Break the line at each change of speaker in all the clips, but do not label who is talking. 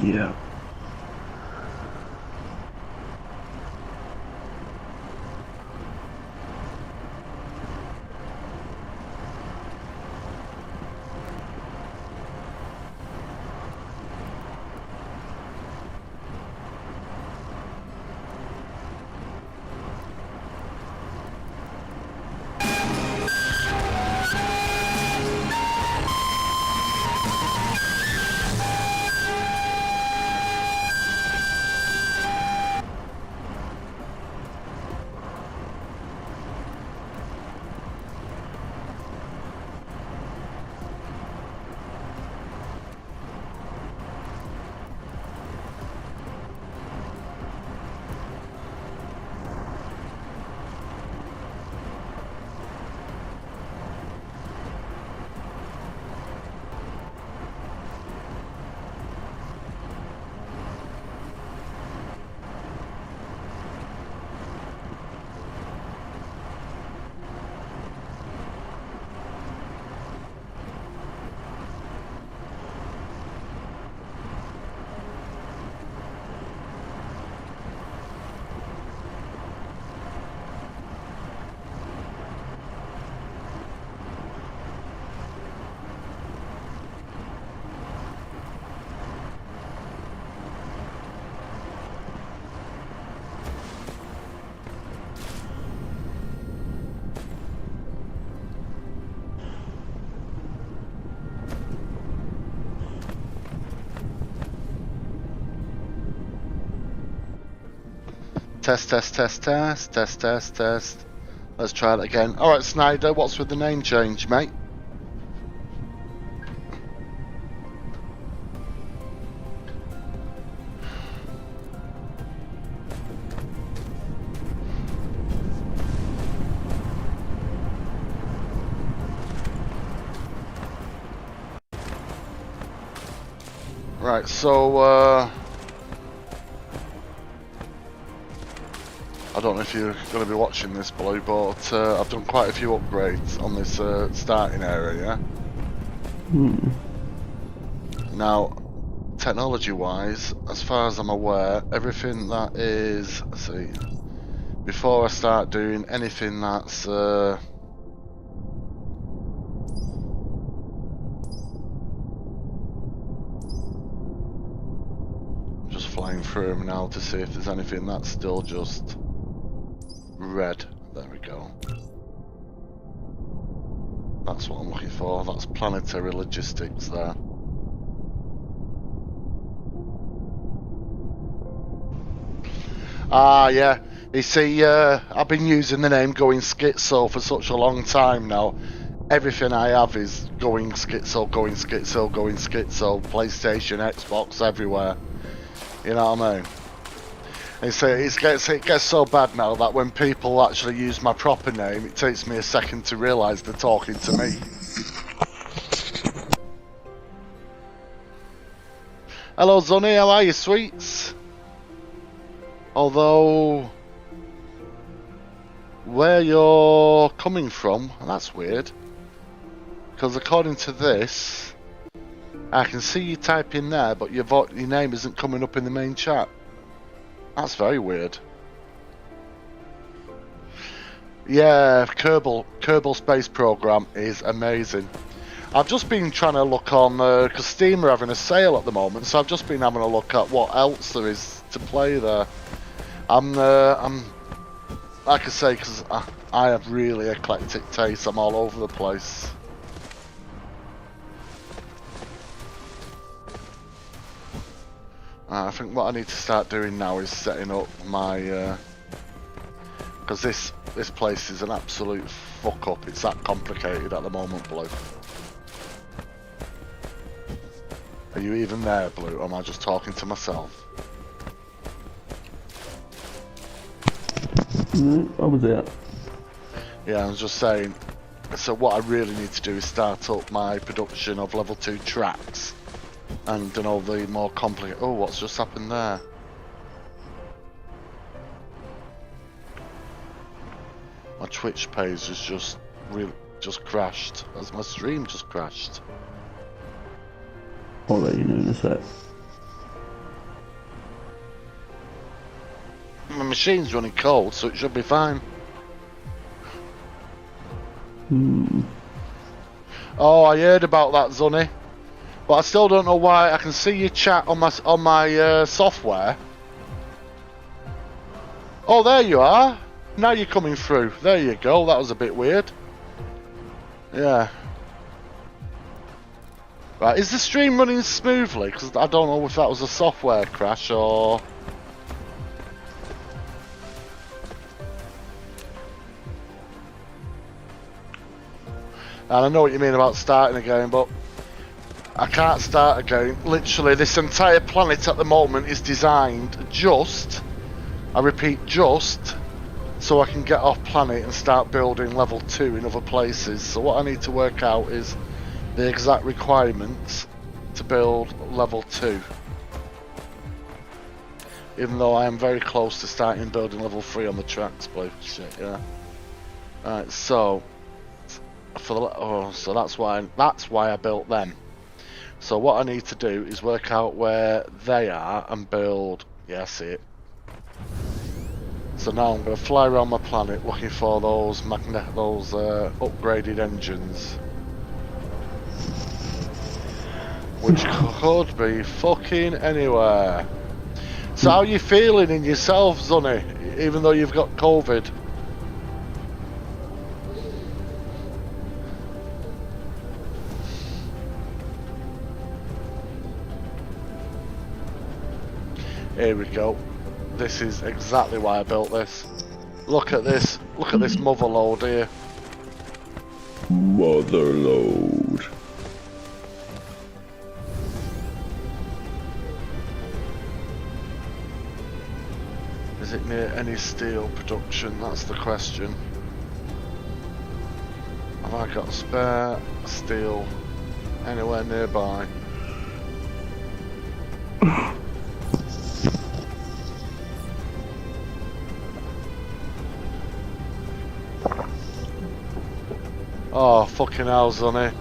Yeah.
Test, test, test, test, test, test, test. Let's try that again. Alright, Snyder, what's with the name change, mate? Right, so, I don't know if you're going to be watching this, Blue, but I've done quite a few upgrades on this starting area. Now, technology-wise, as far as I'm aware, everything that is... Let's see. Before I start doing anything that's... just flying through them now to see if there's anything that's still just... red. There we go. That's what I'm looking for. That's planetary logistics there. Ah, yeah. You see, I've been using the name Going Schizo for such a long time now. Everything I have is Going Schizo, Going Schizo, Going Schizo. PlayStation, Xbox, everywhere. You know what I mean? It gets so bad now that when people actually use my proper name, it takes me a second to realise they're talking to me. Hello, Zunny, how are you, sweets? Although, where you're coming from, that's weird. Because according to this, I can see you typing there, but your name isn't coming up in the main chat. That's very weird. Yeah, Kerbal Space Program is amazing. I've just been trying to look on, because Steam are having a sale at the moment, so I've just been having a look at what else there is to play there. I'm like I say, because I have really eclectic tastes, I'm all over the place. I think what I need to start doing now is setting up my, because this place is an absolute fuck up. It's that complicated at the moment, Blue. Are you even there, Blue, or am I just talking to myself?
I was there.
Yeah, I was just saying, so what I really need to do is start up my production of level 2 tracks and done all the more complicated... Oh, what's just happened there? My Twitch page has just crashed, as my stream just crashed.
I'll let you know in a sec.
My machine's running cold, so it should be fine. Oh, I heard about that, Zunny. But I still don't know why. I can see your chat on my software. Oh, there you are. Now you're coming through. There you go. That was a bit weird. Yeah. Right, is the stream running smoothly? Because I don't know if that was a software crash or... And I know what you mean about starting again, but I can't start again. Literally, this entire planet at the moment is designed just, I repeat, just, so I can get off planet and start building level 2 in other places. So what I need to work out is the exact requirements to build level 2. Even though I am very close to starting building level 3 on the tracks, believe shit, yeah. Alright, so so that's why I built them. So what I need to do is work out where they are and build. Yeah, I see it. So now I'm going to fly around my planet looking for those upgraded engines, which could be fucking anywhere. So how are you feeling in yourself, Zunny, even though you've got COVID? Here we go. This is exactly why I built this. Look at this. Look at this mother load here.
Mother load.
Is it near any steel production? That's the question. Have I got spare steel anywhere nearby? Oh, fucking hell, Sonny.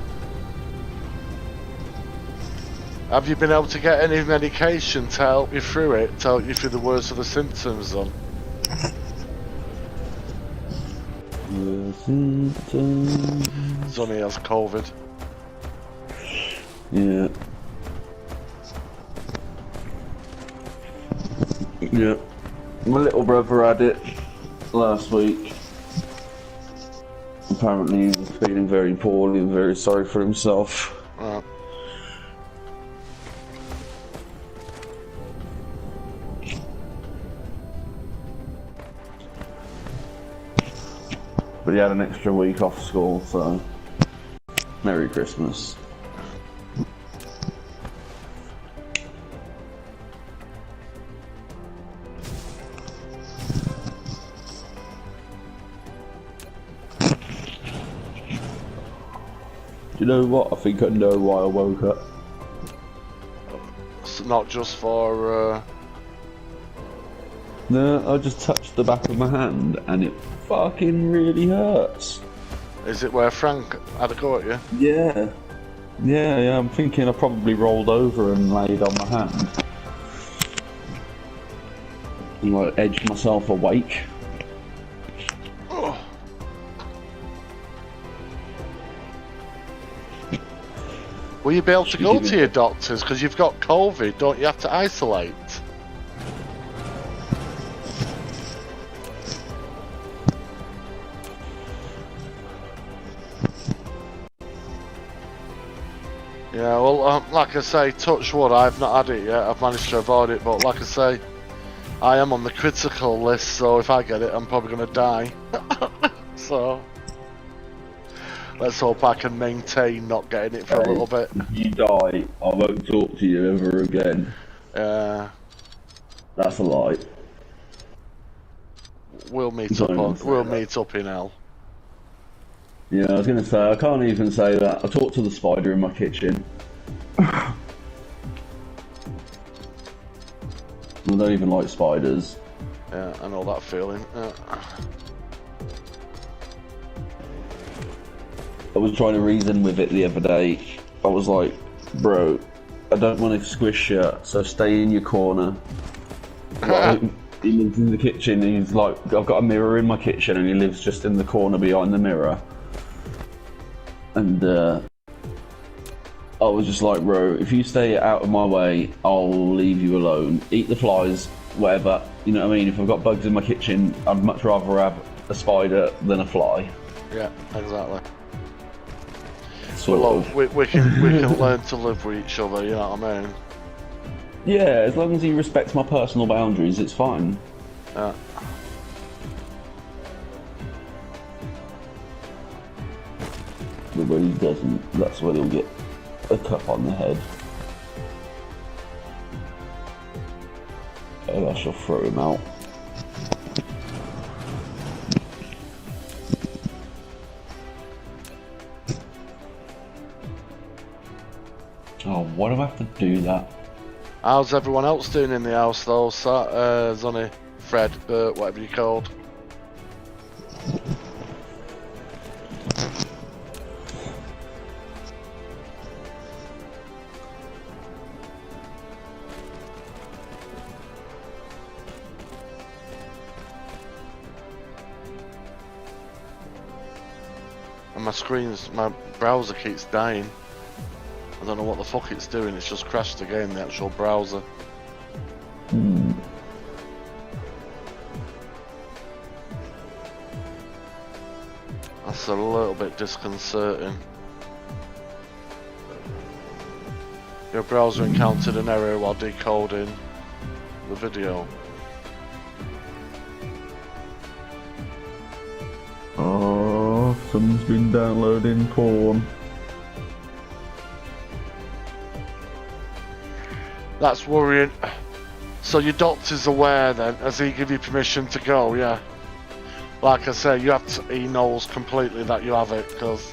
Have you been able to get any medication to help you through it, to help you through the worst of the symptoms, then? Sonny has COVID.
Yeah. Yeah. My little brother had it last week. Apparently he was feeling very poorly and very sorry for himself. But he had an extra week off school, so Merry Christmas. Do you know what? I think I know why I woke up.
It's not just for...
No, I just touched the back of my hand and it fucking really hurts.
Is it where Frank had a go at you?
Yeah. Yeah, I'm thinking I probably rolled over and laid on my hand. And like edged myself awake.
Will you be able to go to your doctors? Because you've got COVID, don't you have to isolate? Yeah, well, like I say, touch wood, I've not had it yet. I've managed to avoid it, but like I say, I am on the critical list, so if I get it, I'm probably going to die. So... let's hope I can maintain not getting it for a little bit.
If you die, I won't talk to you ever again. That's a lie.
We'll meet up in hell.
Yeah, I was gonna say, I can't even say that. I talked to the spider in my kitchen. I don't even like spiders.
Yeah, I know that feeling.
I was trying to reason with it the other day. I was like, bro, I don't want to squish you, so stay in your corner. Like, he lives in the kitchen. He's like, I've got a mirror in my kitchen, and he lives just in the corner behind the mirror. And I was just like, bro, if you stay out of my way, I'll leave you alone. Eat the flies, whatever. You know what I mean? If I've got bugs in my kitchen, I'd much rather have a spider than a fly.
Yeah, exactly.
Sort of.
We can learn to live with each other. You know what I mean?
Yeah, as long as he respects my personal boundaries, it's fine.
Yeah.
But when he doesn't, that's when he'll get a cup on the head. And I shall throw him out. Oh, why do I have to do that?
How's everyone else doing in the house though? Zonny, Fred, Bert, whatever you called. And my browser keeps dying. I don't know what the fuck it's doing, it's just crashed again, the actual browser. That's a little bit disconcerting. Your browser encountered an error while decoding the video.
Oh, someone's been downloading porn.
That's worrying. So your doctor's aware then? Has he give you permission to go? Yeah. Like I say, he knows completely that you have it, because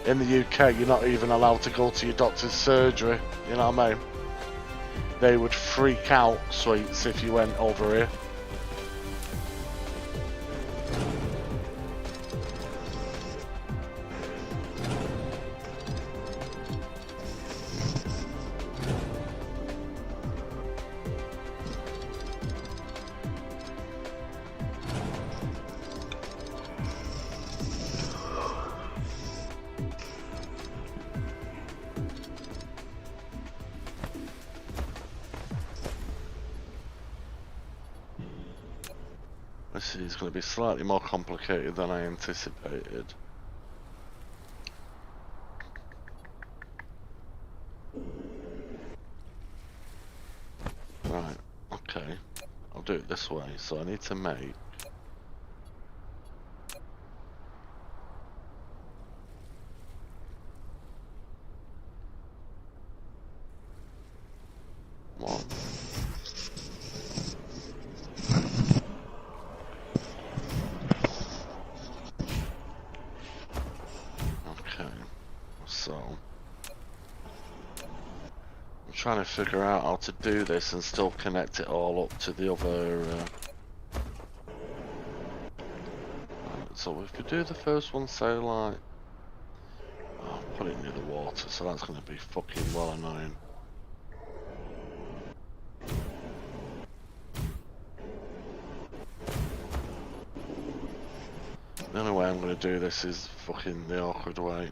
in the UK you're not even allowed to go to your doctor's surgery. You know what I mean? They would freak out, sweets, if you went over here. This is going to be slightly more complicated than I anticipated. Right, okay. I'll do it this way. So I need to make... one. So, I'm trying to figure out how to do this and still connect it all up to the other... So if we do the first one, say like... Oh, put it near the water, so that's going to be fucking well annoying. The only way I'm going to do this is fucking the awkward way.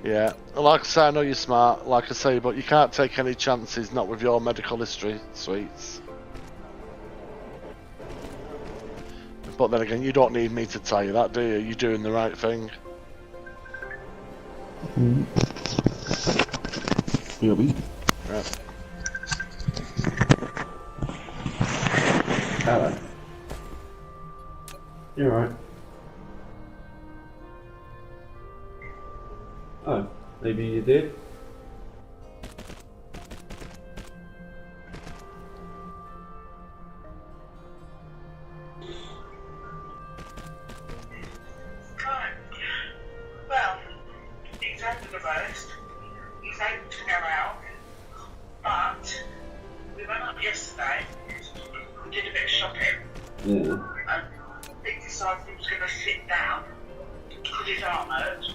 Yeah, like I say, I know you're smart, like I say, but you can't take any chances, not with your medical history, sweets. But then again, you don't need me to tell you that, do you? You're doing the right thing.
Yeah.
Right.
Hello. You alright? Oh, maybe you did?
Well, he's over the roast. He's able to go out, but we went up yesterday. We did a bit of shopping.
Yeah.
And he decided he was going to sit down with his arm hurt.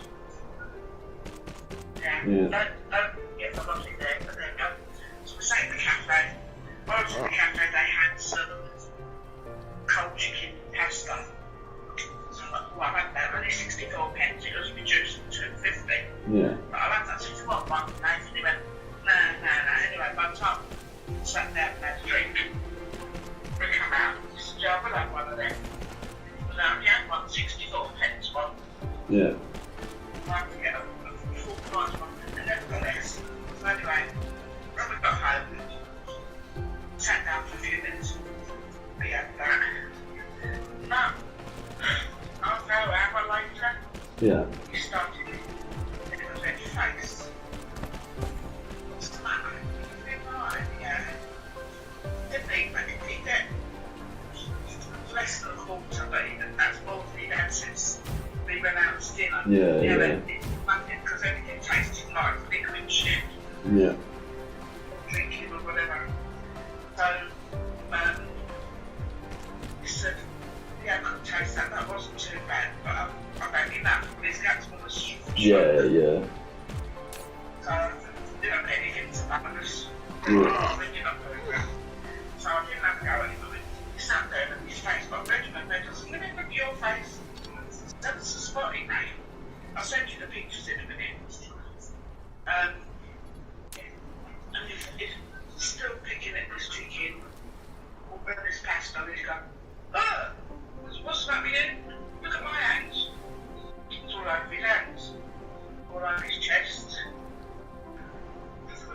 Yeah. Don't get the lovely there, but then so we sat in the cafe. While I was in the cafe, they had some cold chicken pasta. So I thought, well, I've had that, only 64 pence, it was reduced to 2.50.
Yeah.
But I've had that 61 one, and he went, no. Anyway, by the time we sat down and had a drink, we come out, he said, yeah, I'll have one of them. So I had one 64 pence one.
Yeah.
I had to get a full price one, and nevertheless. So anyway, when we got home, sat down for a few minutes, we had that. No. Half an hour later,
Yeah.
he started it was in his face. What's the matter? Right, yeah. Didn't he? But he did less than a quarter, but that's more than he'd had since we went out to dinner.
Yeah.
Because everything tasted like liquid shit,
Yeah.
drinking or whatever. So, he said, yeah, I couldn't taste that. That wasn't too bad, but I don't need that. His guts was
Yeah. Yeah.
So, didn't put anything to bonus.
Yeah.
So I didn't have to go anywhere. He sat there and his face got red and red. I said, let me look at your face. That's a spotting name. I'll send you the pictures in a minute. And he's still picking at this chicken or this pasta and he's going, oh, what's that with you? Look at my hands. It's all over his hands. All over his chest. I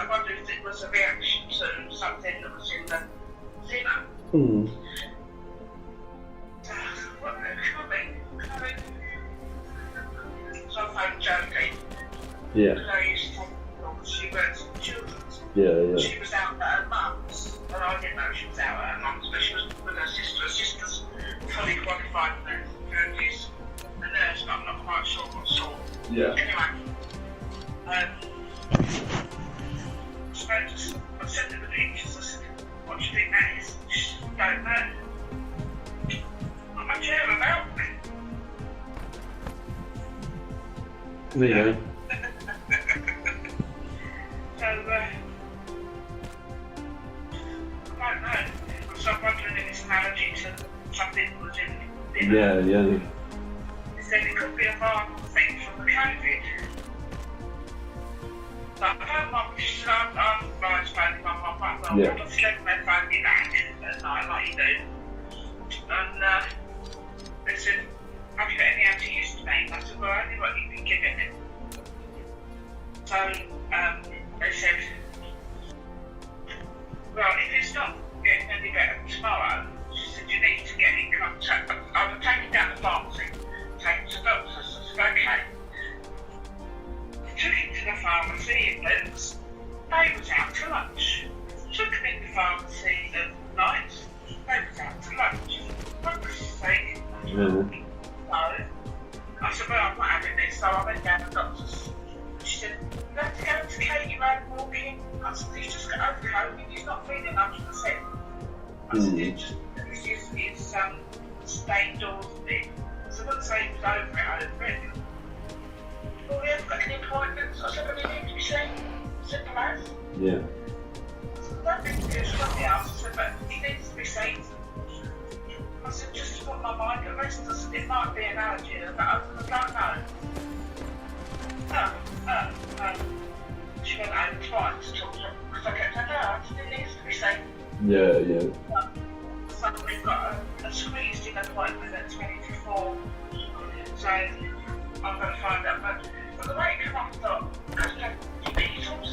wonder if it was a reaction to something that was in the dinner.
Mm.
What coming? So I phoned Jodie.
Yeah.
Because I used to take her because she works in children's.
Yeah.
She was out at her mum's, and I didn't know she was out at her mum's, but she was with her sister. Her sister's fully qualified nurse, a nurse, but I'm not quite sure what sort.
Yeah.
Anyway, I sent her the pictures. I said, what do you think that is? She said, don't know. Not much air about me.
There you go.
So, I don't know. So I'm wondering if it's an allergy to something that was in dinner.
Yeah.
He said it could be a viral thing from the COVID. But I don't mind, she said, I'm phoning my mum back. Well,
Yeah.
I'm not scared when they phone me back at night like you do. And they said, have you got any antihistamine? I said, well, only what you've been giving it. So they said, well, if it's not getting any better tomorrow, she said, you need to get in contact. I was taken down the pharmacy, taken to the doctor. So I said, okay. Took him to the pharmacy in Luke's. They was out to lunch. Took him in the pharmacy at night. They was out to lunch. For goodness sake.
Yeah.
So, I said, well, I'm not having this. So I went down to the doctor's. She said, you have to go to Katie Road walking. I said, he's just got over COVID. He's not feeling 100%. I said, it's just his stay doors thing. So I wouldn't say he was over it. Well, we haven't got any appointments. I said, well, you need to be seen. Simple as.
Yeah.
I said, don't be confused from the house. I said, but he needs to be seen. I said, just to put my mind at rest. I said, it might be an allergy, but I don't know. She went over twice to talk to him because I kept saying, no, I said, it needs to be seen.
Yeah.
So we've got a squeezed in appointment at 20 to 4. So I'm going to find out. But the way it came off, I thought, because the Beatles.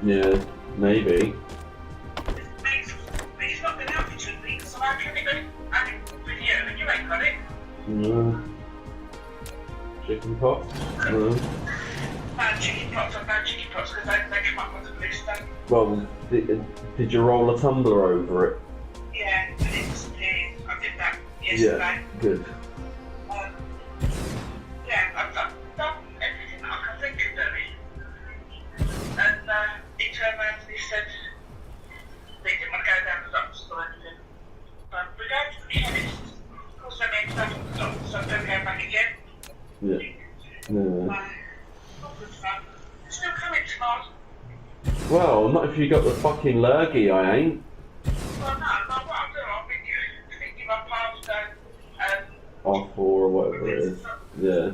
Yeah. Maybe.
Beatles. got it.
No. Chicken pox? No.
Chicken pox, I've no chicken pox because they come up with a blister.
Well, did you roll a tumbler over it?
Yeah, and it disappeared. I did that yesterday.
Yeah, good.
Um, yeah, I've done everything that I can think of doing. And he turned around and he said they didn't want to go down the doctor's or anything. But we're going to the chemist. Of course, I mean, stuff at the doctor, so don't go back again.
Yeah. No.
Not good fun. It's still coming tomorrow.
Well, not if you got the fucking lurgy, I ain't.
Well, no, but what I'll do, I'll think my parts go,
Off or whatever it is. Yeah.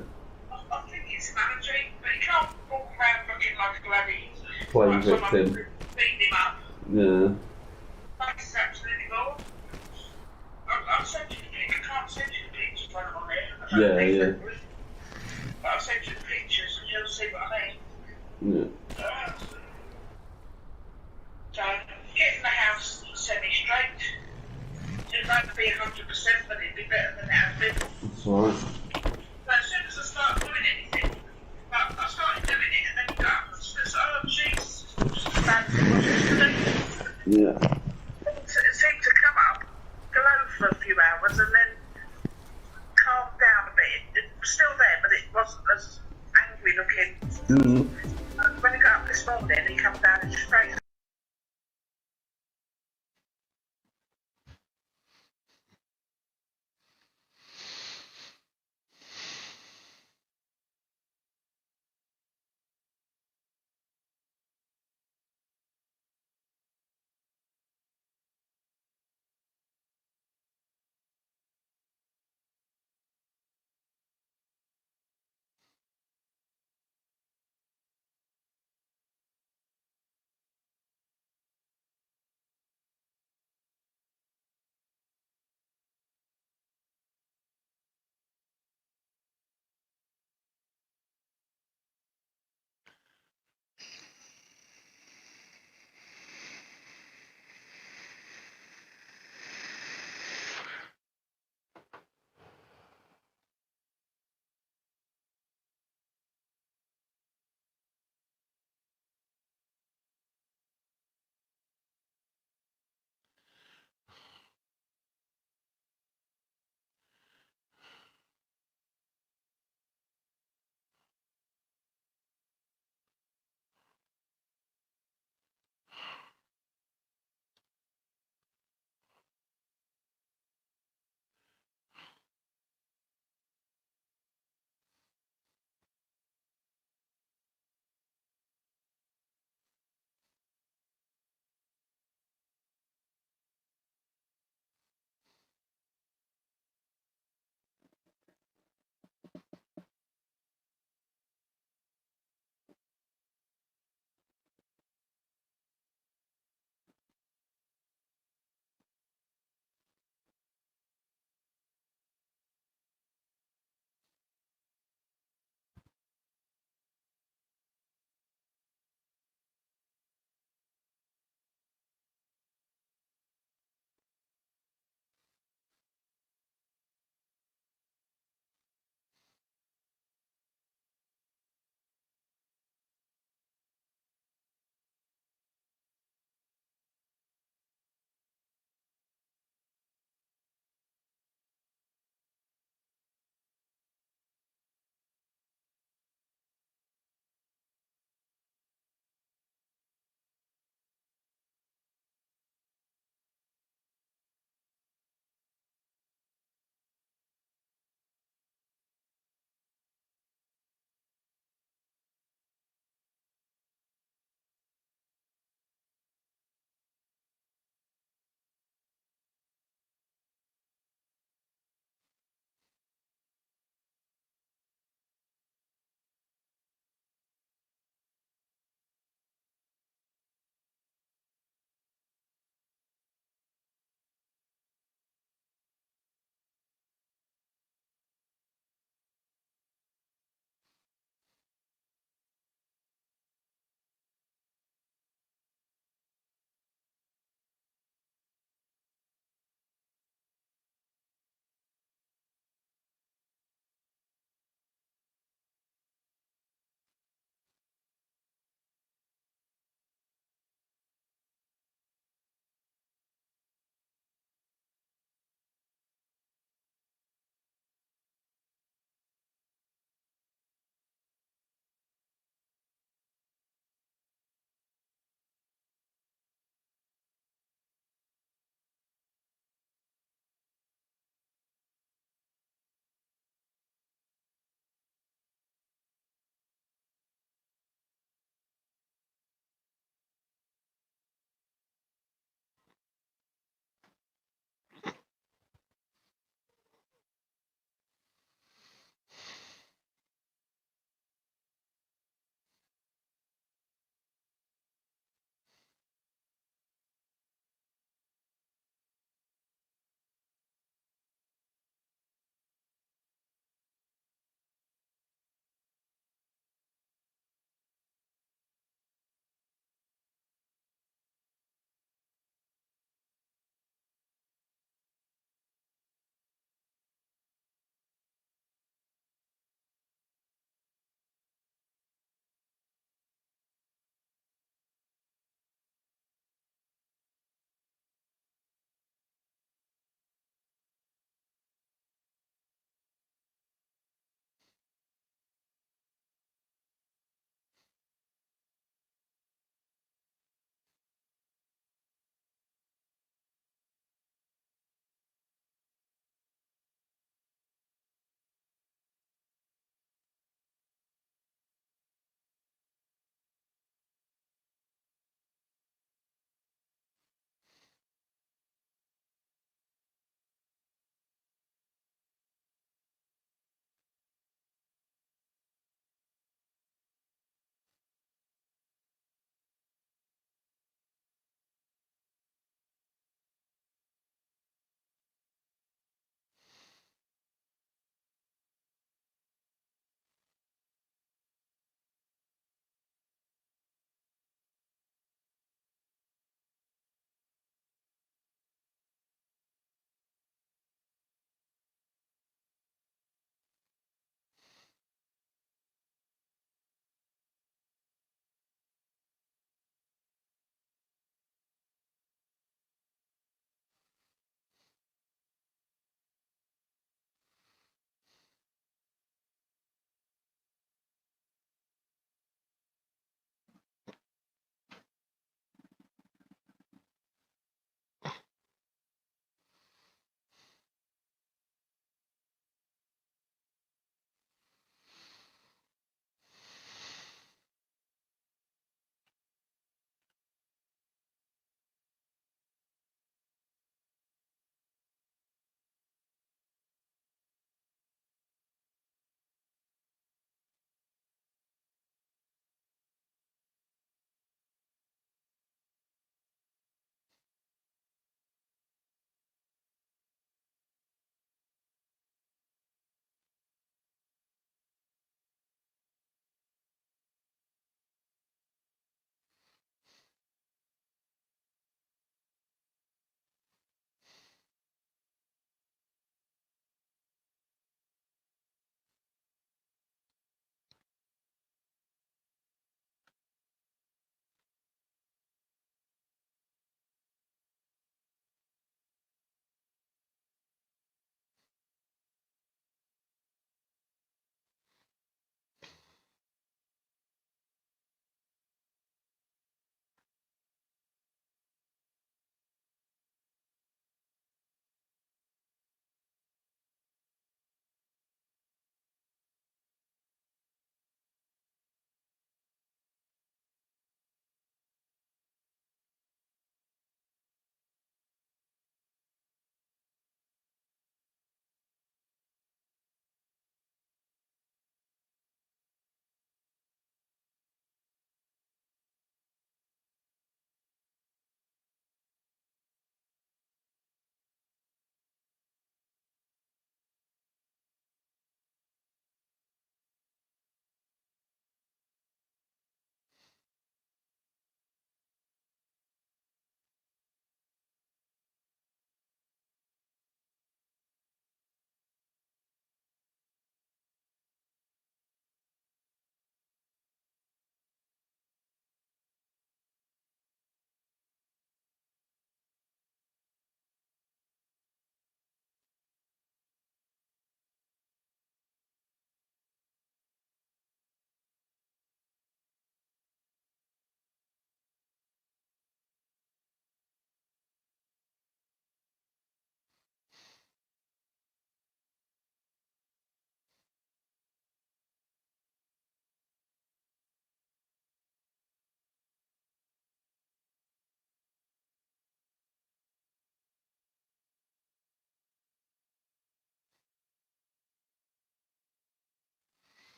I think it's an allergy, but you can't walk around looking like a bloody
Playing
someone
victim.
beating him up.
Yeah.
That's absolutely wrong. I'll send you the picture. I can't send you the pictures when I'm on there. I don't think
Yeah.
that. But I'll send you the pictures and you'll see what I mean.
Yeah.
So, getting the house semi-straight, it won't be 100%, but it'd be better than it has been.
That's alright.
But as soon as I start doing anything, but I started doing it and then you go up and says, oh jeez, it's just a bad thing, what used to do.
Yeah.
It seemed to come up, go over for a few hours and then calm down a bit. It was still there, but it wasn't as angry looking.
Mm-hmm.
When he got up this morning, he come down and straight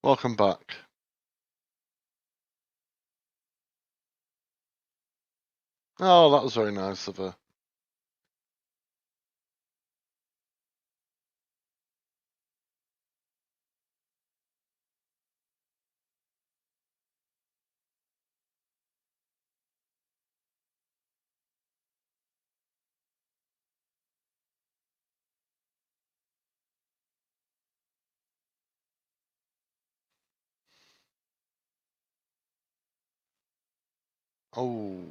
Welcome back. Oh, that was very nice of her. Oh.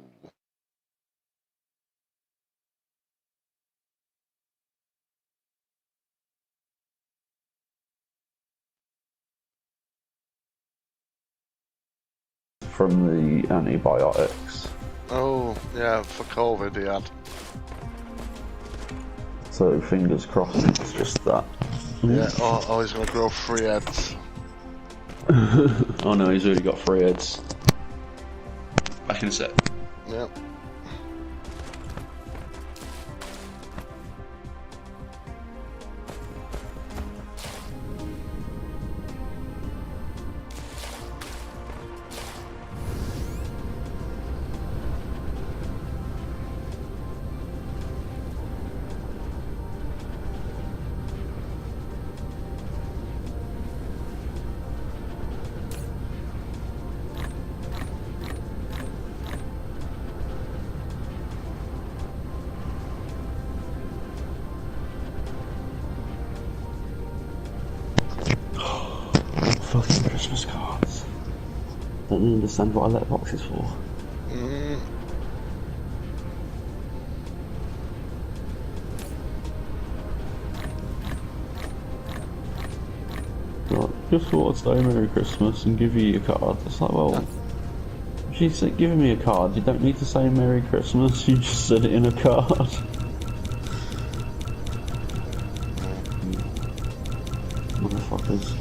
From the antibiotics.
Oh, yeah, for COVID he had.
So fingers crossed it's just that.
Yeah, oh, he's gonna grow 3 heads.
Oh no, he's already got 3 heads. Back in a sec.
Yep.
Fucking Christmas cards. Don't understand what a letterbox is for.
Mm.
Like, just thought I'd say Merry Christmas and give you your card. It's like, well, if she's giving me a card, you don't need to say Merry Christmas, you just said it in a card. Motherfuckers.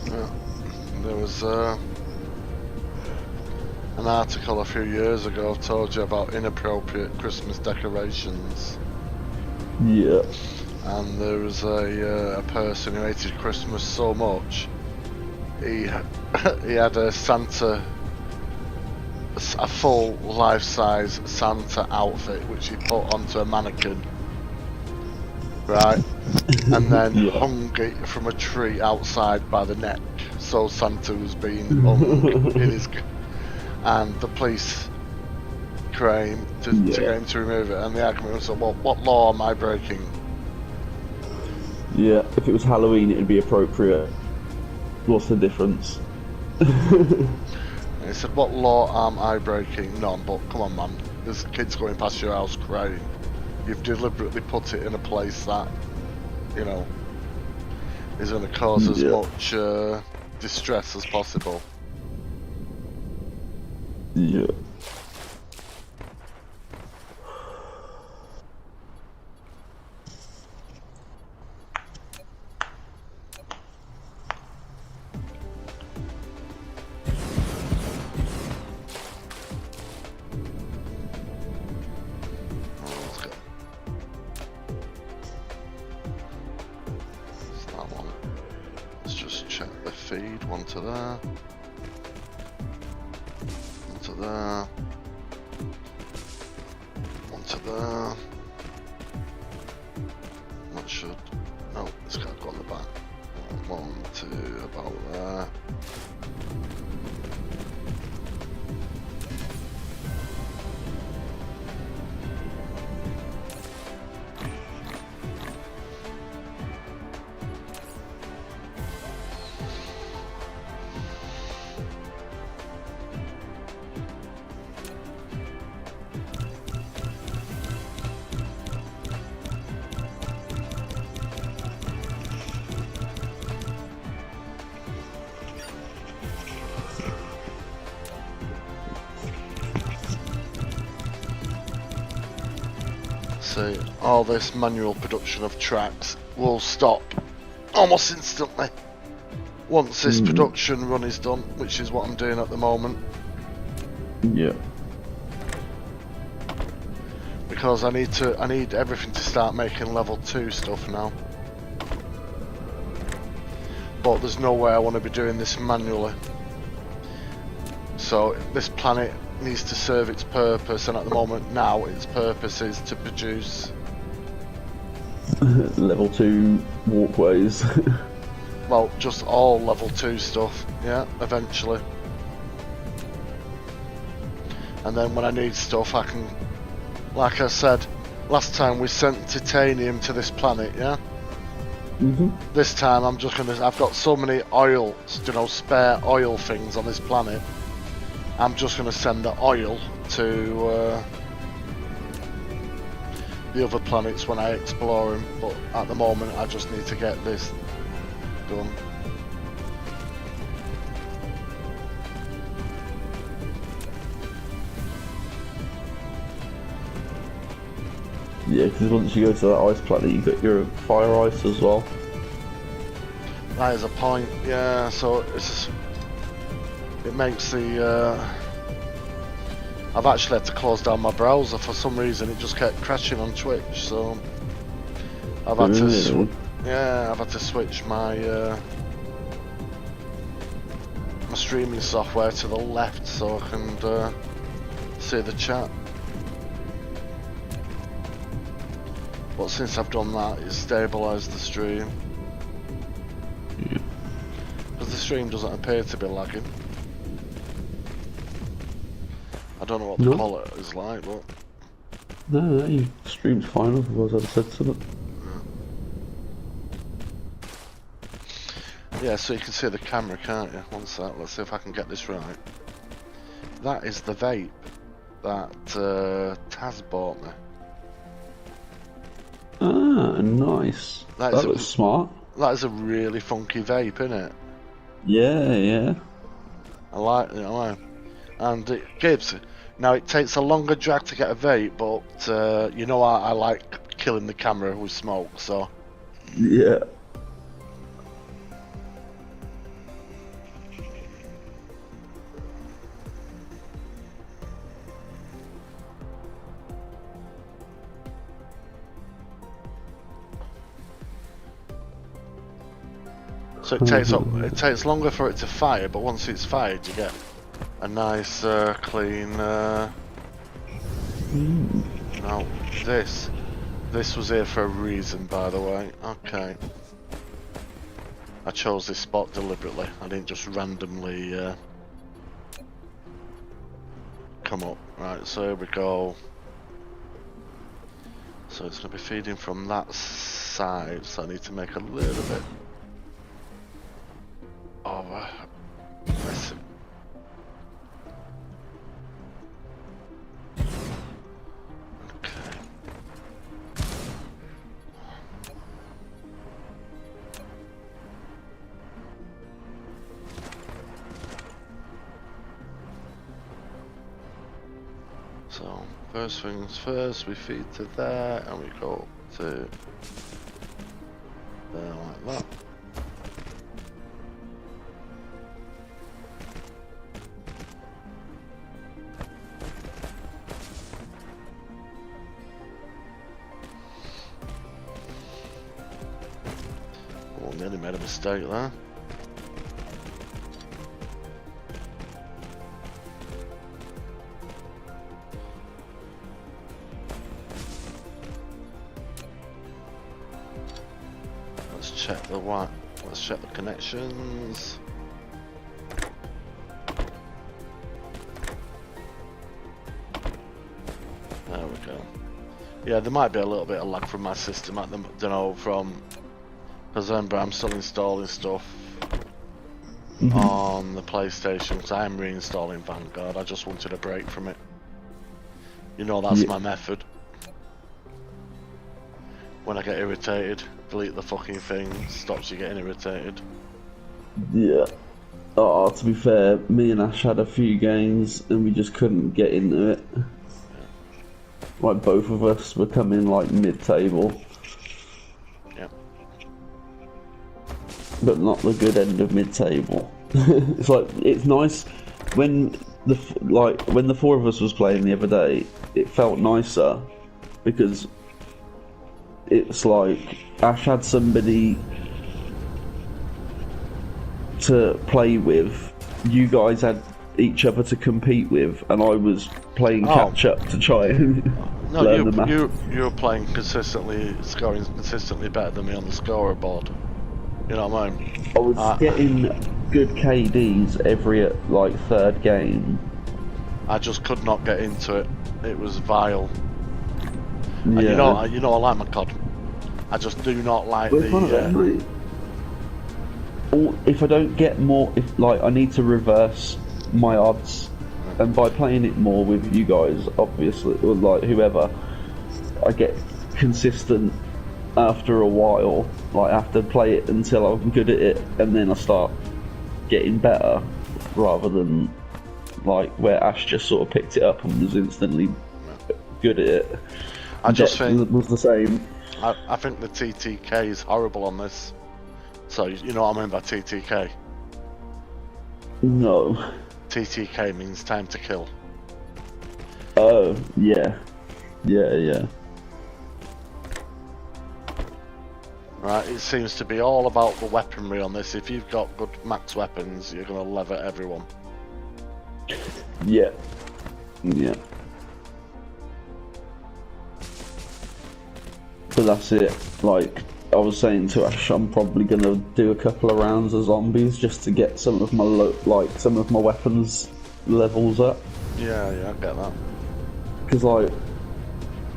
Yeah. There was an article a few years ago told you about inappropriate Christmas decorations.
Yeah.
And there was a person who hated Christmas so much, he had a Santa, a full life-size Santa outfit which he put onto a mannequin, right, and then
Yeah.
hung it from a tree outside by the neck, so Santa was being hung in his, and the police came to get him to remove it, and the argument was, well, what law am I breaking?
Yeah, if it was Halloween it'd be appropriate. What's the difference?
And he said, what law am I breaking? None, but come on man, there's kids going past your house crying. You've deliberately put it in a place that, you know, is going to cause as much distress as possible.
Yeah.
Let's go. It's that one. Let's just check the feed. One to there. One to there. One to there. That should. No, it's got to go on the back. 1, 2, about there. So all this manual production of tracks will stop almost instantly once this production run is done, which is what I'm doing at the moment.
Yeah.
Because I need everything to start making level 2 stuff now. but there's no way I want to be doing this manually. So this planet needs to serve its purpose, and at the moment now its purpose is to produce
Level 2 walkways.
well, just all level 2 stuff, yeah, eventually. And then when I need stuff I can, like I said last time, we sent titanium to this planet, yeah? This time I'm just gonna, I've got so many oil, you know, spare oil things on this planet. I'm just gonna send the oil to the other planets when I explore them, but at the moment I just need to get this done.
Yeah, because once you go to that ice planet, you get your fire ice as well.
That is a point, yeah. So it's, it makes the. I've actually had to close down my browser for some reason. It just kept crashing on Twitch, so I've had to. Yeah, I've had to switch my my streaming software to the left so I can see the chat. But since I've done that, it's stabilised the stream. Because the stream doesn't appear to be lagging. I don't know what the quality is like, but...
No, your stream's fine, otherwise I'd have said something.
Yeah, so you can see the camera, can't you? One sec, let's see if I can get this right. That is the vape that Taz bought me.
Ah, nice. That looks smart.
That is a really funky vape, isn't it?
Yeah, yeah.
I like it, I like it. And it gives... Now, it takes a longer drag to get a vape, but you know I like killing the camera with smoke, so...
Yeah.
So it takes longer for it to fire, but once it's fired, you get a nice clean. Now this was here for a reason, by the way. Okay, I chose this spot deliberately. I didn't just randomly come up. Right, so here we go. So it's gonna be feeding from that side. So I need to make a little bit. Oh, listen. Okay. So, first things first, we feed to there, and we go to there like that. Nearly made a mistake there. Let's check the what? Let's check the connections. There we go. Yeah, there might be a little bit of lag from my system at the, you know, from. Because remember, I'm still installing stuff on the PlayStation, because I am reinstalling Vanguard. I just wanted a break from it. You know, that's my method. When I get irritated, delete the fucking thing, stops you getting irritated.
Yeah. Oh, to be fair, me and Ash had a few games and we just couldn't get into it. Yeah. Like, both of us were coming like mid-table. But not the good end of mid-table. It's like, it's nice when when the four of us was playing the other day. It felt nicer because it's like Ash had somebody to play with. You guys had each other to compete with, and I was playing catch up to try and
No,
learn the map.
you were playing consistently, scoring consistently better than me on the scoreboard. You know what I mean?
I was getting good KDs every like third game.
I just could not get into it. It was vile.
Yeah.
And you know I like my COD. I just do not like
Which one of them, mate? Or if I don't get more, if like I need to reverse my odds, and by playing it more with you guys, obviously, or like whoever, I get consistent after a while. Like I have to play it until I'm good at it, and then I start getting better, rather than like where Ash just sort of picked it up and was instantly good at it.
I just think
it was the same.
I think the TTK is horrible on this. So you know what I mean by TTK?
No.
TTK means time to kill.
Oh, yeah. Yeah.
Right, it seems to be all about the weaponry on this. If you've got good max weapons, you're going to lever everyone.
Yeah. But that's it. Like I was saying to Ash, I'm probably gonna do a couple of rounds of zombies just to get some of my weapons levels up.
Yeah, I get that.
Because like,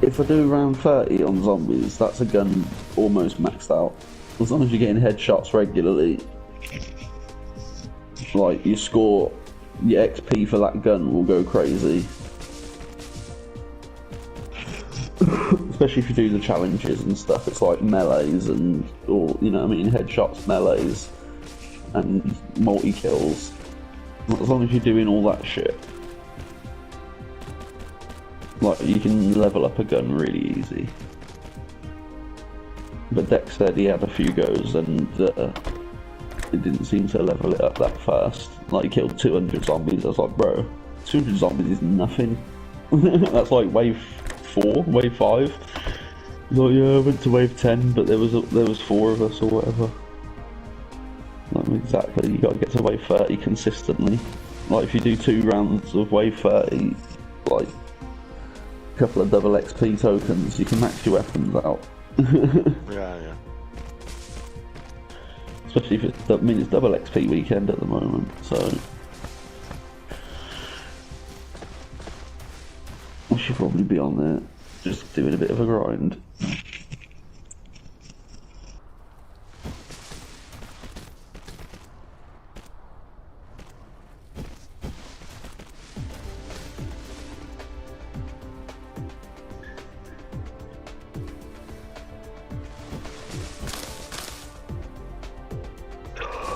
if I do round 30 on zombies, that's a gun almost maxed out. As long as you're getting headshots regularly, like your score, your XP for that gun will go crazy. Especially if you do the challenges and stuff, it's like melees or you know what I mean, headshots, melees, and multi-kills. As long as you're doing all that shit, like you can level up a gun really easy. But Dex said he had a few goes and it didn't seem to level it up that fast. Like he killed 200 zombies, I was like, bro, 200 zombies is nothing. That's like wave 4, wave 5. Like, yeah, I went to wave 10, but there was 4 of us or whatever. Like, exactly, you gotta get to wave 30 consistently. Like, if you do 2 rounds of wave 30, like, a couple of double XP tokens, you can max your weapons out.
Yeah.
Especially if it's double XP weekend at the moment, so... I should probably be on there, just doing a bit of a grind.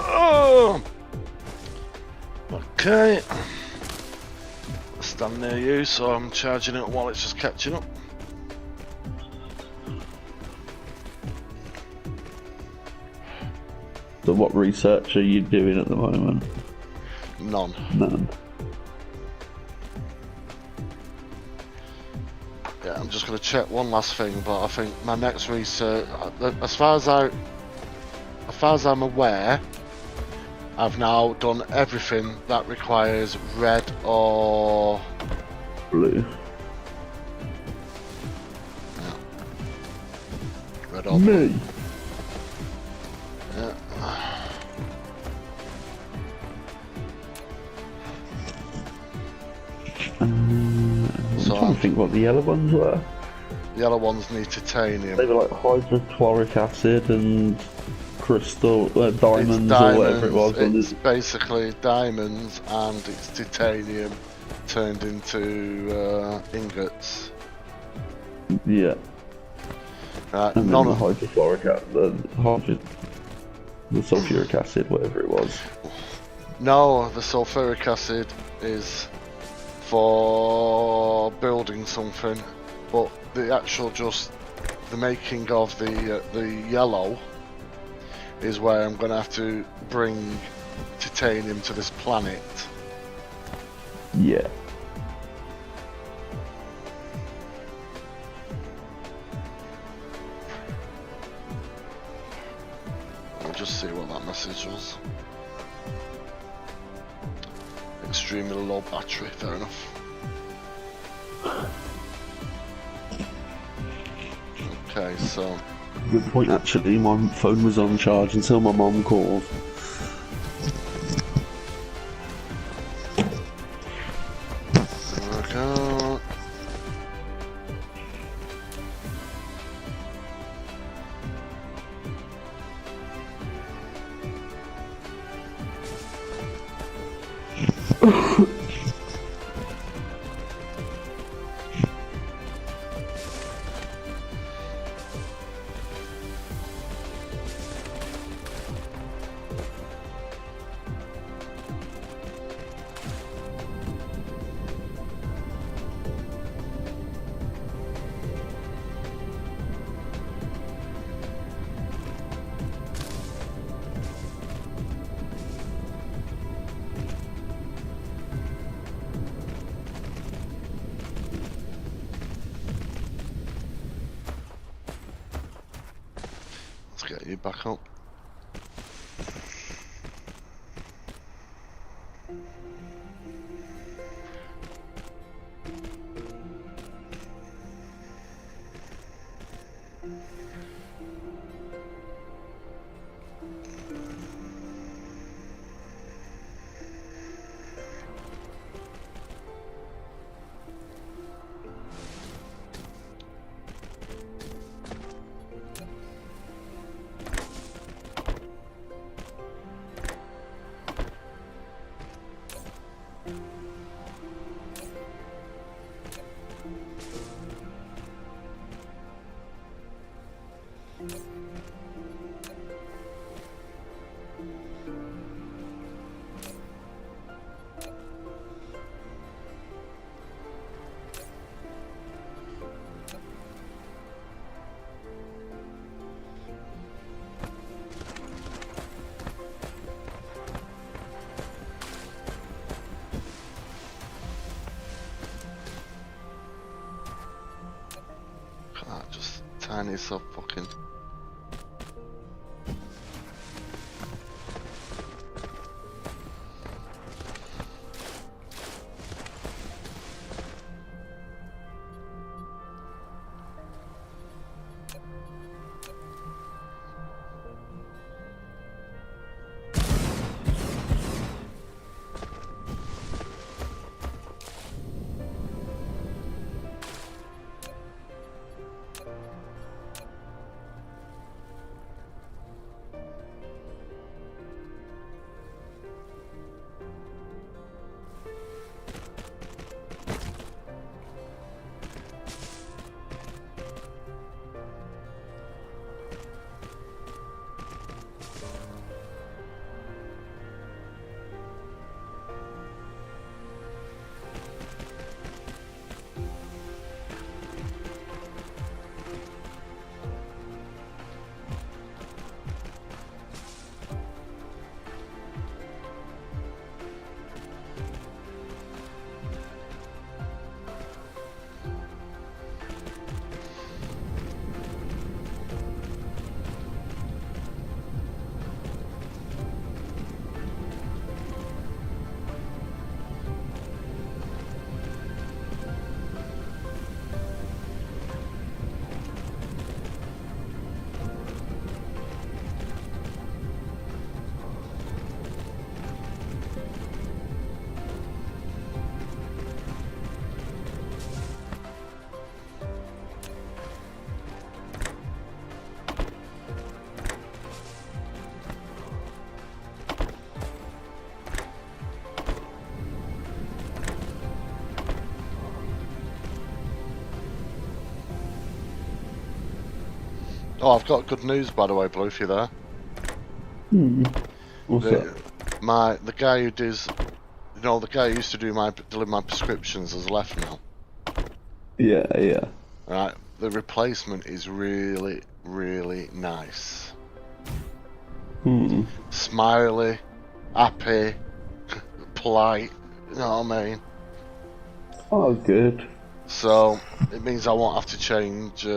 Oh! Okay. Stand near you, so I'm charging it while it's just catching up.
So what research are you doing at the moment?
None. Yeah, I'm just going to check one last thing, but I think my next research, as far as I'm aware, I've now done everything that requires red or
Blue.
Yeah. Red or blue.
Me.
Yeah.
I'm
So
trying to think what the yellow ones were.
the yellow ones need titanium.
They were like hydrochloric acid and crystal, diamonds
It's
or whatever it was.
It's basically diamonds and it's titanium turned into ingots.
Yeah. And
None
then the
of
hydrochloric acid, the sulfuric acid, whatever it was.
No, the sulfuric acid is for building something, but the actual the making of the yellow is where I'm going to have to bring titanium to this planet.
Yeah.
I'll just see what that message was. extremely low battery. Fair enough. Okay, so
Good point, actually. My phone was on charge until my mum called.
there we go. Let's get you back up. Just tiny sub fucking. Oh, I've got good news, by the way, Blue, if you're there.
What's that?
The guy who does, you know, the guy who used to deliver my prescriptions has left now.
Yeah, yeah.
Right, the replacement is really, really nice. Smiley, happy, polite. You know what I mean?
Oh, good.
So it means I won't have to change.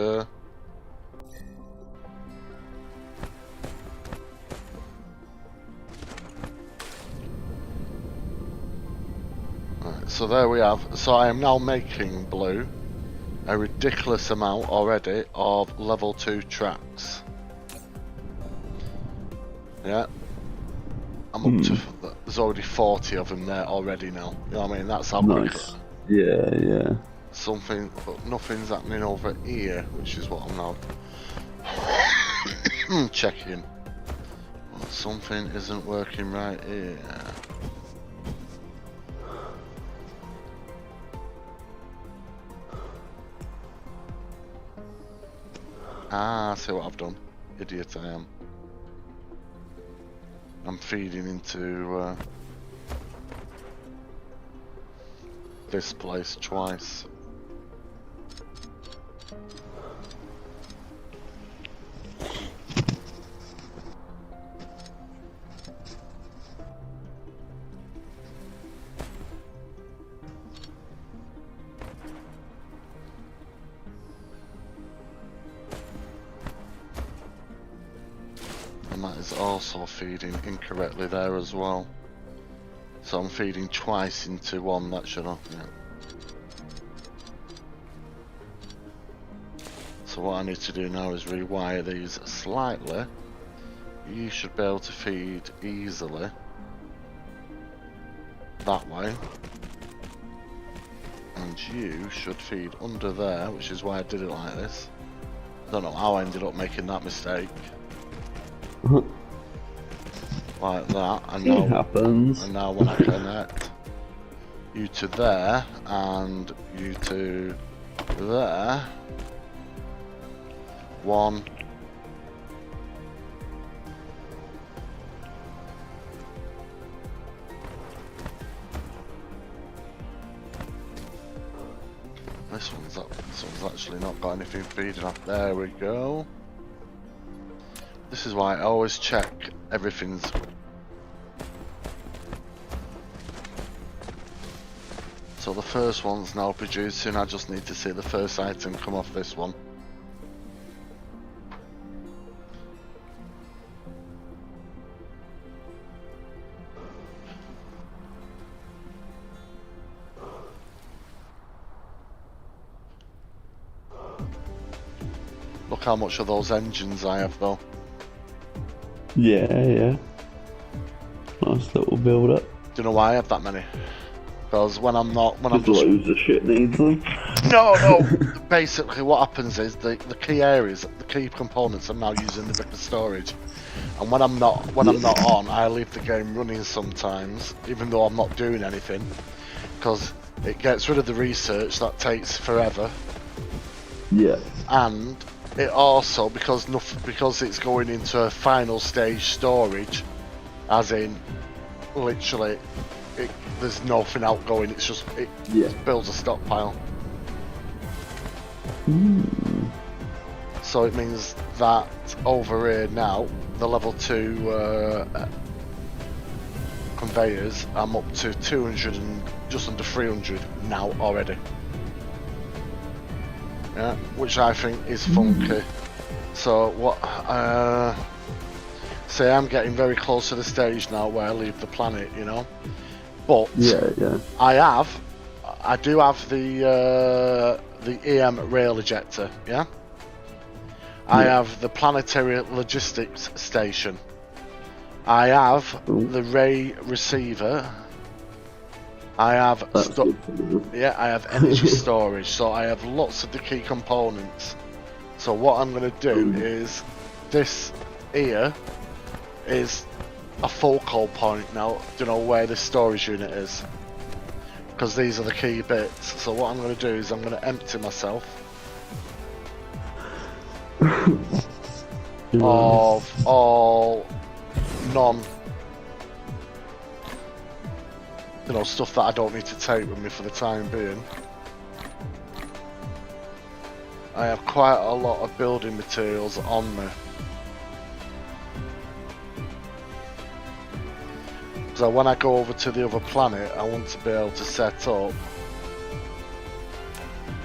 so there we have. So I am now making blue a ridiculous amount already of level 2 tracks. Yeah. I'm up to, there's already 40 of them there already now. You know what I mean? That's how quick.
Nice. Yeah.
Something, but nothing's happening over here, which is what I'm now checking. Well, something isn't working right here. Ah, I see what I've done. Idiot I am. I'm feeding into this place twice. And that is also feeding incorrectly there as well. So I'm feeding twice into one, that should have, yeah. So what I need to do now is rewire these slightly. You should be able to feed easily that way. And you should feed under there, which is why I did it like this. I don't know how I ended up making that mistake. Like that, and now,
It happens.
and now when I connect you to there and you to there, one, this one's actually not got anything feeding up. There we go. This is why I always check everything's. So the first one's now producing, I just need to see the first item come off this one. Look how much of those engines I have though.
Yeah. Nice little build up.
Do you know why I have that many? Because when I'm
Just loads of shit needs them.
No. Basically, what happens is the key areas, the key components, I'm now using the bit of storage. And when I'm not on, I leave the game running sometimes, even though I'm not doing anything, because it gets rid of the research that takes forever.
Yeah.
And it also, because it's going into a final stage storage, as in literally there's nothing outgoing, it just builds a stockpile. So it means that over here now, the level 2 conveyors, I'm up to 200 and just under 300 now already. Yeah, which I think is funky. So what? Say I'm getting very close to the stage now where I leave the planet, you know. But
Yeah.
I do have the EM rail ejector. Yeah. I have the planetary logistics station. I have the ray receiver. I have I have energy storage, so I have lots of the key components. So what I'm going to do is, this here is a focal point now, you know, where the storage unit is, because these are the key bits. So what I'm going to do is I'm going to empty myself of all stuff that I don't need to take with me for the time being. I have quite a lot of building materials on me. So when I go over to the other planet, I want to be able to set up,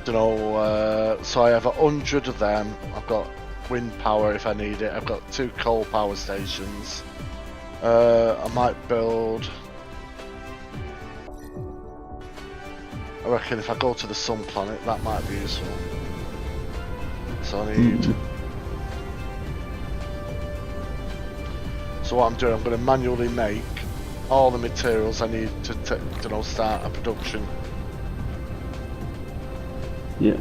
so I have 100 of them. I've got wind power if I need it. I've got 2 coal power stations. I might build I reckon if I go to the sun planet, that might be useful. So I need... So what I'm doing, I'm going to manually make all the materials I need to start a production.
Yeah.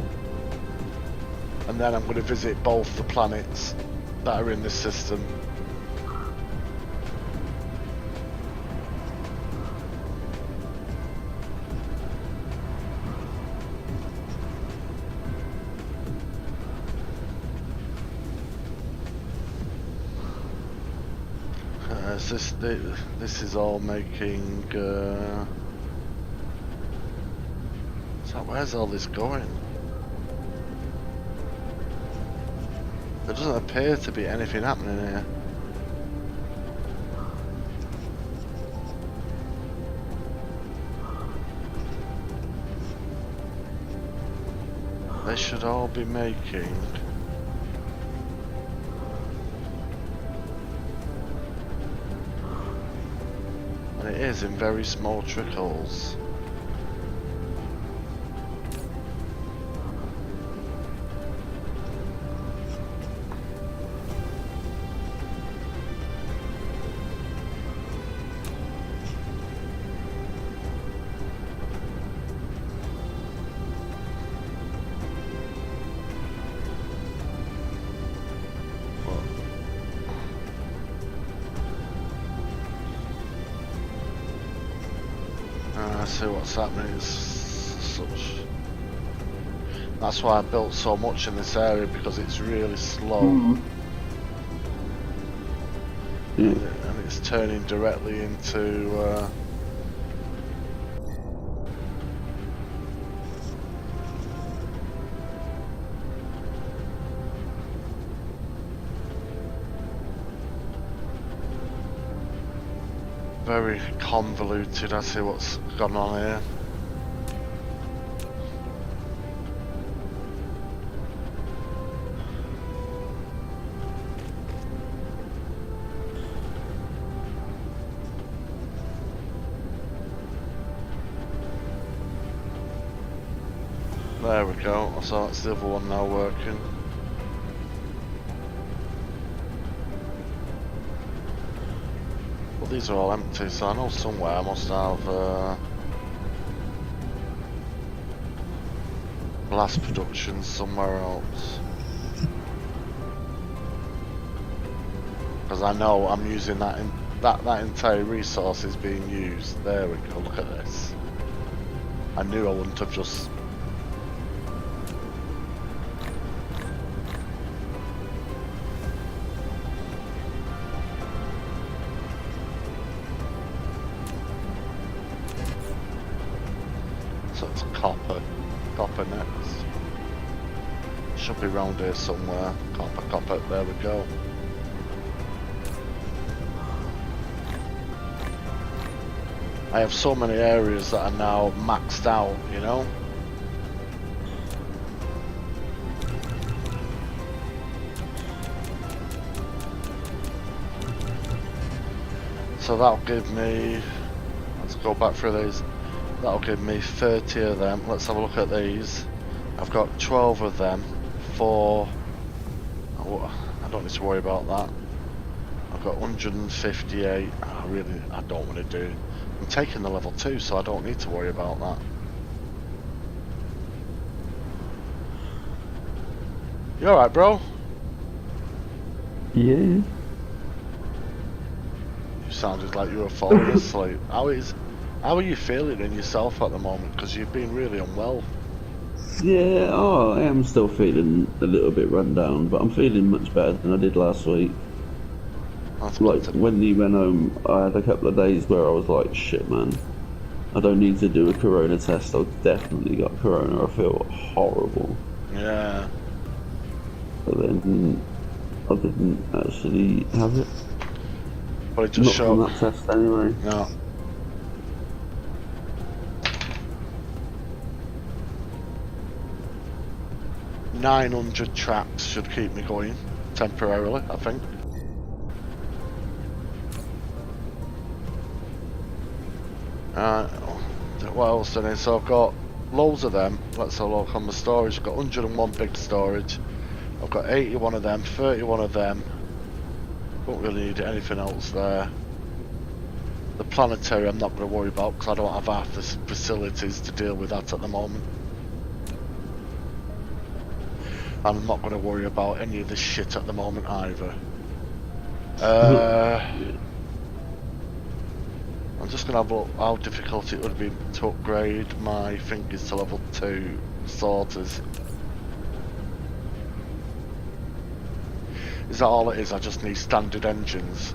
And then I'm going to visit both the planets that are in this system. This is all making. So where's all this going? There doesn't appear to be anything happening here. They should all be making. And it is in very small trickles. See what's happening. It's such. That's why I built so much in this area, because it's really slow. And it's turning directly into. Very convoluted. I see what's gone on here. There we go. So that's the other one now working. These are all empty, so I know somewhere I must have blast production somewhere else. Because I know I'm using that that entire resource is being used. There we go, look at this. I knew I wouldn't have just... So it's copper next. Should be round here somewhere. Copper, there we go. I have so many areas that are now maxed out, you know? So that'll give me, let's go back through these. That'll give me 30 of them. Let's have a look at these. I've got 12 of them. 4. Oh, I don't need to worry about that. I've got 158. I don't want to do. I'm taking the level 2, so I don't need to worry about that. You alright, bro?
Yeah.
You sounded like you were falling asleep. How are you feeling in yourself at the moment? Because you've been really unwell.
Yeah, I am still feeling a little bit run down, but I'm feeling much better than I did last week.
That's
like, when he went home, I had a couple of days where I was like, shit man, I don't need to do a corona test, I've definitely got corona, I feel horrible.
Yeah.
But then, I didn't actually have it.
But it just showed...
Not from that test anyway.
No. $900 tracks should keep me going temporarily, I think. What else then? So I've got loads of them. Let's have a look on the storage. I've got 101 big storage. I've got 81 of them, 31 of them. Don't really need anything else there. The planetary I'm not going to worry about because I don't have half the facilities to deal with that at the moment. I'm not going to worry about any of this shit at the moment either. I'm just going to have a look how difficult it would be to upgrade my fingers to level 2 sorters. Is that all it is? I just need standard engines.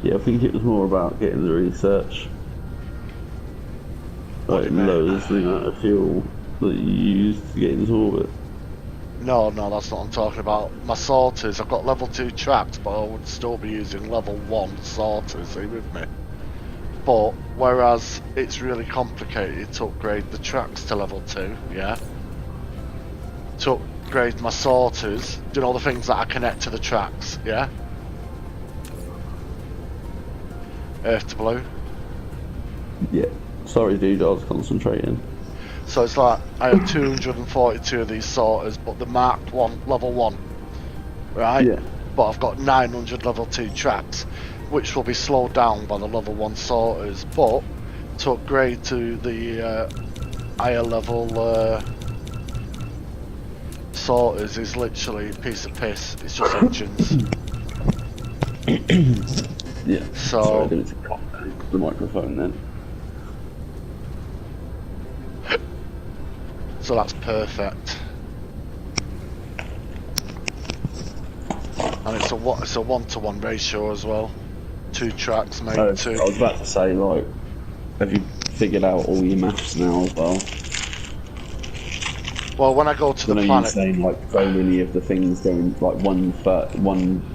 Yeah, I think it was more about getting the research.
What
Like,
do you mean?
lowers the amount of fuel that you use to get into orbit.
No, that's not what I'm talking about. My sorters, I've got level 2 tracked, but I would still be using level 1 sorters, are you with me? But, whereas it's really complicated to upgrade the tracks to level 2, yeah? To upgrade my sorters, do you know the things that I connect to the tracks, yeah? Earth to blue.
Yeah. Sorry, dude, I was concentrating.
So it's like, I have 242 of these sorters, but they're marked level 1, right?
Yeah.
But I've got 900 level 2 tracks, which will be slowed down by the level 1 sorters, but to upgrade to the higher level sorters is literally a piece of piss. It's just engines.
Yeah.
So-
Sorry, I didn't cut the microphone then.
So that's perfect. And it's a 1-to-1 ratio as well. 2 tracks made
I
2.
was about to say, like, have you figured out all your maths now as well?
Well, when I go to
I
the
know you're
planet,
saying, like, so many of the things going, like, one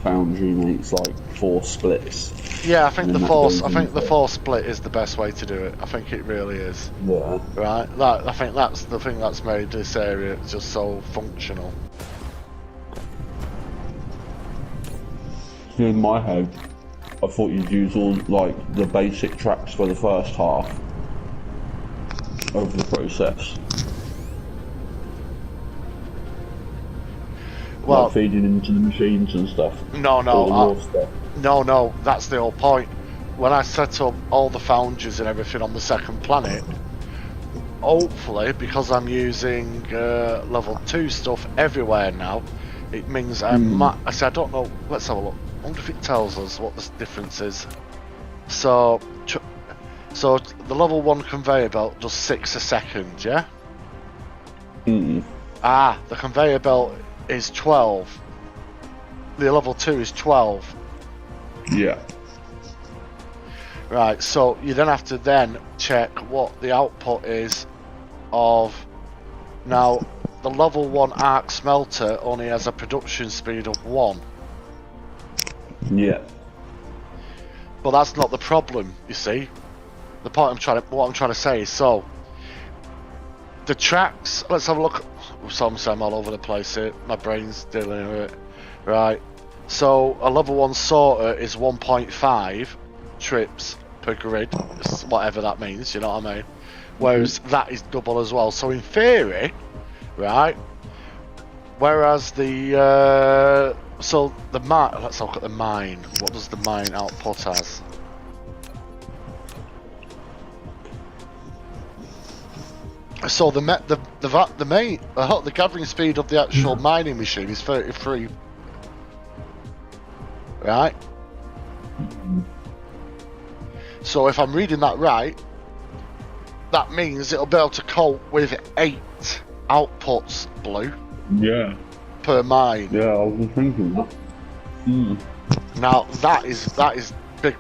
foundry makes, like, 4 splits.
yeah, I think
And
the
then that
force.
goes
I think the
into-
force split is the best way to do it. I think it really is.
Yeah.
Right, I think that's the thing that's made this area just so functional.
In my head, I thought you'd use all, like, the basic tracks for the first half of the process.
Well,
Like feeding into the machines and stuff.
no,
All the raw stuff.
no, that's the whole point. When I set up all the foundries and everything on the second planet, hopefully, because I'm using level 2 stuff everywhere now, it means I said, I don't know, let's have a look. I wonder if it tells us what the difference is. So the level 1 conveyor belt does 6 a second, yeah? Ah, the conveyor belt is 12. The level 2 is 12.
Yeah.
Right, so you then have to then check what the output is of... Now, the level 1 arc smelter only has a production speed of 1.
Yeah.
But that's not the problem, you see. The point what I'm trying to say is, so... The tracks, let's have a look. I'm all over the place here. My brain's dealing with it. Right. So a level 1 sorter is 1.5 trips per grid, whatever that means, you know what I mean? Whereas that is double as well. So in theory, right? Whereas the so the mine, let's look at the mine. What does the mine output as? So the gathering speed of the actual mining machine is 33, right? So if I'm reading that right, that means it'll be able to cope with 8 outputs, Blue,
Yeah.
per mine.
Yeah, I was thinking that.
Now that is big.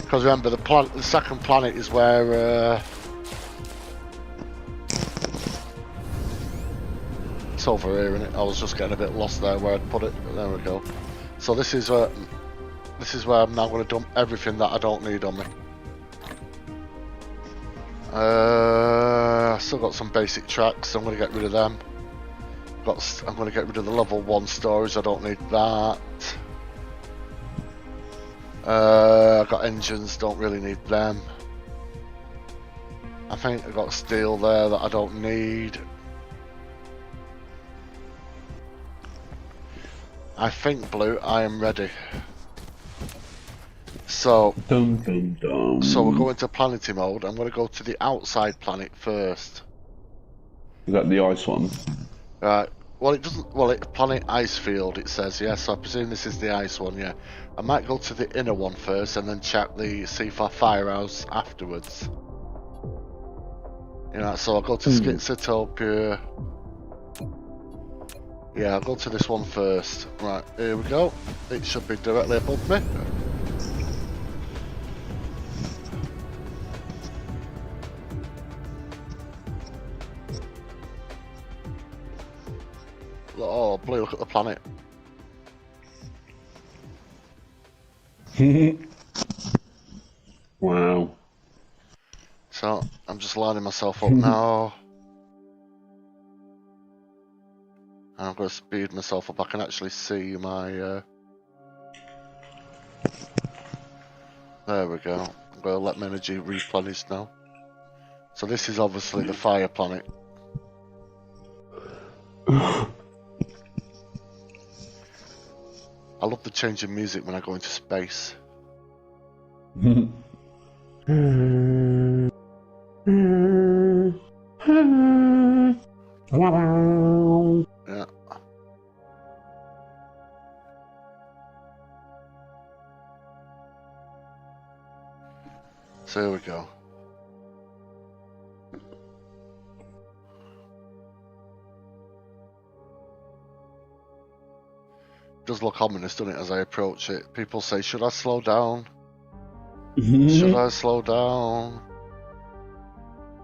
Because remember, the second planet is where it's over here, isn't it? I was just getting a bit lost there where I'd put it. There we go. So this is where I'm now going to dump everything that I don't need on me. Still got some basic tracks, so I'm going to get rid of them. I'm going to get rid of the level 1 storage. I don't need that. I've got engines, don't really need them. I think I've got steel there that I don't need. I think, Blue, I am ready. So,
Dum, dum, dum.
so we're going to planety mode. I'm going to go to the outside planet first.
Is that the ice one?
Right. Well, it doesn't. Well, it planet ice field. It says yes. So I presume this is the ice one. Yeah. I might go to the inner one first, and then check the C4 firehouse afterwards. You know. So I'll go to Schizotopia. Yeah, I'll go to this one first. Right. Here we go. It should be directly above me. Oh, Blue, look at the planet.
Wow.
So, I'm just lining myself up now. And I'm going to speed myself up. I can actually see my... There we go. I'm going to let my energy replenish now. So this is obviously the fire planet. I love the change in music when I go into space.
Yeah.
So here we go. Does look ominous, doesn't it, as I approach it? People say, should I slow down? Should I slow down?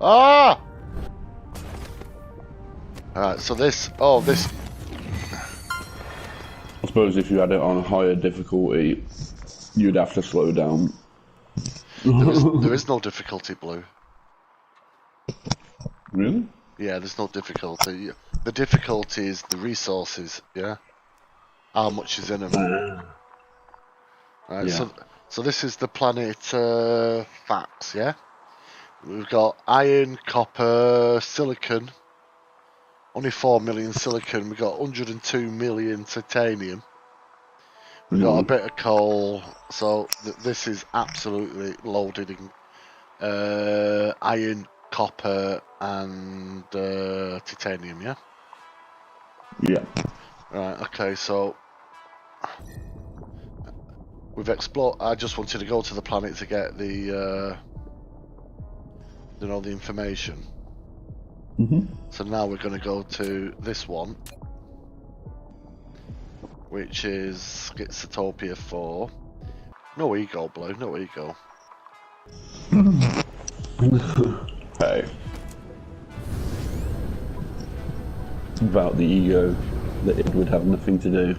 Ah! Alright, so this... Oh, this...
I suppose if you had it on a higher difficulty, you'd have to slow down.
There is no difficulty, Blue.
Really?
Yeah, there's no difficulty. The difficulty is the resources, yeah? How much is in them. Right,
Yeah.
so this is the planet facts, yeah? We've got iron, copper, silicon. Only 4 million silicon. We've got 102 million titanium. We've got a bit of coal. So this is absolutely loaded in iron, copper, and titanium, yeah?
Yeah.
Right, okay, so we've explored. I just wanted to go to the planet to get the you know, the information. So now we're going to go to this one, which is Schizotopia 4. No ego, Blue, no ego.
Hey. About the ego, that it would have nothing to do.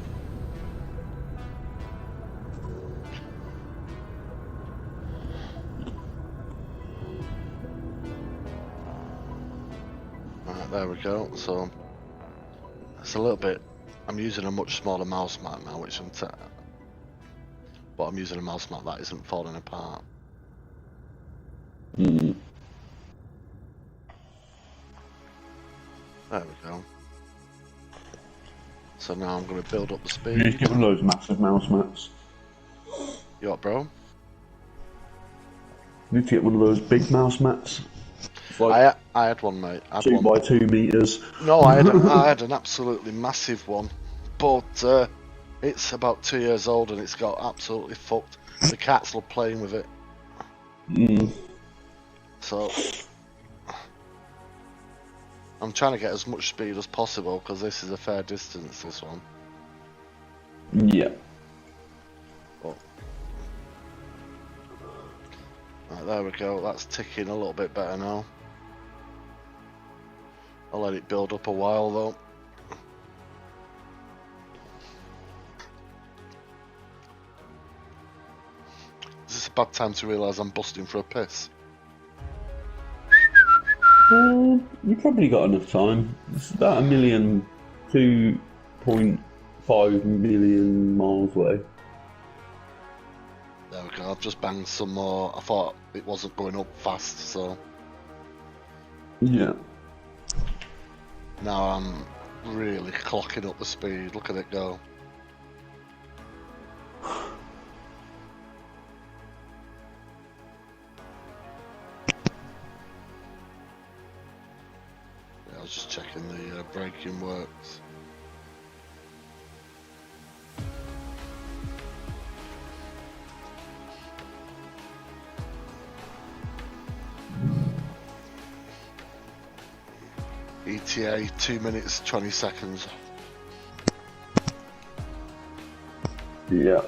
Right, there we go. So it's a little bit. I'm using a much smaller mouse mat now, which but I'm using a mouse mat that isn't falling apart. There we go. So now I'm going to build up the speed.
You just get one of those massive mouse mats.
You what, bro?
You need to get one of those big mouse mats. It's like
I had one, mate. I had
2
one.
by 2 meters.
No, I had an absolutely massive one, but it's about 2 years old and it's got absolutely fucked. The cats love playing with it. So I'm trying to get as much speed as possible because this is a fair distance, this one.
Yeah.
But, right, there we go. That's ticking a little bit better now. I'll let it build up a while though. Is this a bad time to realise I'm busting for a piss?
You probably got enough time. It's about 2.5 million miles away.
There go. I've just banged some more. I thought it wasn't going up fast, so
Yeah.
now I'm really clocking up the speed. Look at it go. Yeah, I was just checking the braking works. ETA 2 minutes 20 seconds.
Yeah.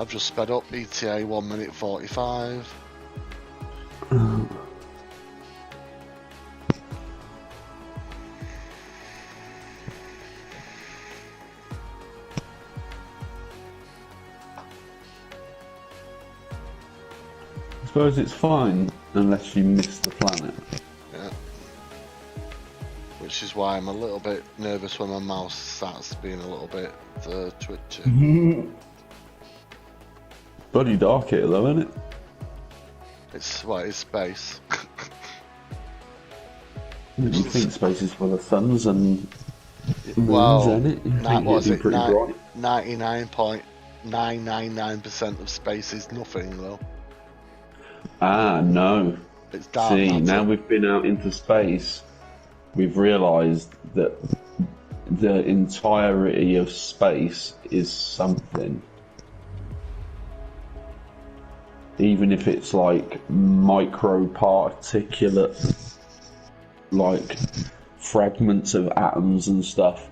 I've just sped up. ETA 1 minute 45.
I suppose it's fine unless you miss the planet.
Yeah. Which is why I'm a little bit nervous when my mouse starts being a little bit twitchy.
Bloody dark here though, isn't it?
It's space.
You think space is full of suns and moons,
Well,
isn't it? You think
what is
it'd be
it?
pretty bright.
99.999% of space is nothing though.
Ah, no.
It's dark
See,
matter.
now we've been out into space, we've realised that the entirety of space is something. Even if it's like microparticulate, like fragments of atoms and stuff,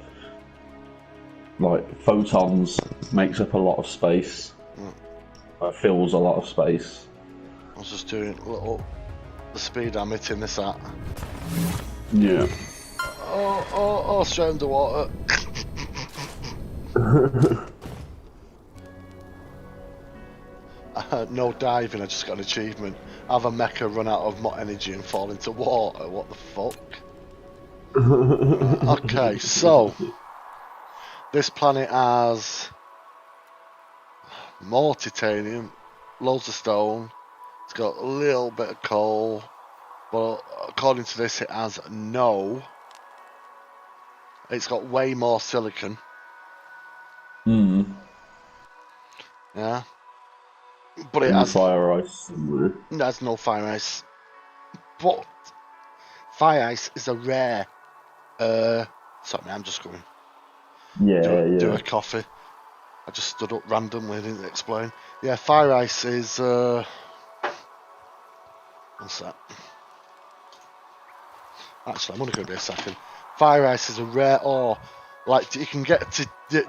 like photons makes up a lot of space. Fills a lot of space.
I was just doing the speed I'm hitting this at.
Yeah.
Oh, straight underwater. No diving, I just got an achievement. Have a mecha run out of energy and fall into water. What the fuck? Okay, so this planet has more titanium, loads of stone. It's got a little bit of coal, but according to this, it has no. It's got way more silicon. Yeah. But it has
fire ice somewhere.
There's no fire ice. But fire ice is a rare. Sorry, I'm just going. Do a coffee. I just stood up randomly, didn't explain. Yeah, fire ice is. What's that? Actually, I'm only going to be a second. Fire ice is a rare ore. Like you can get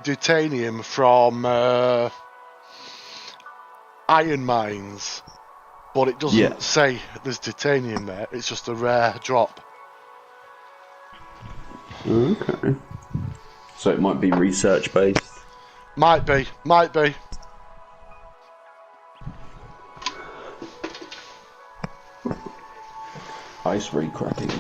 titanium from iron mines, but it doesn't say there's titanium there. It's just a rare drop.
Okay. So it might be research based.
Might be.
Ice recracking.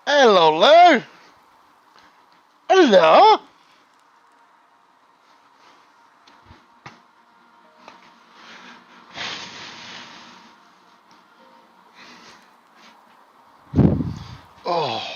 Hello, Lou. Hello. Oh.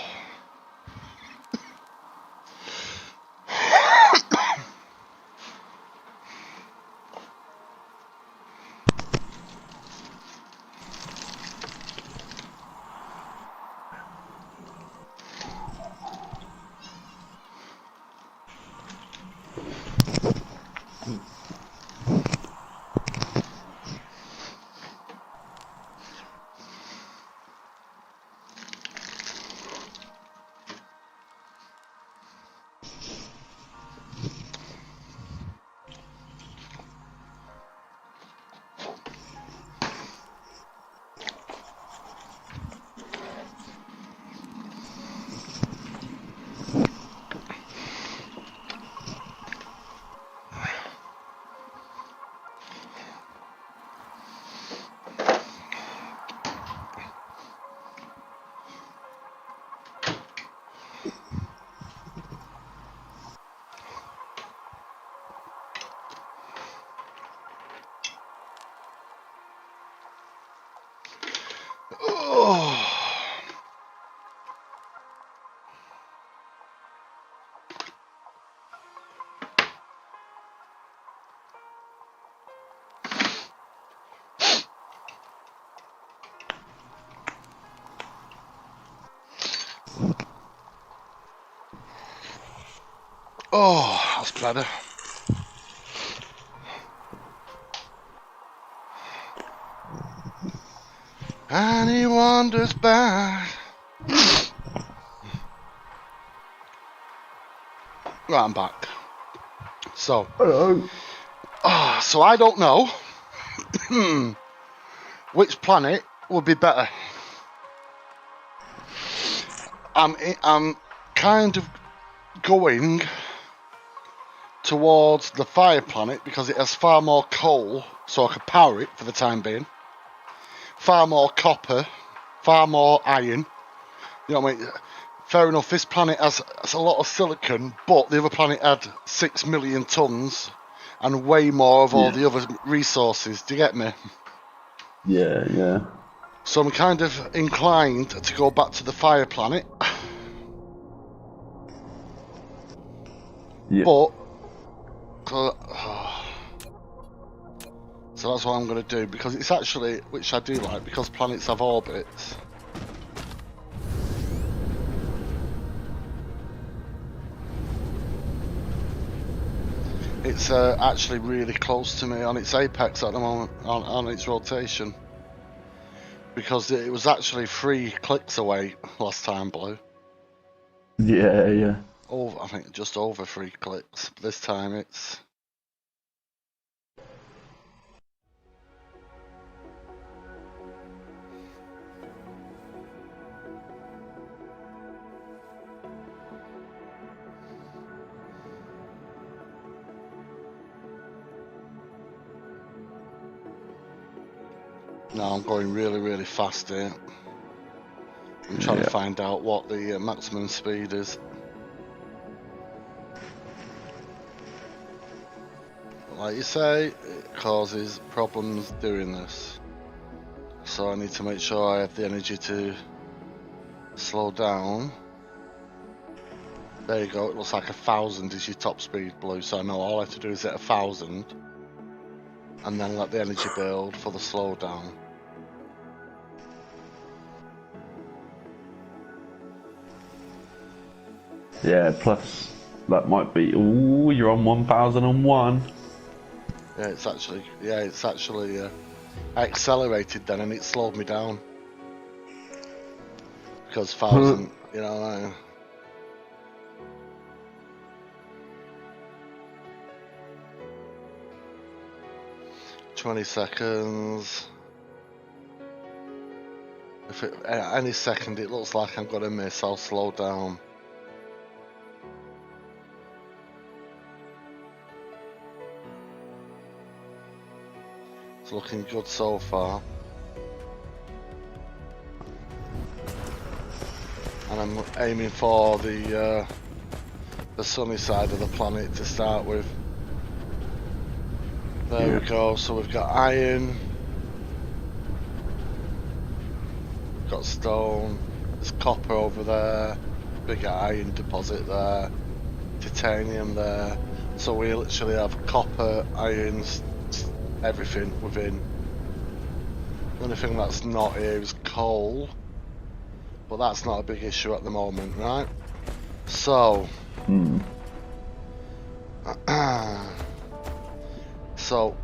Oh, that's better. And he wanders back. Right, I'm back. So,
Hello.
so I don't know which planet would be better. I'm kind of going towards the fire planet because it has far more coal, so I could power it for the time being. Far more copper, far more iron. You know what I mean? Fair enough, this planet has a lot of silicon, but the other planet had 6 million tons and way more of all the other resources. Do you get me?
Yeah, yeah.
So I'm kind of inclined to go back to the fire planet.
Yeah.
But so that's what I'm going to do, because it's actually, which I do like, because planets have orbits. It's actually really close to me on its apex at the moment, on its rotation. Because it was actually 3 clicks away last time, Blue.
Yeah, yeah.
I think just over 3 clicks. This time it's... No, I'm going really, really fast here. I'm trying to find out what the maximum speed is. Like you say, it causes problems doing this. So I need to make sure I have the energy to slow down. There you go, it looks like 1,000 is your top speed, Blue, so I know all I have to do is hit 1,000 and then let the energy build for the slowdown.
Yeah, plus that might be, ooh, you're on 1001.
Yeah, it's actually I accelerated then and it slowed me down. Because 1,000, you know, 20 seconds. If any second it looks like I'm gonna miss, I'll slow down. It's looking good so far. And I'm aiming for the sunny side of the planet to start with. There we go, so we've got iron, got stone, There's copper over there, big iron deposit there, titanium there. So we literally have copper, irons, everything within. The only thing that's not here is coal, but that's not a big issue at the moment, right? So, so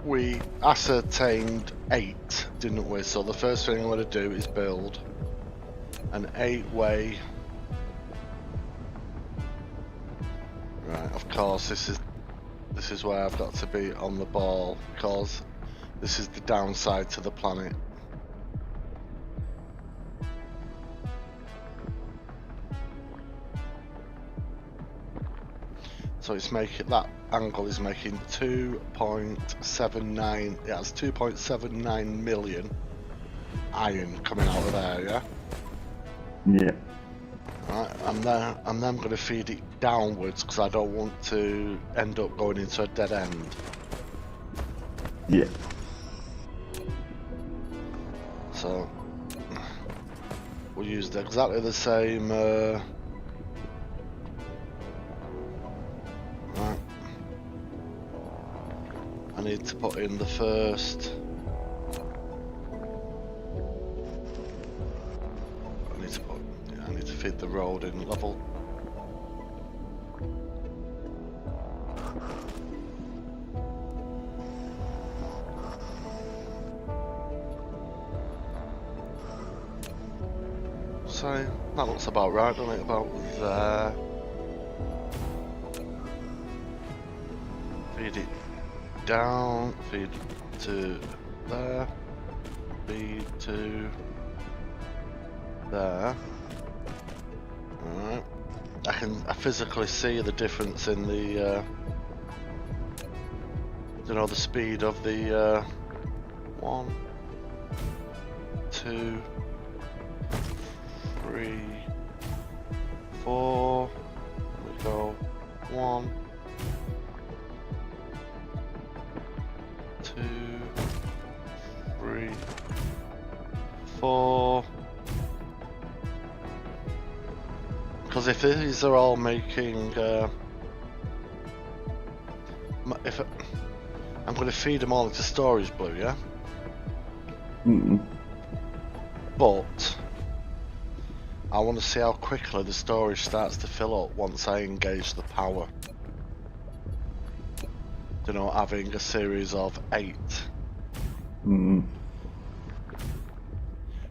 we ascertained 8, didn't we? So the first thing I'm going to do is build an 8-way. Right, of course, this is where I've got to be on the ball, because this is the downside to the planet. So it's making, that angle is making 2.79. Yeah, it's 2.79 million iron coming out of there. Yeah.
Yeah.
Right, and then I'm going to feed it downwards because I don't want to end up going into a dead end.
Yeah.
So we'll use exactly the same. Right. I need to put in the first. I need to feed the road in level. So that looks about right, doesn't it? About there. Feed it down, feed to there, feed to there. Alright. I physically see the difference in the the speed of the 1, 2, 3, 4. There we go. 1, 2, 3, 4. Because if these are all making, I'm going to feed them all into storage blue, yeah. But I want to see how quickly the storage starts to fill up once I engage the power. You know, having a series of 8.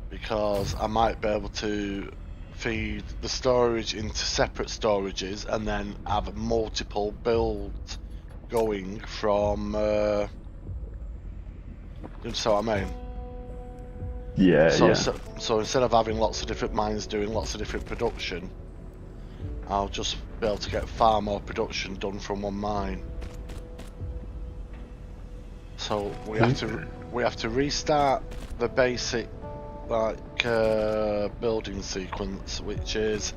Because I might be able to feed the storage into separate storages and then have multiple builds going from you understand what I mean?
Yeah,
so instead of having lots of different mines doing lots of different production, I'll just be able to get far more production done from one mine. So we have to restart the basic building sequence, which is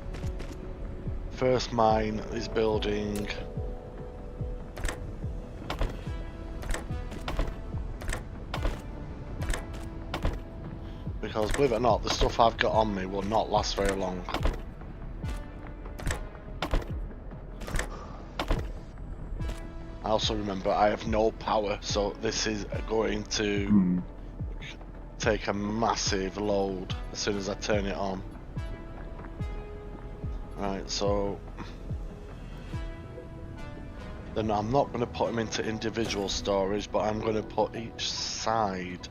first mine is building because believe it or not, the stuff I've got on me will not last very long. I also remember I have no power, so this is going to take a massive load as soon as I turn it on. Right, so then I'm not going to put them into individual storage, but I'm going to put each side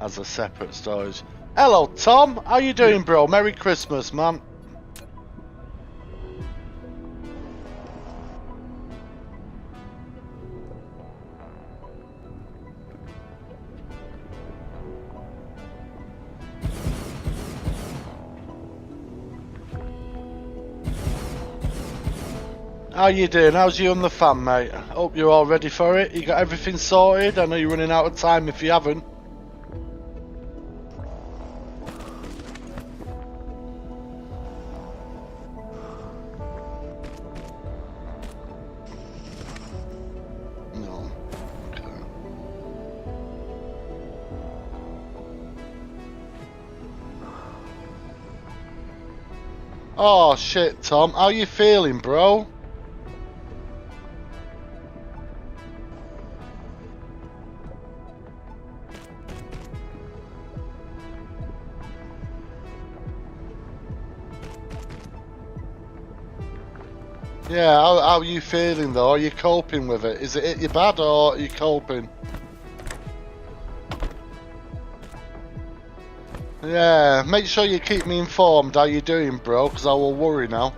as a separate storage. Hello Tom, how you doing bro? Merry Christmas man. How you doing? How's you and the fam, mate? Hope you're all ready for it. You got everything sorted? I know you're running out of time if you haven't. No. Okay. Oh shit, Tom. How you feeling, bro? Yeah, how are you feeling though? Are you coping with it? Is it hit you bad or are you coping? Yeah, make sure you keep me informed how you doing, bro, because I will worry now.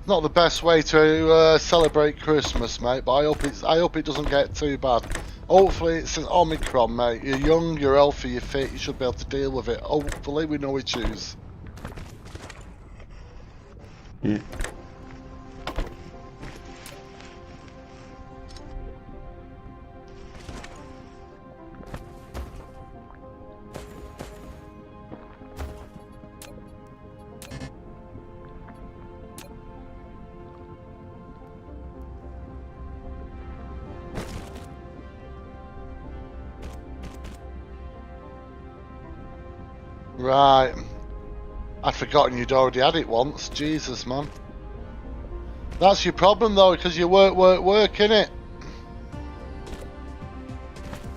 Not the best way to celebrate Christmas, mate, but I hope it doesn't get too bad. Hopefully it's an Omicron, mate. You're young, you're healthy, you're fit, you should be able to deal with it. Hopefully we know we choose.
Yeah.
Right. I'd forgotten you'd already had it once. Jesus, man. That's your problem, though, because you work, innit?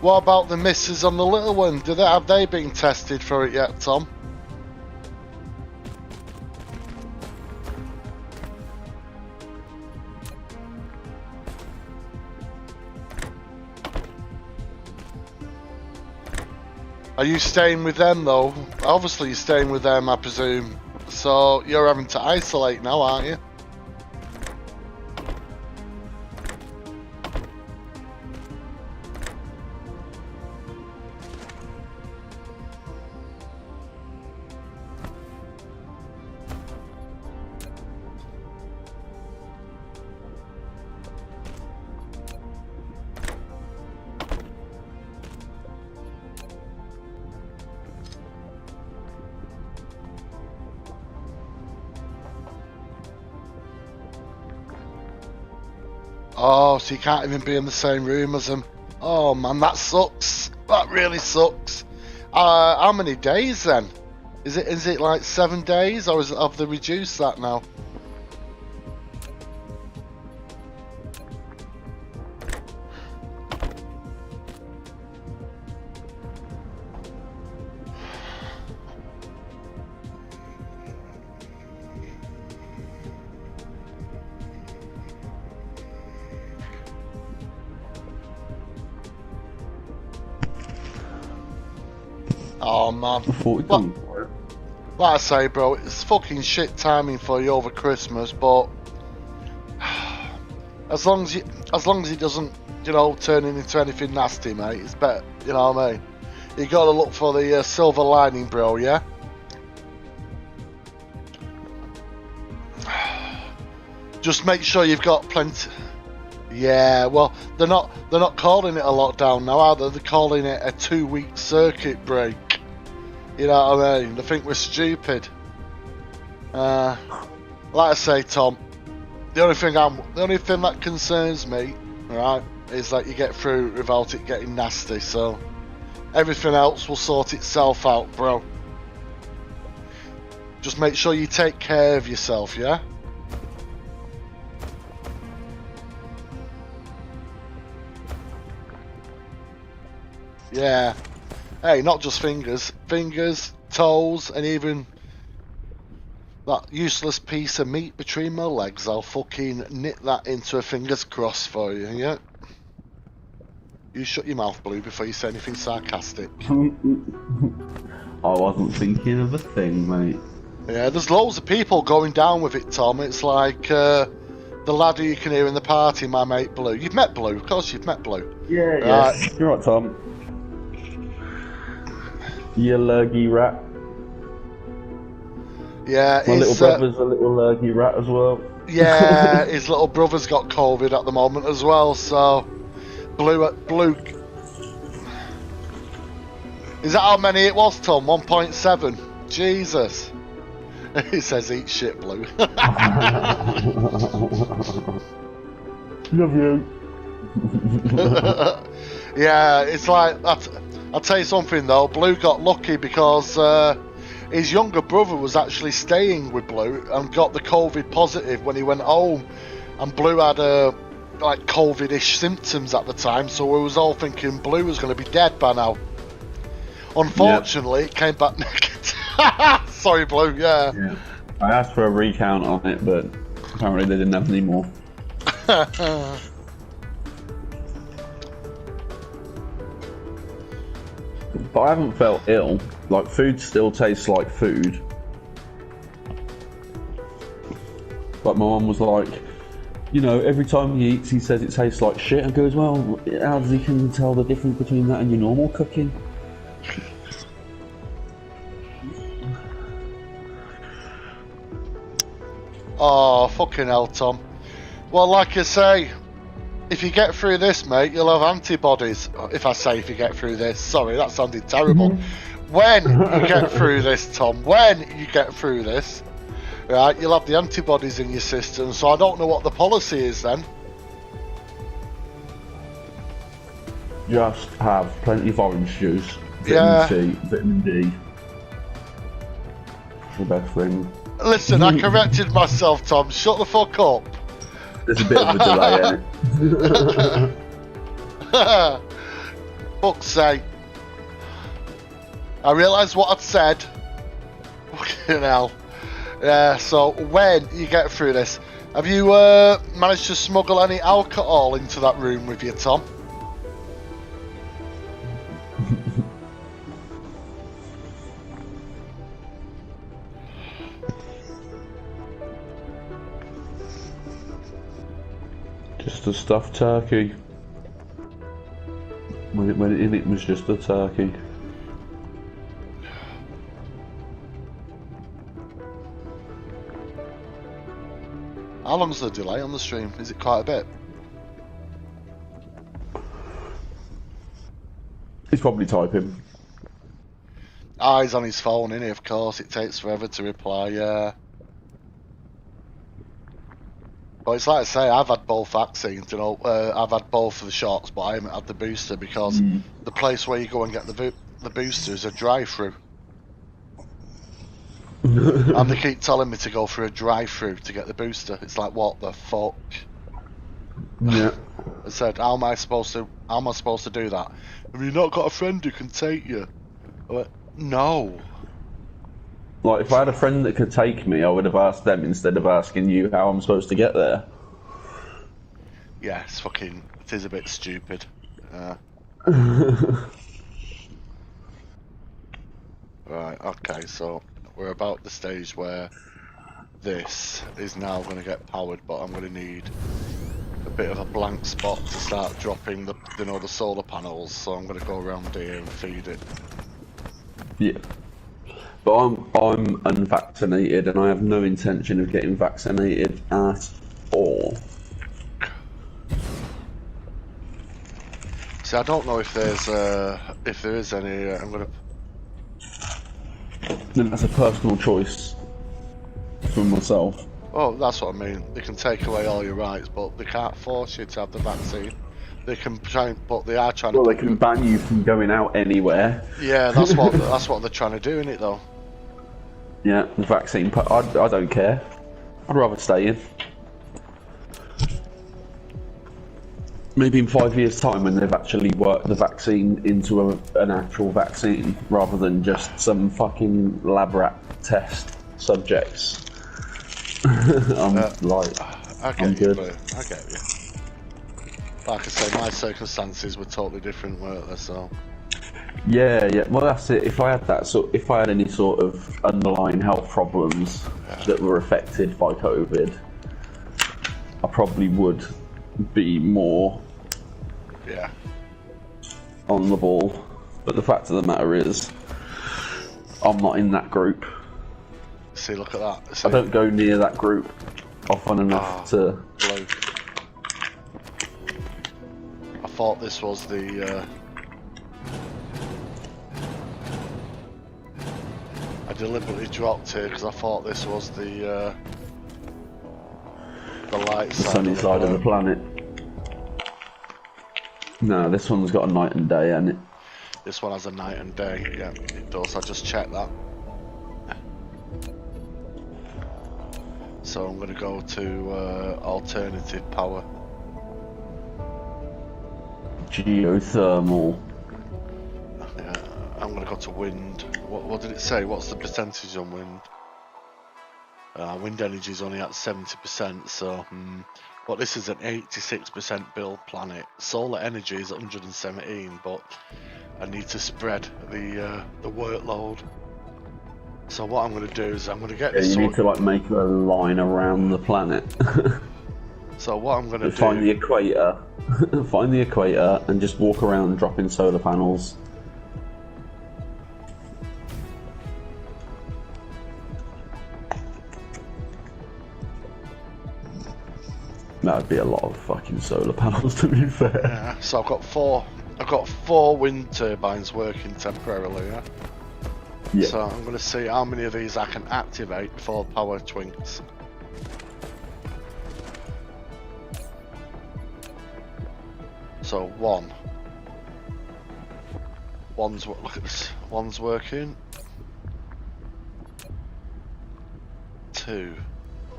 What about the missus on the little one? Have they been tested for it yet, Tom? Are you staying with them, though? Obviously you're staying with them, I presume. So you're having to isolate now, aren't you? Oh, so you can't even be in the same room as them. Oh man, that sucks. That really sucks. How many days then? Is it like 7 days, or have they reduced that now? Oh man. Like I say, bro, it's fucking shit timing for you over Christmas, but as long as it doesn't, you know, turn into anything nasty, mate, it's better. You know what I mean? You gotta look for the silver lining, bro. Yeah. Just make sure you've got plenty. Yeah, well, they're not calling it a lockdown now, are they? They're calling it a 2-week circuit break. You know what I mean? They think we're stupid. Like I say, Tom, the only thing that concerns me, right, is that you get through without it getting nasty. So everything else will sort itself out, bro. Just make sure you take care of yourself, yeah? Yeah. Hey, not just fingers, toes, and even that useless piece of meat between my legs. I'll fucking knit that into a fingers crossed for you, yeah? You shut your mouth, Blue, before you say anything sarcastic.
I wasn't thinking of a thing, mate.
Yeah, there's loads of people going down with it, Tom. It's like the lad who you can hear in the party, my mate Blue. You've met Blue, of course you've met Blue.
Yeah, yeah. You're right, Tom. You lurgy rat.
Yeah,
my little brother's a little lurgy rat as well.
Yeah, his little brother's got COVID at the moment as well, so Blue Is that how many it was, Tom? 1.7. Jesus. He says eat shit, Blue.
Love you.
Yeah, it's like that. I'll tell you something though. Blue got lucky because his younger brother was actually staying with Blue and got the COVID positive when he went home, and Blue had like COVID-ish symptoms at the time, so we was all thinking Blue was going to be dead by now. Unfortunately, it came back negative. Sorry, Blue. Yeah.
I asked for a recount on it, but apparently they didn't have any more. But I haven't felt ill. Like, food still tastes like food. But my mum was like, you know, every time he eats, he says it tastes like shit. I goes, well, how does he can tell the difference between that and your normal cooking?
Oh, fucking hell, Tom. Well, like I say, if you get through this, mate, you'll have antibodies. If I say if you get through this, sorry, that sounded terrible. When you get through this, Tom, when you get through this, right, you'll have the antibodies in your system, so I don't know what the policy is then.
Just have plenty of orange juice, vitamin C, vitamin D. The best thing.
Listen, I corrected myself, Tom. Shut the fuck up.
There's a bit of a delay in it.
Fuck's sake. I realised what I'd said. Fucking hell. Yeah, so when you get through this, have you managed to smuggle any alcohol into that room with you, Tom?
Just a stuffed turkey. When it went in, it was just a turkey.
How long's the delay on the stream? Is it quite a bit?
He's probably typing.
Ah, he's on his phone, innit? Of course, it takes forever to reply, yeah. But it's like I say, I've had both vaccines, you know. I've had both of the shots, but I haven't had the booster because the place where you go and get the booster is a drive-through. And they keep telling me to go through a drive-through to get the booster. It's like, what the fuck?
Yeah.
I said, how am I supposed to do that? Have you not got a friend who can take you? I went, no.
Like, if I had a friend that could take me, I would have asked them instead of asking you how I'm supposed to get there.
Yeah, it is a bit stupid. Right, okay, so we're about the stage where this is now going to get powered, but I'm going to need a bit of a blank spot to start dropping the solar panels, so I'm going to go around here and feed it.
Yeah. But I'm unvaccinated and I have no intention of getting vaccinated at all.
See, I don't know if there is any. I'm gonna.
Then that's a personal choice for myself.
Oh, that's what I mean. They can take away all your rights, but they can't force you to have the vaccine. They can try, but they are trying to.
Well, they can ban you from going out anywhere.
Yeah, that's what they're trying to do, isn't it? Though.
Yeah, the vaccine. I don't care. I'd rather stay in. Maybe in 5 years' time, when they've actually worked the vaccine into an actual vaccine, rather than just some fucking lab rat test subjects. I'm good.
I get you. Like I say, my circumstances were totally different, weren't they? So.
Yeah. Well, that's it. If I had any sort of underlying health problems that were affected by COVID, I probably would be more on the ball. But the fact of the matter is, I'm not in that group.
See, look at that. See?
I don't go near that group often enough to.
Blue. I thought this was the. deliberately dropped here because I thought this was the light side.
Sunny side of the planet. No, this one's got a night and day, hasn't it?
This one has a night and day. Yeah, it does. I just checked that. So I'm going to go to alternative power.
Geothermal.
Yeah, I'm going to go to wind. What did it say? What's the percentage on wind? Wind energy is only at 70%, so but this is an 86% build planet. Solar energy is 117, but I need to spread the workload. So what I'm going to do is I'm going to get this.
You need to like make a line around the planet.
So what I'm going to do?
Find the equator. Find the equator and just walk around dropping solar panels. That would be a lot of fucking solar panels, to be fair.
Yeah, so I've got four wind turbines working temporarily, yeah?
Yeah.
So I'm going to see how many of these I can activate before power twinks. So look at this, one's working. 2.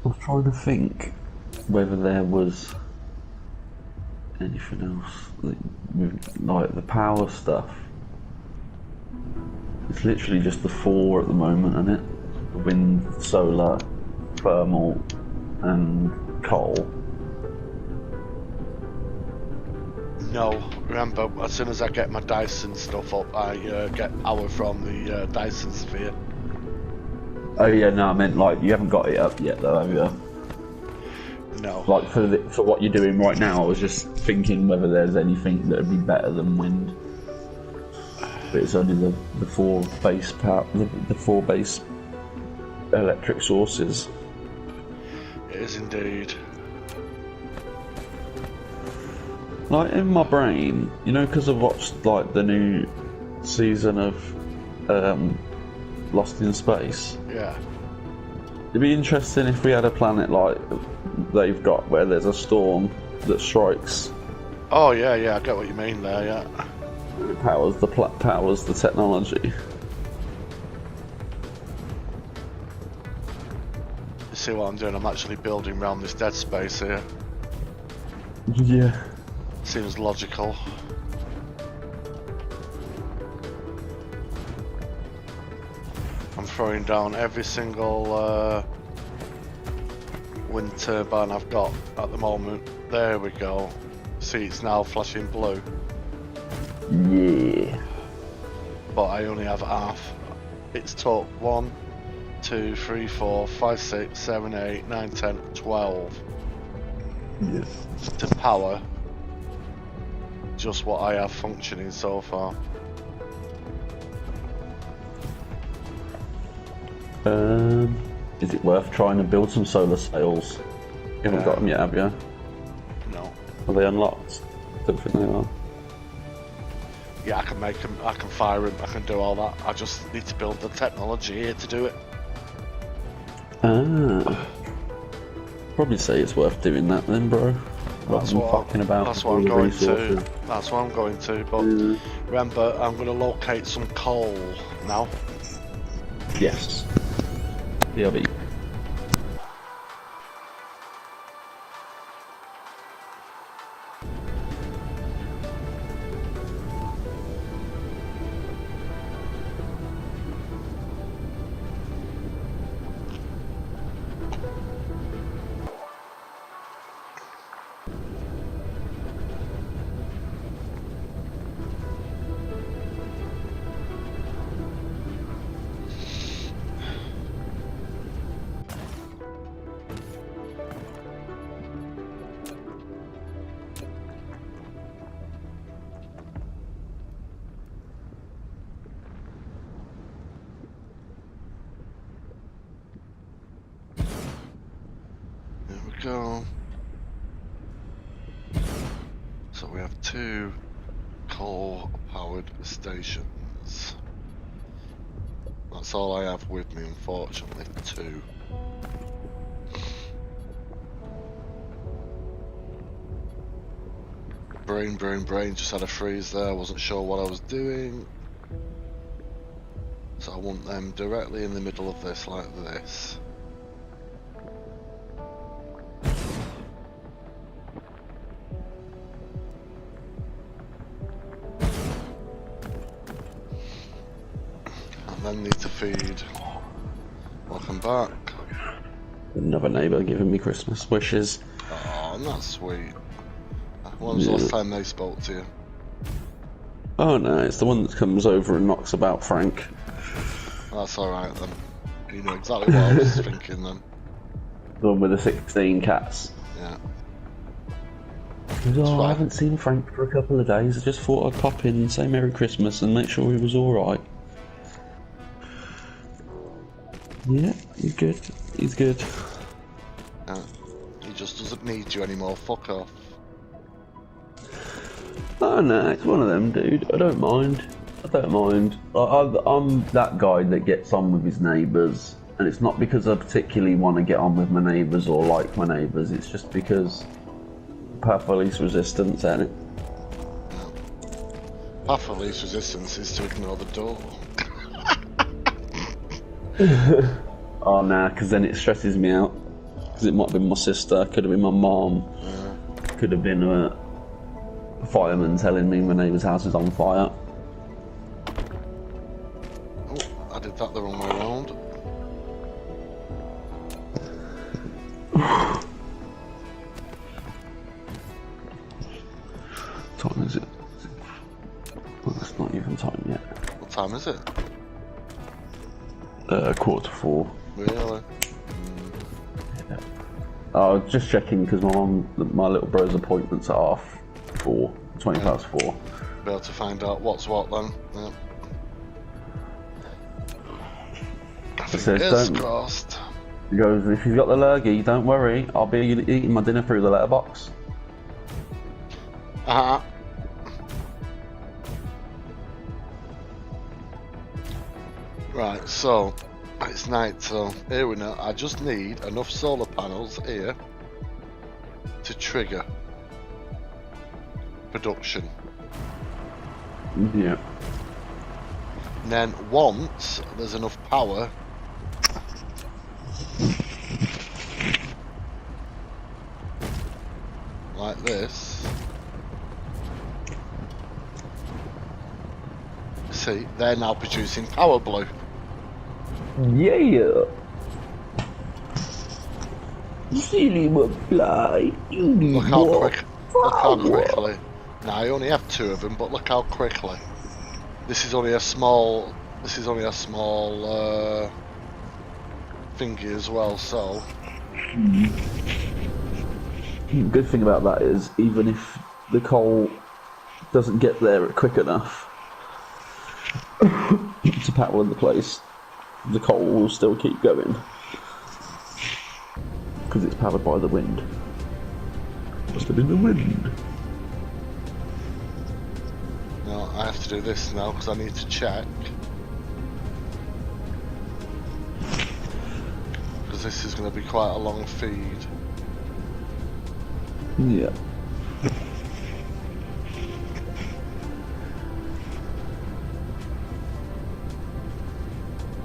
I was trying to think whether there was anything else, like the power stuff. It's literally just the 4 at the moment, isn't it? Wind, solar, thermal, and coal.
No, remember, as soon as I get my Dyson stuff up, I get power from the Dyson sphere.
Oh yeah, no, I meant like you haven't got it up yet though, have you?
No.
Like for what you're doing right now, I was just thinking whether there's anything that would be better than wind. But it's only the 4 base power, the 4 base electric sources.
It is indeed.
Like in my brain, you know, because I've watched like the new season of Lost in Space.
Yeah.
It'd be interesting if we had a planet like they've got, where there's a storm that strikes.
Oh yeah, I get what you mean there. Yeah.
It powers the technology.
You see what I'm doing? I'm actually building around this dead space here.
Yeah.
Seems logical. I'm throwing down every single wind turbine I've got at the moment. There we go. See, it's now flashing blue.
Yeah.
But I only have half. It's top 1, 2, 3, 4, 5, 6, 7, 8, 9, 10, 12.
Yes.
To power just what I have functioning so far.
Is it worth trying to build some solar sails? You haven't got them yet, have you?
No.
Are they unlocked? Don't think they are.
Yeah, I can make them, I can fire them, I can do all that. I just need to build the technology here to do it.
Probably say it's worth doing that then, bro.
That's what I'm going to. That's what I'm going to. But remember, I'm going to locate some coal now.
Yes. BRB.
Go. So we have 2 coal-powered stations. That's all I have with me, unfortunately. 2. Brain. Just had a freeze there. Wasn't sure what I was doing. So I want them directly in the middle of this, like this. And then need to feed. Welcome back.
Another neighbour giving me Christmas wishes.
Oh, that's sweet. When was the last time they spoke to you?
Oh no, it's the one that comes over and knocks about Frank.
That's alright then. You know exactly what I was thinking then.
The one with the 16 cats.
Yeah.
He goes, oh, I
right.
haven't seen Frank for a couple of days. I just thought I'd pop in and say Merry Christmas and make sure he was alright. Yeah, he's good. He's good.
Yeah. He just doesn't need you anymore. Fuck off.
Oh no, it's one of them, dude. I don't mind. I'm that guy that gets on with his neighbours, and it's not because I particularly want to get on with my neighbours or like my neighbours. It's just because path of least resistance, ain't it?
Path of least resistance is to ignore the door.
Oh nah, because then it stresses me out. Because it might have been my sister, could have been my mom, could have been a fireman telling me my neighbour's house is on fire.
Oh, I did that the wrong way around.
What time is it? Well, it's not even time yet.
What time is it?
4:45.
Really?
I was just checking because my little bro's appointment's at 4:20 past 4.
Be able to find out what's what then. Yeah. Fingers crossed.
He goes, if you've got the lurgy, don't worry, I'll be eating my dinner through the letterbox.
Uh-huh. Right, so it's night, so here we know. I just need enough solar panels here to trigger production.
Yeah.
And then once there's enough power, like this, see, they're now producing power blue.
Yeah. Silly fly.
Look how quick. Look how quickly. Now I only have 2 of them, but look how quickly. This is only a small. This is only a small thingy as well. So.
The good thing about that is, even if the coal doesn't get there quick enough to power the place, the coal will still keep going because it's powered by the wind. Must have been the wind.
No, I have to do this now because I need to check. Because this is going to be quite a long feed.
Yeah.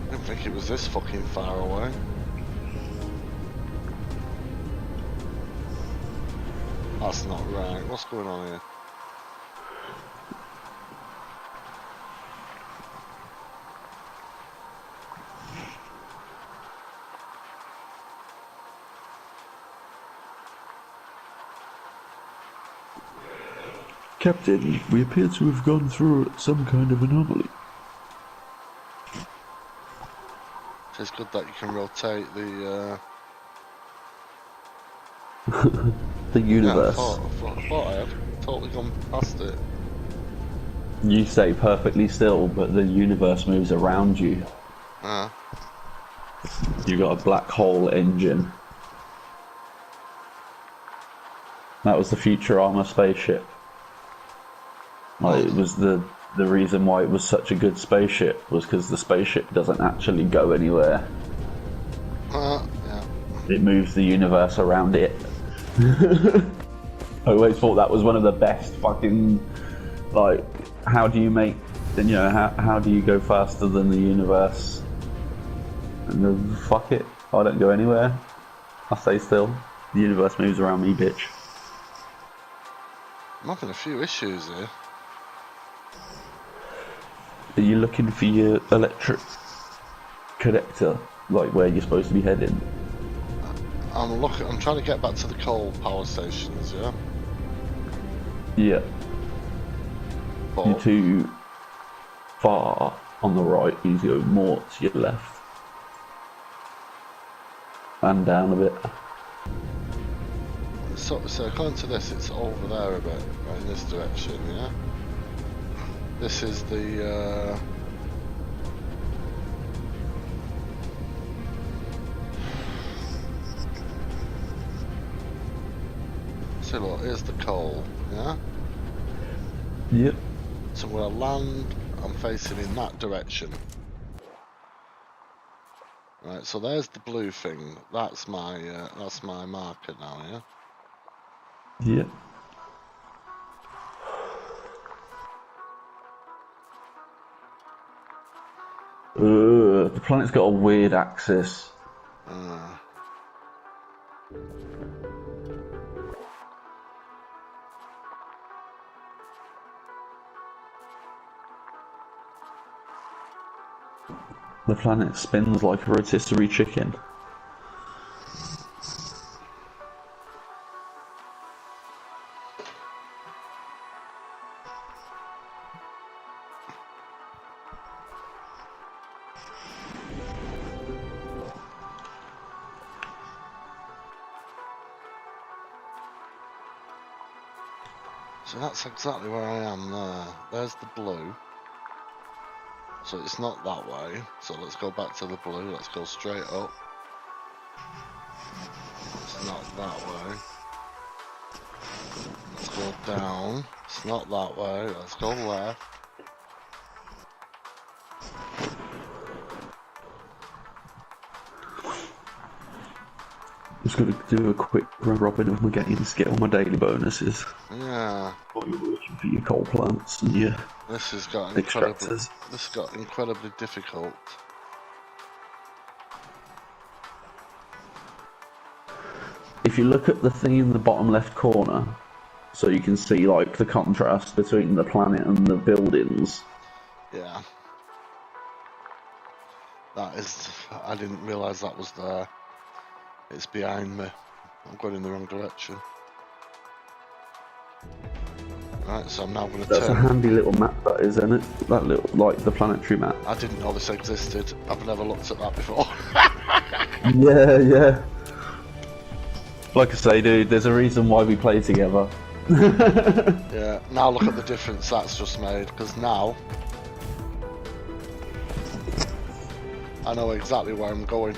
I didn't think it was this fucking far away. That's not right. What's going on here?
Captain, we appear to have gone through some kind of anomaly.
It's good that you can rotate the.
The universe.
Yeah, I thought I had totally gone past it.
You stay perfectly still, but the universe moves around you. You got a black hole engine. That was the Futurama spaceship. Like, it was the the reason why it was such a good spaceship was because the spaceship doesn't actually go anywhere.
Yeah.
It moves the universe around it. I always thought that was one of the best fucking, like, how do you make, you know, how do you go faster than the universe? And then, fuck it, I don't go anywhere. I stay still. The universe moves around me, bitch.
I'm having a few issues here.
Are you looking for your electric connector, like where you're supposed to be heading?
I'm trying to get back to the coal power stations, yeah?
Yeah.
But
You're too far on the right, you need to go more to your left. And down a bit.
so according to this, it's over there a bit, right, in this direction, yeah? This is the, so look, here's the coal, yeah?
Yep.
So where I land, I'm facing in that direction. Right, so there's the blue thing. That's my marker now, yeah?
Yep. The planet's got a weird axis. The planet spins like a rotisserie chicken.
So that's exactly where I am there. There's the blue. So it's not that way. So let's go back to the blue. Let's go straight up. It's not that way. Let's go down. It's not that way. Let's go left.
Just got to do a quick round robin of my games to get all my daily bonuses.
Yeah.
While you're working for your coal plants and your
This has got
extractors.
incredibly difficult.
If you look at the thing in the bottom left corner, so you can see like the contrast between the planet and the buildings.
Yeah. That is, I didn't realise that was there. It's behind me. I'm going in the wrong direction. Right, so I'm now going to turn.
That's a handy little map, that is, isn't it? That little, like the planetary map.
I didn't know this existed. I've never looked at that before.
Yeah, yeah. Like I say, dude, there's a reason why we play together.
Yeah, now look at the difference that's just made, because now I know exactly where I'm going.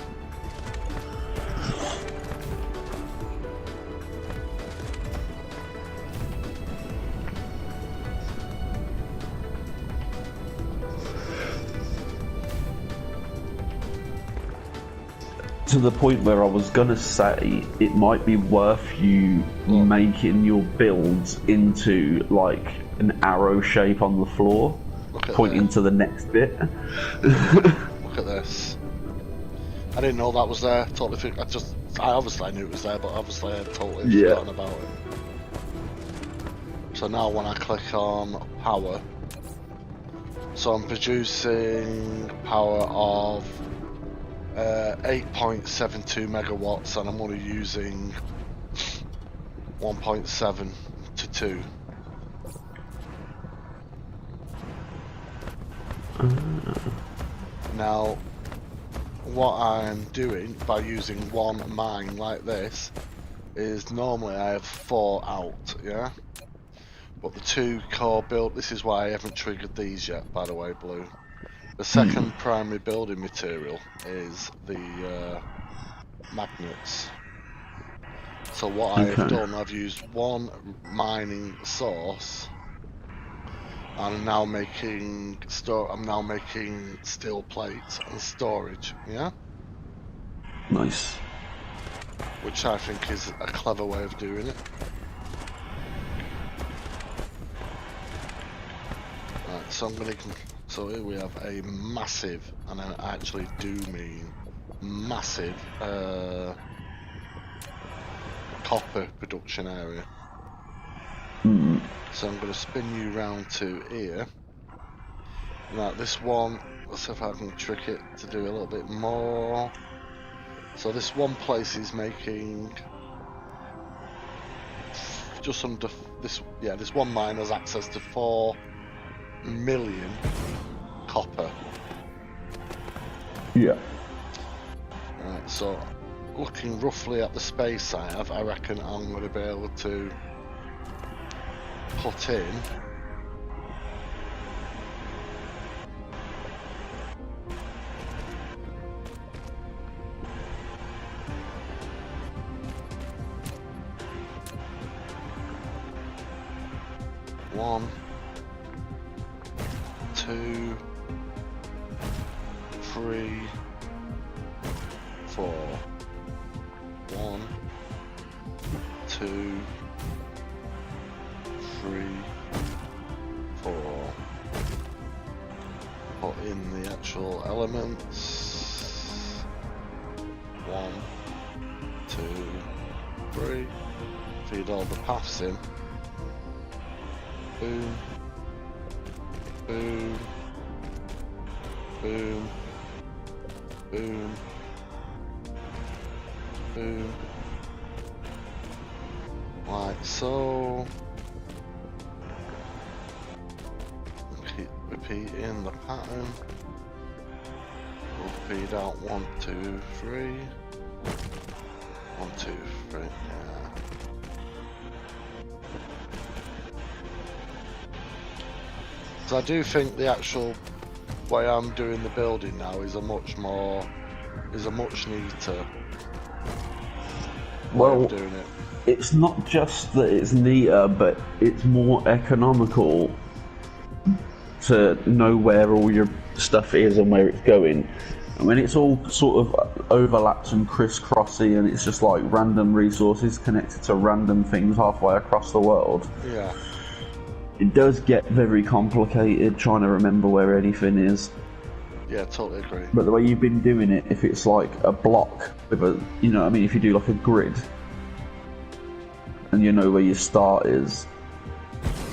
To the point where I was gonna say it might be worth you making your builds into like an arrow shape on the floor, pointing to the next bit.
Look at this. I didn't know that was there. Totally I obviously knew it was there, but obviously I had totally forgotten about it. So now when I click on power, so I'm producing power of 8.72 megawatts, and I'm only using 1.7 to 2. Now, what I'm doing by using one mine like this is normally I have 4 out, yeah? But the 2 core build, this is why I haven't triggered these yet, by the way, Blue. The second primary building material is the magnets. So what I have done, I've used one mining source I'm now making steel plates and storage. Yeah,
Nice.
which I think is a clever way of doing it. Right, so I'm gonna. So here we have a massive, and I actually do mean massive, copper production area. So I'm going to spin you round to here. Now this one, let's see if I can trick it to do a little bit more. So this one place is making just under this. Yeah, this one mine has access to 4 million copper.
Yeah.
Right, so looking roughly at the space I have, I reckon I'm going to be able to put in one, 2, 3, 4. 1, 2, 3, 4. Put in the actual elements. 1, 2, 3. Feed all the paths in. Boom. Boom. Boom. Boom. Boom. Like so. Keep repeating the pattern. We'll feed out 1, 2, 3. 1, 2, 3. Yeah. So I do think the actual way I'm doing the building now is a much neater way of doing it.
It's not just that it's neater, but it's more economical to know where all your stuff is and where it's going. I mean, it's all sort of overlaps and crisscrossy, and it's just like random resources connected to random things halfway across the world.
Yeah.
It does get very complicated trying to remember where anything is.
Yeah, totally agree.
But the way you've been doing it, if it's like a block with a, you know what I mean, if you do like a grid and you know where your start is,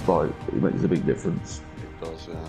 like, it makes a big difference.
It does, yeah.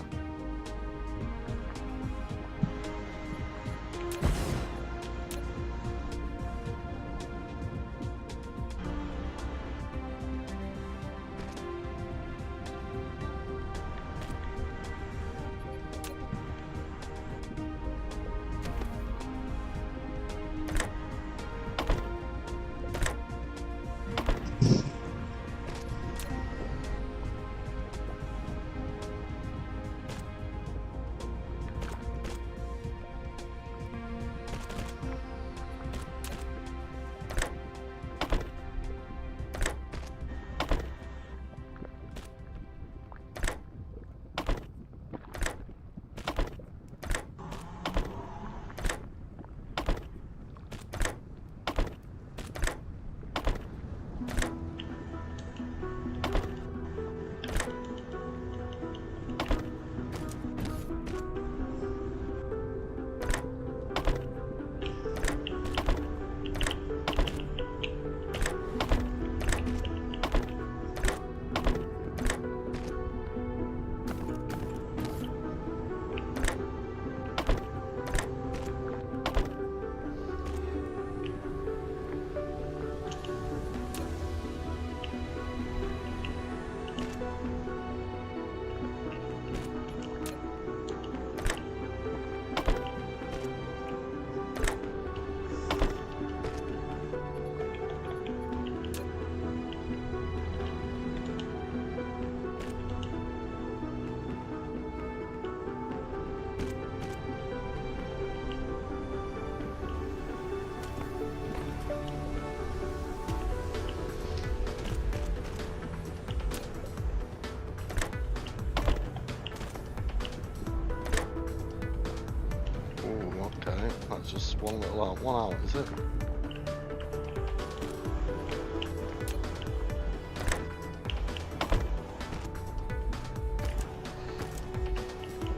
Okay, that's just one little out. One out, is it?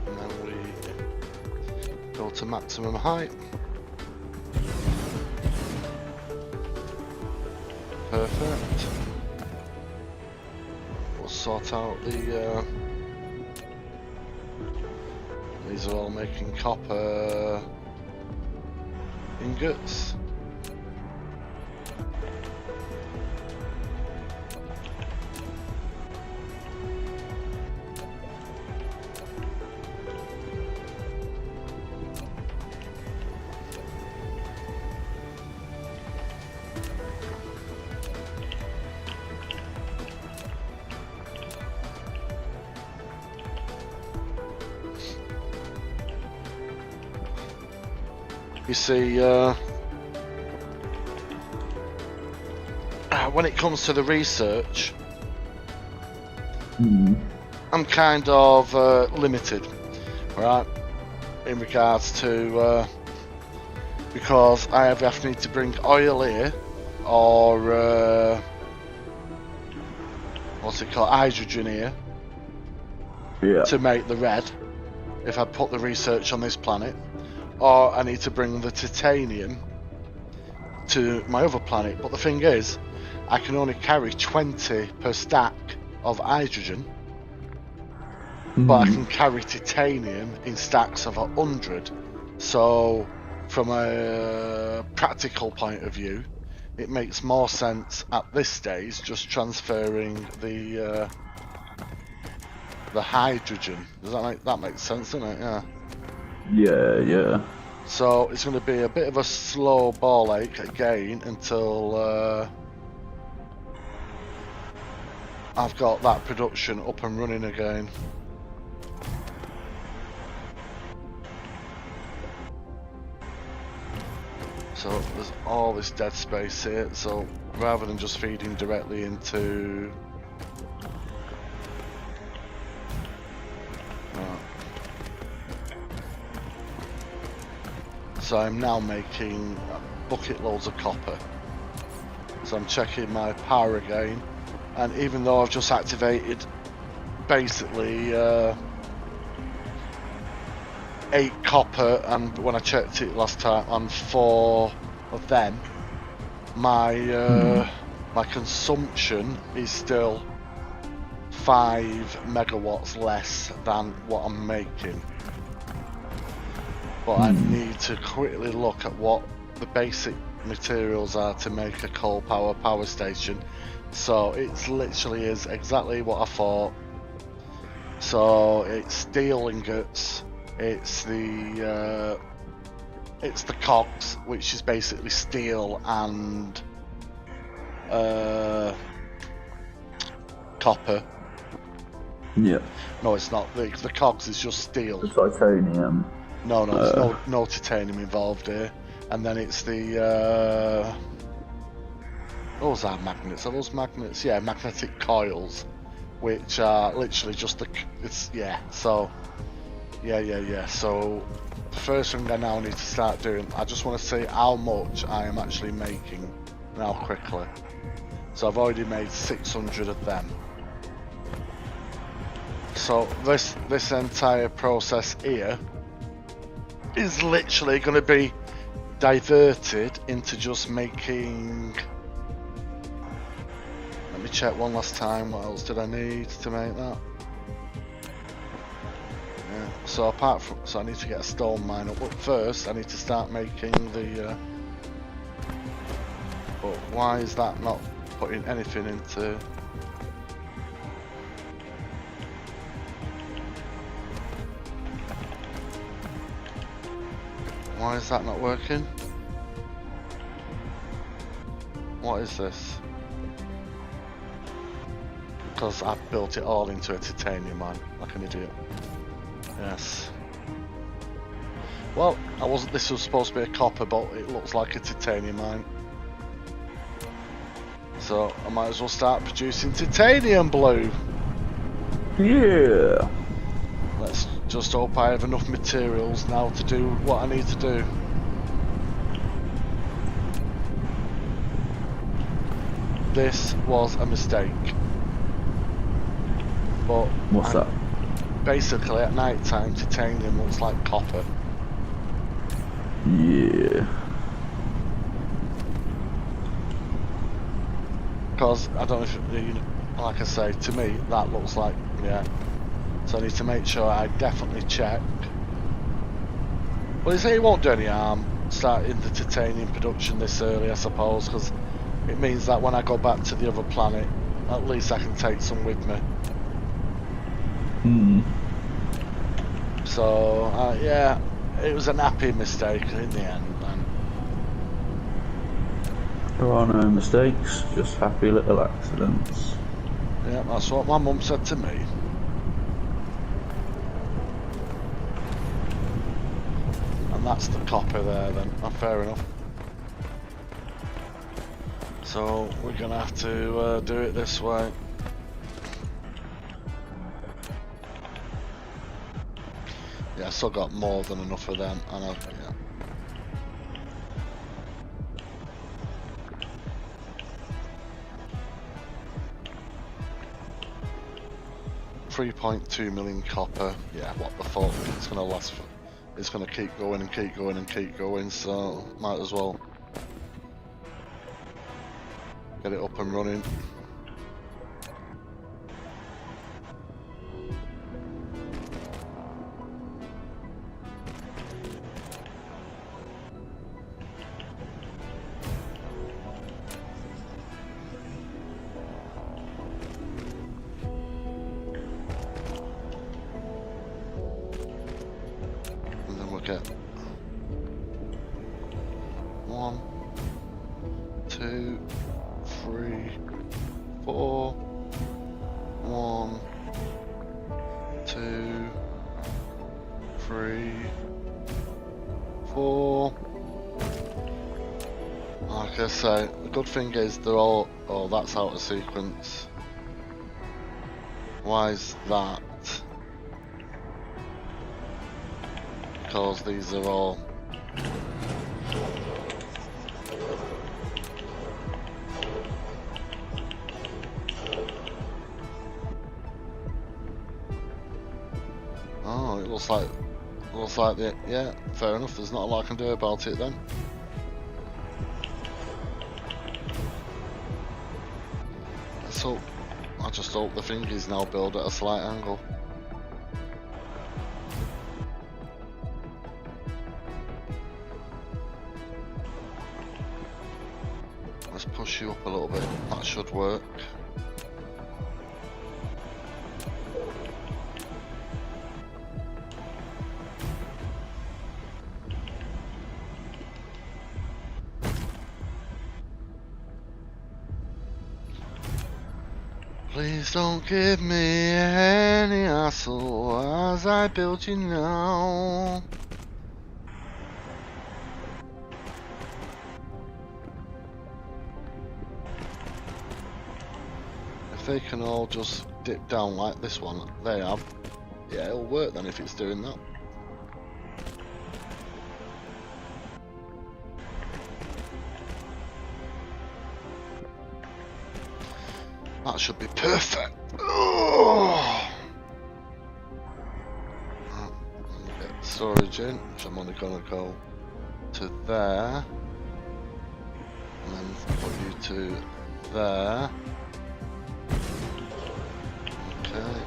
And then we go to maximum height. Perfect. We'll sort out the. These are all making copper ingots. You see, when it comes to the research, I'm kind of limited, right, in regards to, because I either have to need to bring oil here, or, what's it called, hydrogen here, to make the red, if I put the research on this planet. Or I need to bring the titanium to my other planet. But the thing is, I can only carry 20 per stack of hydrogen, but I can carry titanium in stacks of 100. So from a practical point of view, it makes more sense at this stage just transferring the hydrogen. Does that make sense, doesn't it? Yeah.
Yeah.
So it's going to be a bit of a slow ball ache again until I've got that production up and running again. So there's all this dead space here, so rather than just feeding directly into... So I'm now making bucket loads of copper. So I'm checking my power again, and even though I've just activated basically 8 copper, and when I checked it last time on 4 of them, my my consumption is still 5 megawatts less than what I'm making. But I need to quickly look at what the basic materials are to make a coal power station. So it literally is exactly what I thought. So it's steel ingots, it's the cogs, which is basically steel and copper.
Yeah.
No, it's not. The cogs is just steel.
The titanium.
No, there's no titanium involved here. And then it's the those are magnets. Are those magnets? Yeah, magnetic coils, which are literally just So yeah. So the first thing I now need to start doing, I just want to see how much I am actually making now quickly. So I've already made 600 of them. So this entire process here is literally going to be diverted into just making... Let me check one last time, what else did I need to make that? Yeah, so apart from... So I need to get a stone mine up, but first I need to start making the... But why is that not putting anything into... Why is that not working? What is this? Because I've built it all into a titanium mine, like an idiot. Yes. Well, this was supposed to be a copper, but it looks like a titanium mine. So I might as well start producing titanium blue.
Yeah.
Just hope I have enough materials now to do what I need to do. This was a mistake. But
What's that?
basically at night time titanium looks like copper.
Yeah.
Because I don't know if like I say, to me that looks like, yeah. So I need to make sure I definitely check. Well, it won't do any harm starting the titanium production this early, I suppose, because it means that when I go back to the other planet, at least I can take some with me. So yeah, it was an happy mistake in the end, man.
There are no mistakes, just happy little accidents.
Yeah, that's what my mum said to me. And that's the copper there then. Oh, fair enough. So we're gonna have to do it this way. Yeah, I still got more than enough of them, and yeah. 3.2 million copper. Yeah, what the fuck? It's gonna last. It's gonna keep going and keep going and keep going. So might as well get it up and running. Get 1, 2, 3, 4. 1, 2, 3, 4. Like I say, the good thing is they're all. Oh, that's out of sequence. Why is that? Because these are all oh, it looks like the, yeah, fair enough, there's not a lot I can do about it then. Let's hope, I just hope the thingies now build at a slight angle. Let's push you up a little bit, that should work. Please don't give me any hassle as I build you now. If they can all just dip down like this one, they have. Yeah, it'll work then if it's doing that. That should be perfect. Oh. Get storage in, which I'm only gonna go to there, and then put you to there. Okay.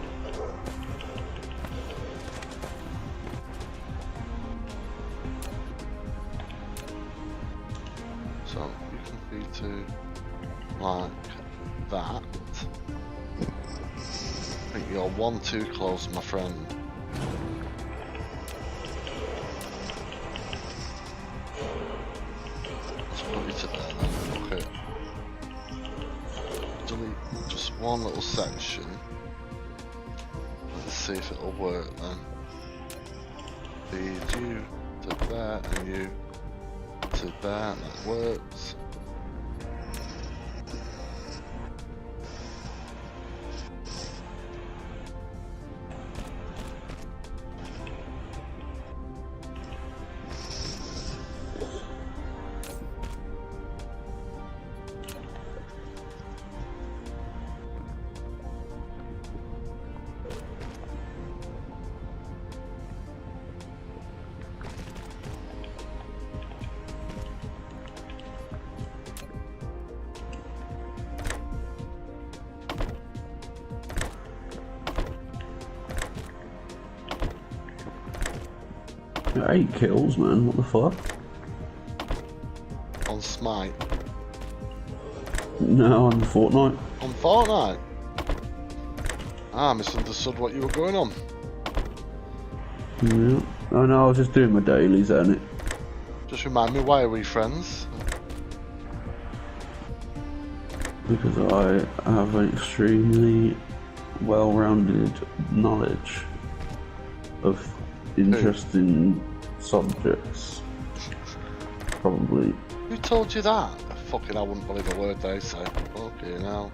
So you can feed to like that. I think you're one too close, my friend. Let's put you to there then. Okay. Delete just one little section. Let's see if it'll work then. Feed you to there and you to there. That works.
Got 8 kills, man. What the fuck?
On Smite.
No, on Fortnite.
On Fortnite? Ah, I misunderstood what you were going on.
Yeah. Oh no, I was just doing my dailies, ain't it?
Just remind me, why are we friends?
Because I have an extremely well-rounded knowledge of interesting subjects. Probably.
Who told you that? Fucking, I wouldn't believe a word they say. Okay, now.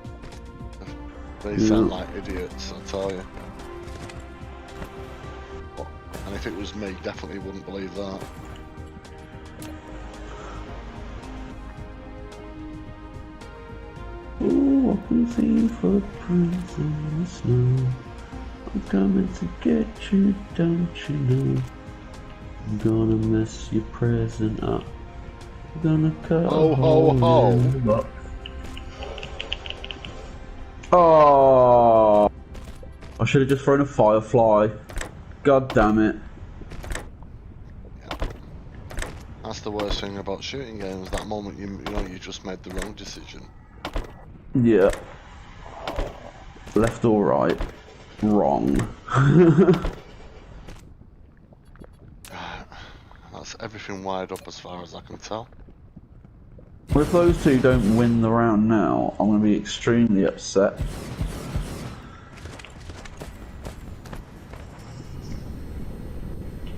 They sound like idiots, I tell you. And if it was me, definitely wouldn't believe that.
Oh, I can see footprints in the snow. I'm coming to get you, don't you know? I'm gonna mess your present up. I'm gonna cut a
Ho, ho,
hole
ho.
in the box. Oh, I should have just thrown a firefly. God damn it.
That's the worst thing about shooting games. That moment you know you just made the wrong decision.
Yeah. Left or right? Wrong.
That's everything wired up as far as I can tell.
Well, if those two don't win the round now, I'm going to be extremely upset.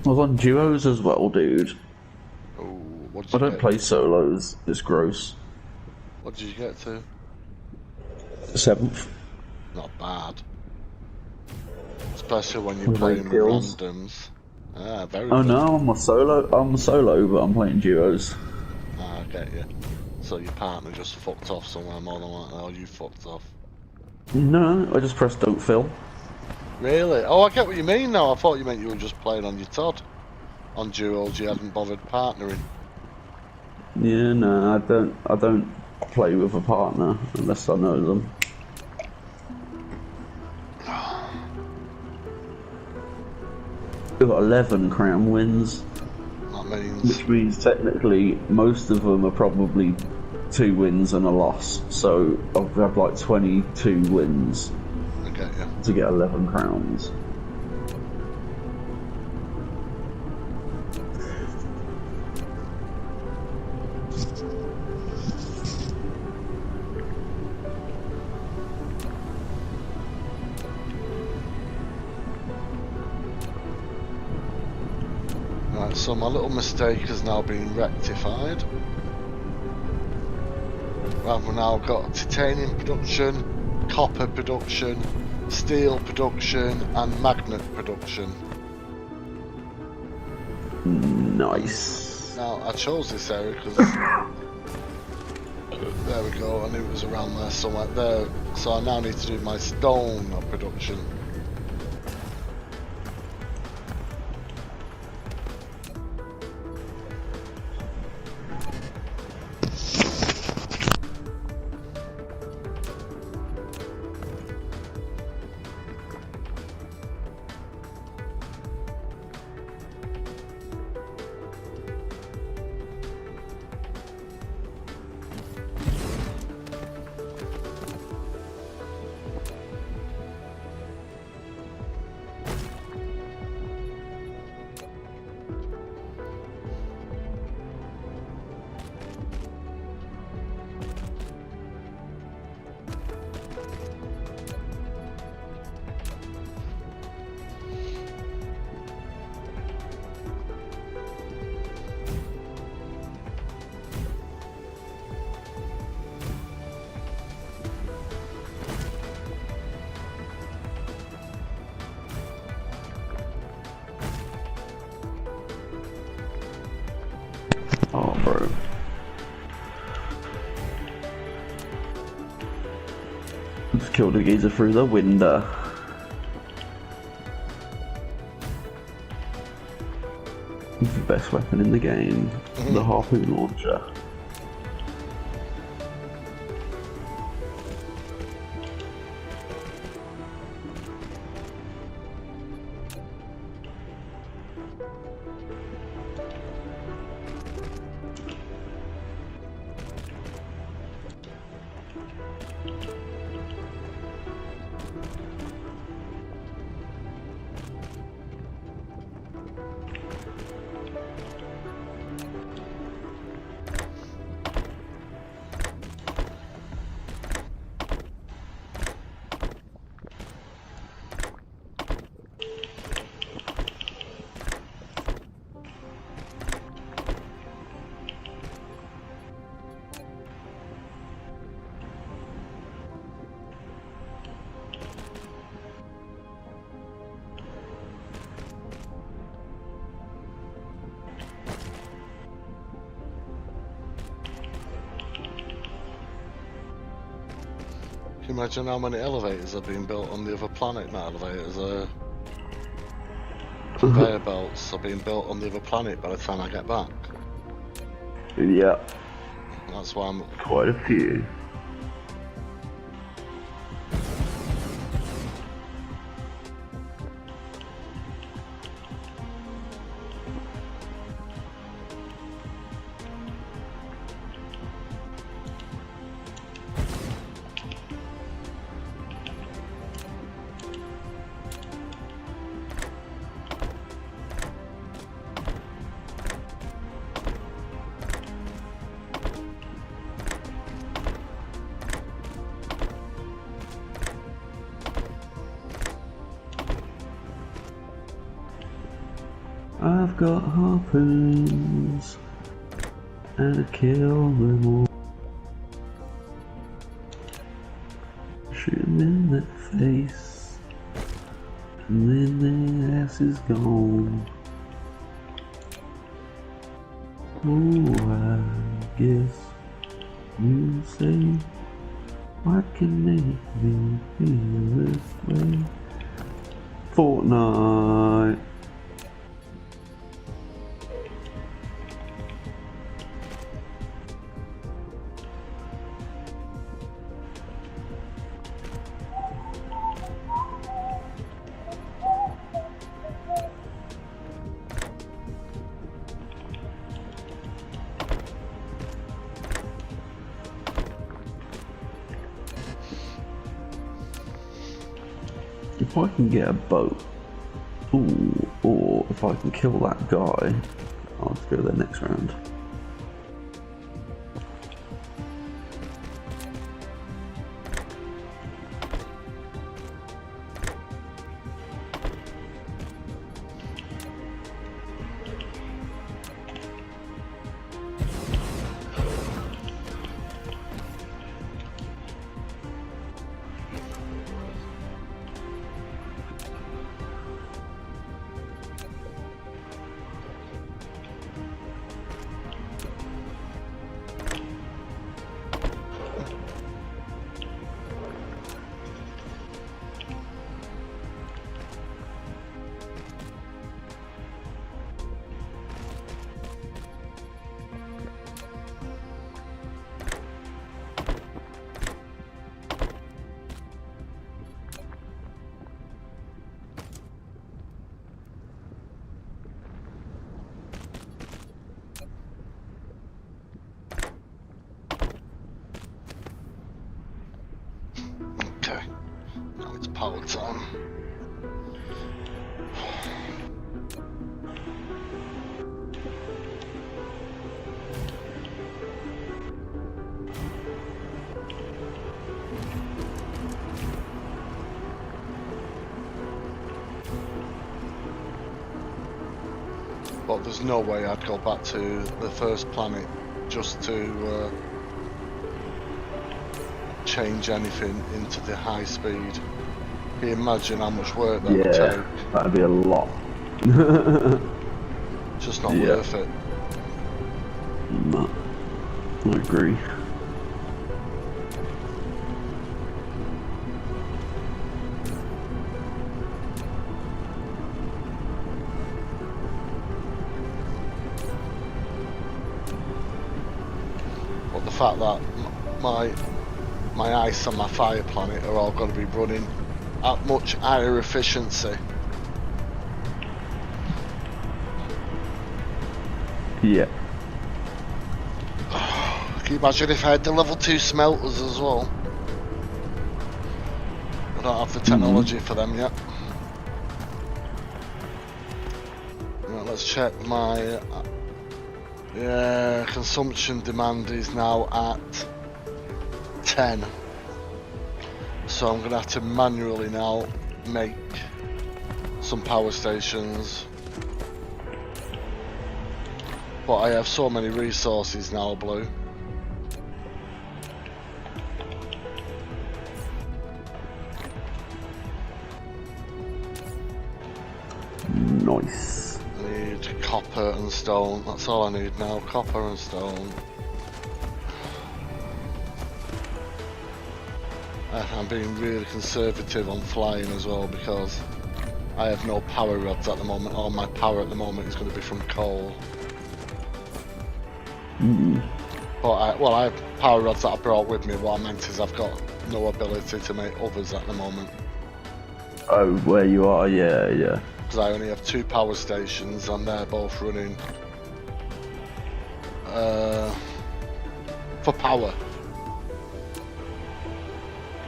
I was on duos as well, dude.
Oh, what did
I
you
don't
get?
play solos. It's gross.
What did you get to?
7th.
Not bad. Especially when you're
With
playing
8
with
kills.
randoms. Ah, very
Oh
good.
no, I'm a solo, but I'm playing duos.
Ah, I get you. So your partner just fucked off somewhere more than likely, or you fucked off.
No, I just pressed don't fill.
Really? Oh, I get what you mean now. I thought you meant you were just playing on your Todd. On duos, you hadn't bothered partnering.
Yeah, no, I don't play with a partner unless I know them. We've got 11 crown wins,
That means...
which means technically most of them are probably 2 wins and a loss. So I've had like 22 wins
I get you.
to get 11 crowns.
Right, so my little mistake has now been rectified. We've now got titanium production, copper production, steel production, and magnet production.
Nice.
Now, I chose this area because... there we go, I knew it was around there somewhere there. So I now need to do my stone production.
Oh, bro. Just killed a geezer through the window. It's the best weapon in the game. The harpoon launcher.
Can you imagine how many elevators are being built on the other planet? Not elevators, conveyor belts are being built on the other planet by the time I get back.
Yeah,
That's why I'm.
quite a few. I've got harpoons and I kill them all. Shoot them in the face and then their ass is gone. Oh, I guess you say what can make me feel this way? Fortnite. If I can get a boat, ooh, or if I can kill that guy, I'll just go there next round.
Okay, now it's power time. But there's no way I'd go back to the first planet just to change anything into the high speed. Can you imagine how much work that would
Yeah,
take?
that'd be a lot.
Just not
Yeah.
worth it.
No, I agree.
But the fact that my ice and my fire planet are all going to be running at much higher efficiency.
Yeah.
Can you imagine if I had the level 2 smelters as well? I don't have the technology for them yet. Right, let's check my... yeah, consumption demand is now at 10. So I'm going to have to manually now make some power stations. But I have so many resources now, Blue.
Nice.
I need copper and stone. That's all I need now. Copper and stone. I'm being really conservative on flying as well because I have no power rods at the moment. All my power at the moment is going to be from coal. But I have power rods that I brought with me. What I meant is I've got no ability to make others at the moment.
Oh, where you are? Yeah, yeah.
Because I only have 2 power stations and they're both running for power.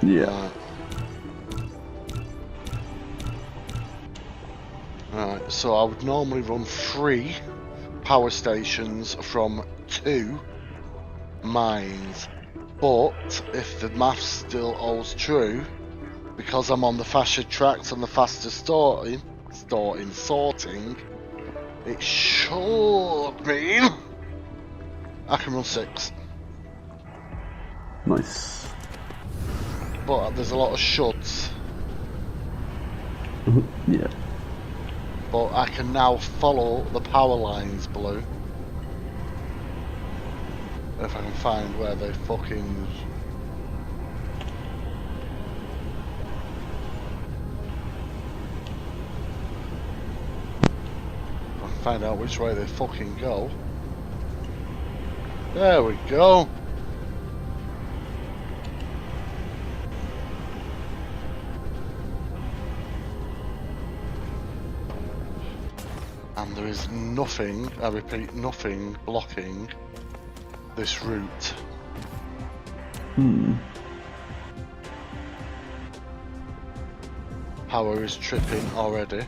Yeah.
Right, so I would normally run 3 power stations from 2 mines, but if the maths still holds true, because I'm on the faster tracks and the faster sorting, it should mean I can run 6.
Nice.
But there's a lot of shoulds.
Yeah.
But I can now follow the power lines, Blue. If I can find where they fucking... I can find out which way they fucking go. There we go. And there is nothing, I repeat, nothing blocking this route. Power is tripping already.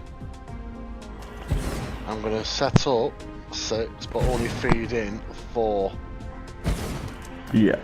I'm going to set up 6 but only feed in 4.
Yeah.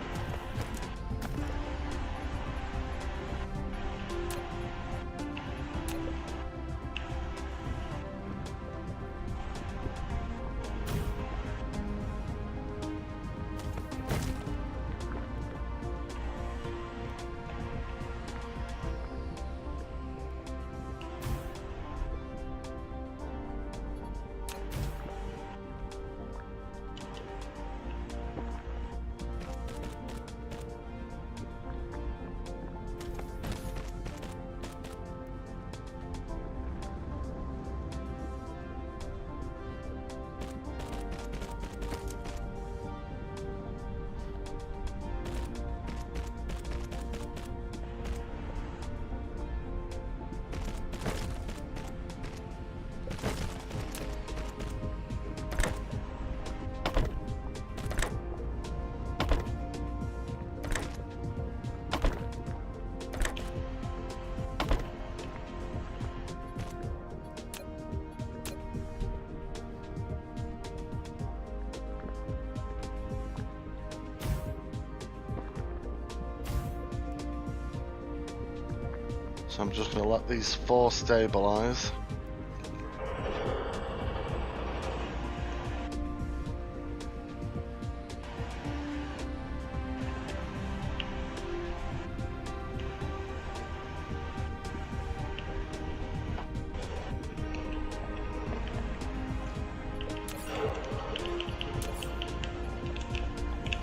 So I'm just going to let these 4 stabilize.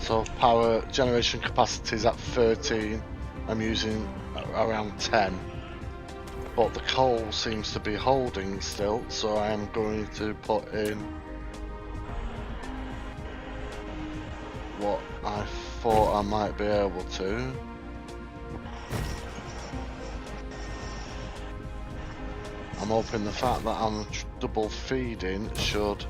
So power generation capacity is at 13. I'm using around 10. But the coal seems to be holding still, so I am going to put in what I thought I might be able to. I'm hoping the fact that I'm double feeding should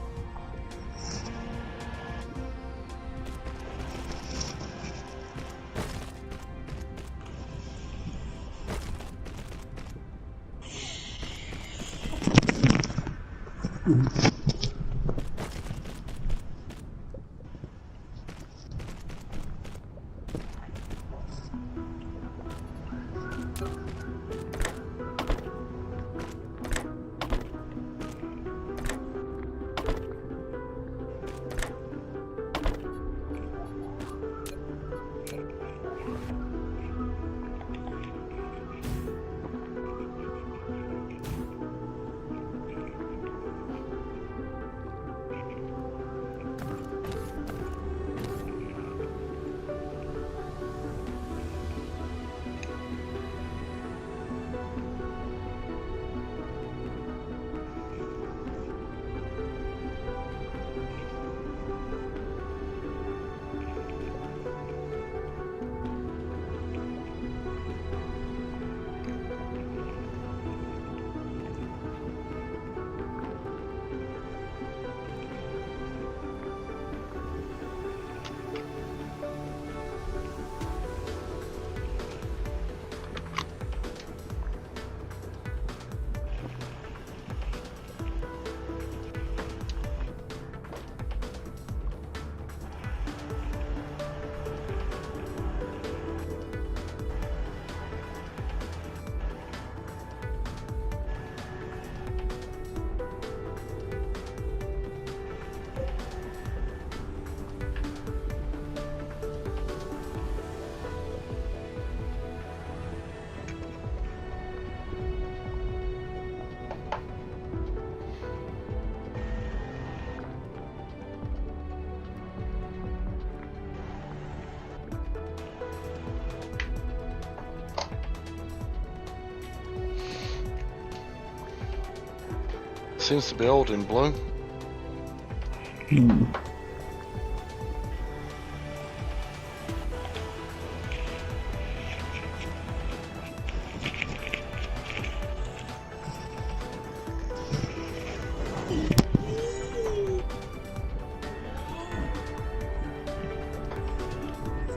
Seems to be holding blue.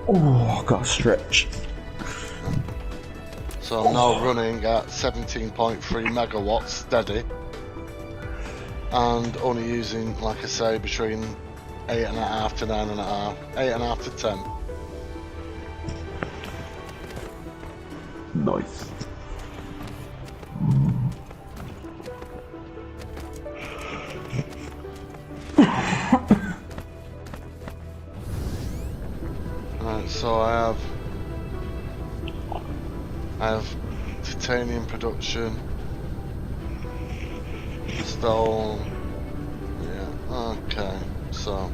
Oh, I got a stretch.
So I'm now running at 17.3 megawatts steady. And only using, like I say, between 8.5 to 9.5, 8.5 to 10.
Nice.
Right, so I have titanium production. Stone. Yeah, okay, so.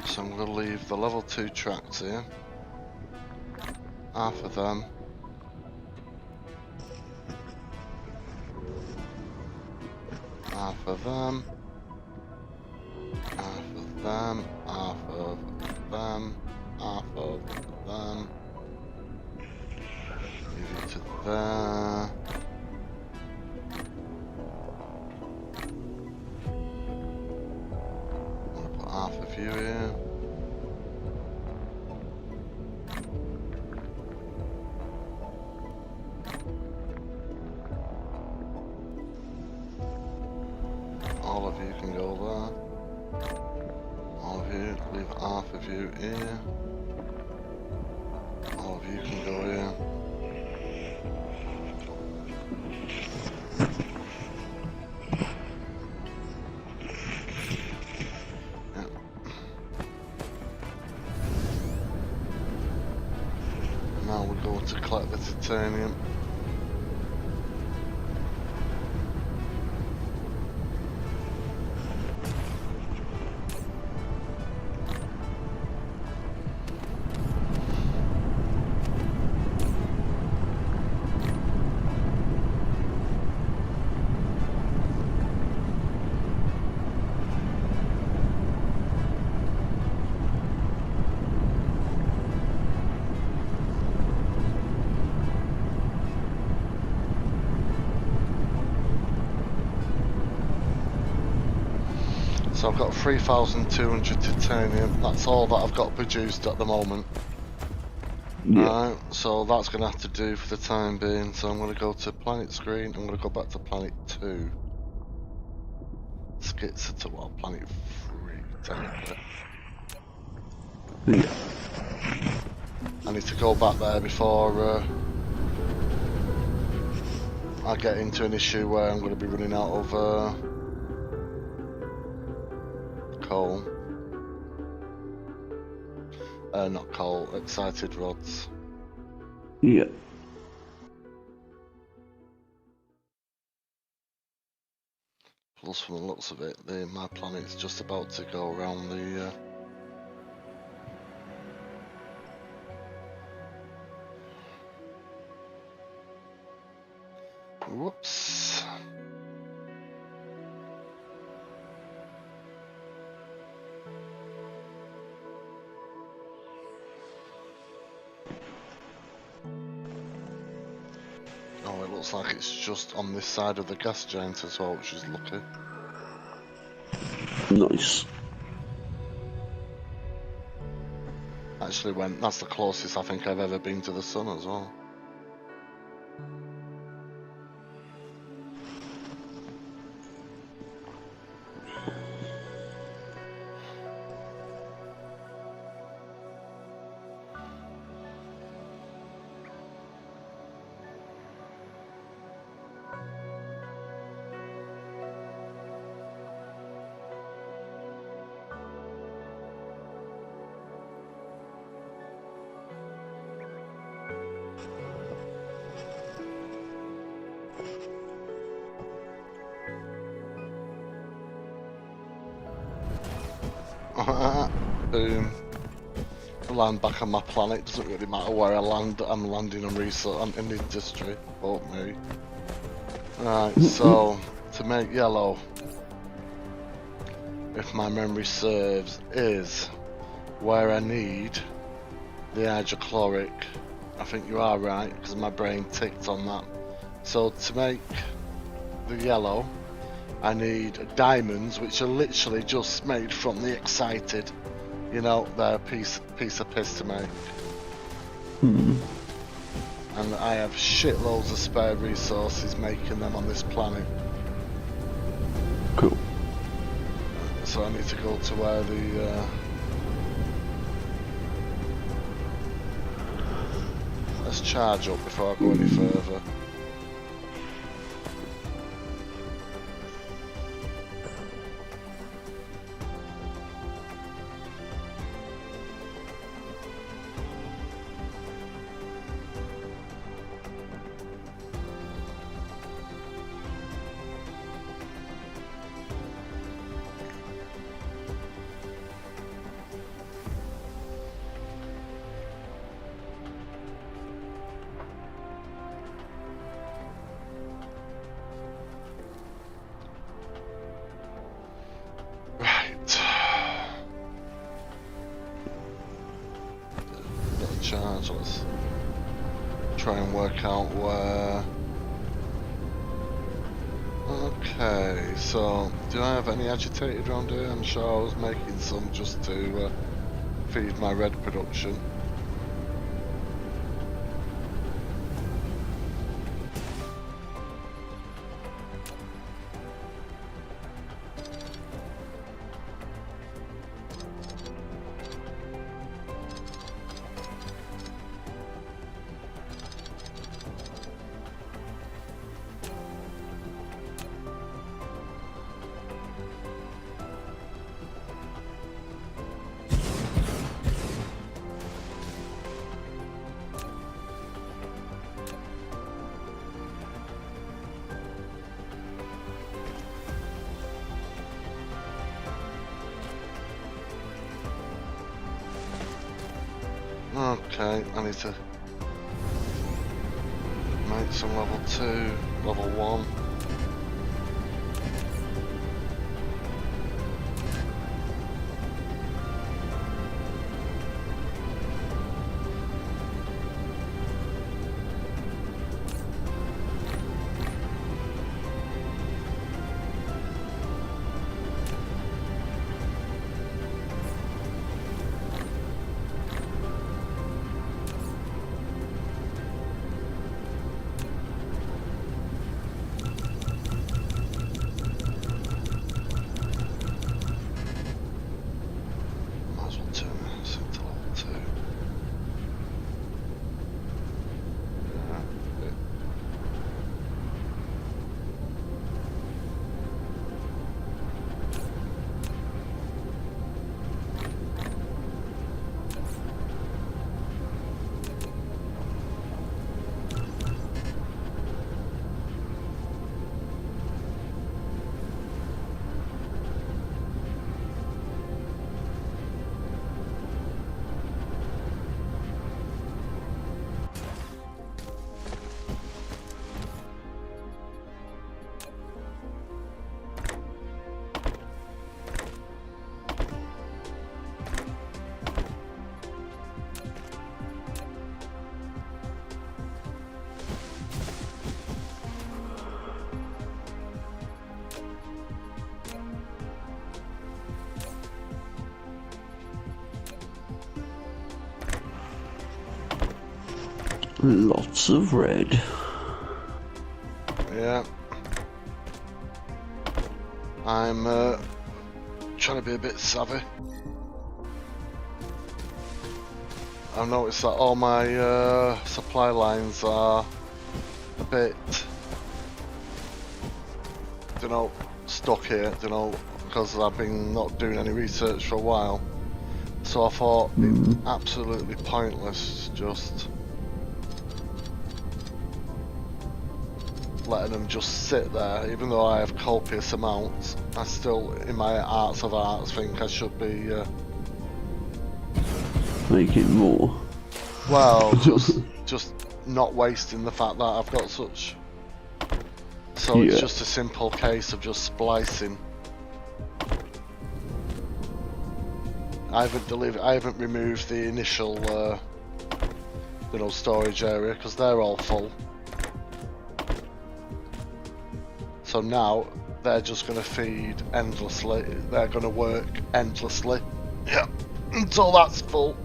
So I'm going to leave the level 2 tracks here. Half of them. Half of them. Half of them. Half of them. Half of them. Move it to there. I'm going to put half of you here. all of you can go there. All of you, leave half of you here. All of you can go here. Yeah. Now we go to collect the titanium. So I've got 3,200 titanium. That's all that I've got produced at the moment.
Yeah.
Right, so that's going to have to do for the time being. So I'm going to go to planet screen. I'm going to go back to planet 2. Skits to what? Planet 3, technically.
Yeah.
I need to go back there before I get into an issue where I'm going to be running out of coal. Not coal, excited rods.
Yeah.
Plus, from the looks of it, my planet's just about to go around the. Whoops. Oh, it looks like it's just on this side of the gas giant as well, which is lucky.
Nice.
Actually, that's the closest I think I've ever been to the sun as well. Boom. I land back on my planet. Doesn't really matter where I land. I'm landing on research. I'm in industry. Oh me. Right. So to make yellow, if my memory serves, is where I need the hydrochloric. I think you are right because my brain ticked on that. So to make the yellow, I need diamonds, which are literally just made from the excited. You know, they're a piece of piss to make.
Hmm.
And I have shitloads of spare resources making them on this planet.
Cool.
So I need to go to where the let's charge up before I go any further. Charge. Let's try and work out where. Okay, so do I have any agitated around here? I'm sure I was making some just to feed my red production. Okay, I need to make some level 2, level 1. Might as well turn this into level 2. Yeah.
Lots of red.
Yeah. I'm trying to be a bit savvy. I've noticed that all my supply lines are a bit, stuck here, because I've been not doing any research for a while. So I thought it's absolutely pointless just letting them just sit there. Even though I have copious amounts, I still, in my arts of arts, think I should be
Making more.
well, just not wasting the fact that I've got such. So
Yeah.
it's just a simple case of just splicing. I haven't removed the initial storage area because they're all full. So now they're just going to feed endlessly. They're going to work endlessly. Yeah, until that's full.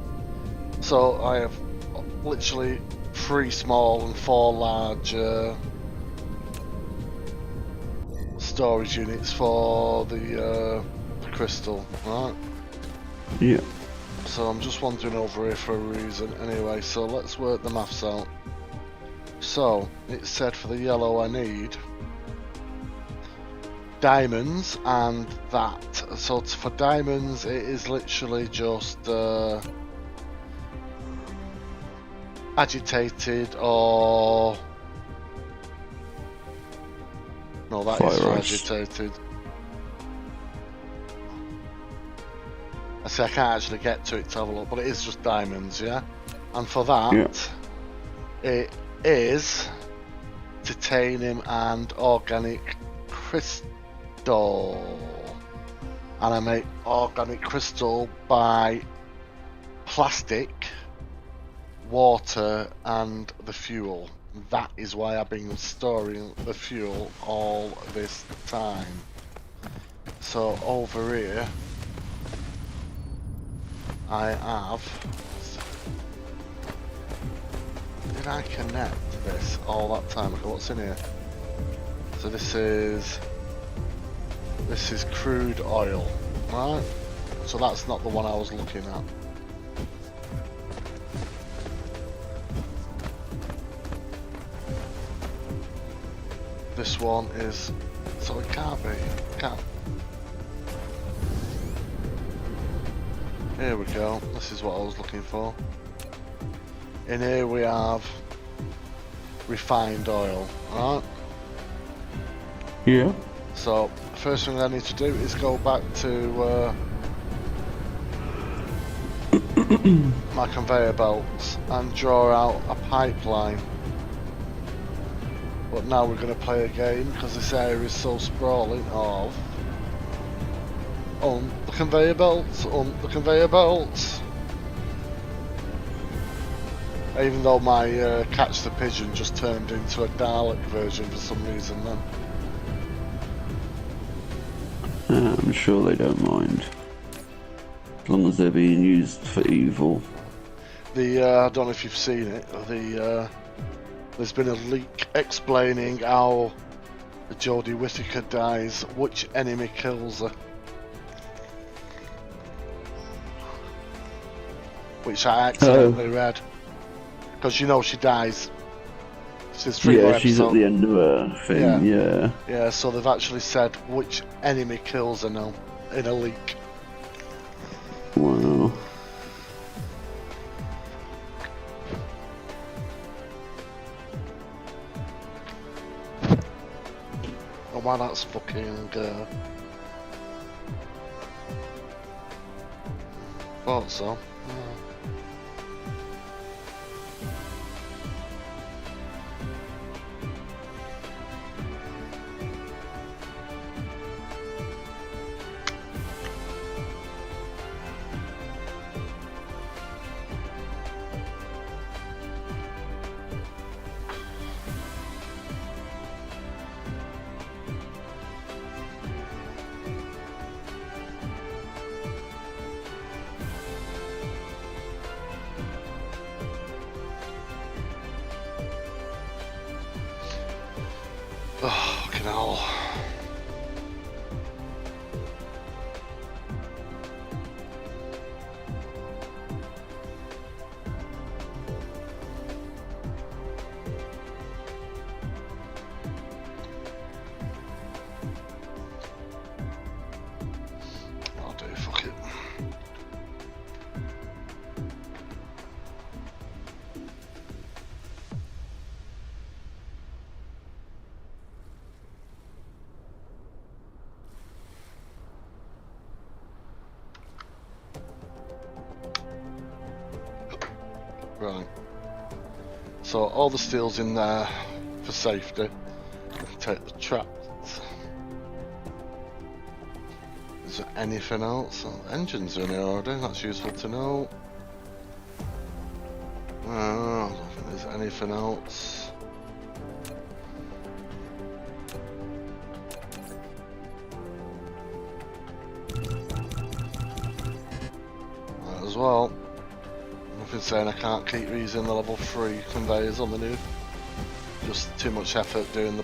So I have literally 3 small and 4 large storage units for the crystal, right?
Yeah.
So I'm just wandering over here for a reason. Anyway, so let's work the maths out. So it said for the yellow I need diamonds and that. So for diamonds it is literally just agitated or no, that is
Fire
for
ice.
agitated. I say I can't actually get to it to have a look, but it is just diamonds, yeah. And for that, it is titanium and organic crystal. And I make organic crystal by plastic, water and the fuel. That is why I've been storing the fuel all this time. So over here I have, did I connect this all that time ago? What's in here? So this is crude oil, right? So that's not the one I was looking at. This one is, so it can't be, can't. Here we go, this is what I was looking for. In here we have refined oil, right?
Yeah.
So, first thing I need to do is go back to my conveyor belts and draw out a pipeline. But now we're going to play a game because this area is so sprawling of on the conveyor belts, on the conveyor belts. Even though my catch the pigeon just turned into a Dalek version for some reason then.
I'm sure they don't mind. As long as they're being used for evil.
I don't know if you've seen it, there's been a leak explaining how Jodie Whittaker dies, which enemy kills her. Which I accidentally read. Because you know she dies. She's three more
she's at
episodes.
the end of her thing, yeah.
Yeah, so they've actually said which enemy kills her now in a leak.
Wow.
Oh wow, that's fucking thought so. Oh, fucking hell. I'll do, fuck it. Right. So all the steel's in there for safety. Take the traps. Is there anything else? Oh, engines are in here already, that's useful to know. I don't think there's anything else. That as well. Nothing saying I can't keep using the level 3 conveyors on the new. Just too much effort doing the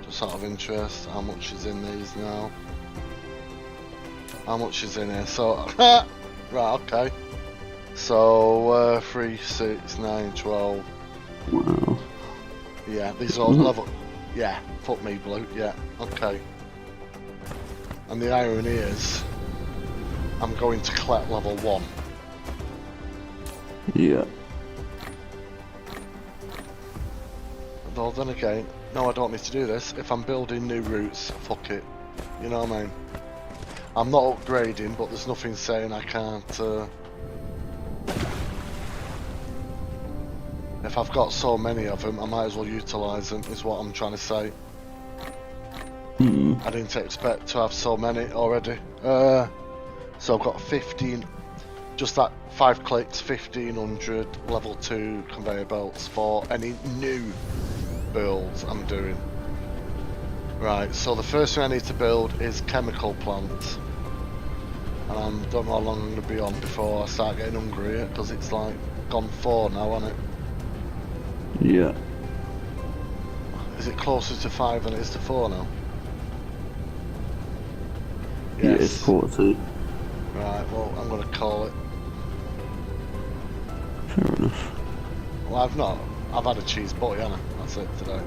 just out of interest, how much is in these now? How much is in here? So, right, okay. So, 3, 6, 9, 12.
Wow.
Yeah, these are all level. Yeah, fuck me, blue. Yeah, okay. And the irony is, I'm going to collect level 1.
Yeah.
Though then again, no, I don't need to do this. If I'm building new routes, fuck it. You know what I mean? I'm not upgrading, but there's nothing saying I can't. If I've got so many of them, I might as well utilise them, is what I'm trying to say. I didn't expect to have so many already. So I've got 15, just that 5 clicks, 1500 level 2 conveyor belts for any new builds I'm doing. Right, so the first thing I need to build is chemical plants. And I don't know how long I'm going to be on before I start getting hungry, because it's like gone 4 now, isn't it?
Yeah.
Is it closer to 5 than it is to 4 now?
Yeah, it's 40.
Right, well, I'm going to call it.
Fair enough.
Well, I've had a cheese butty, haven't I? That's it today.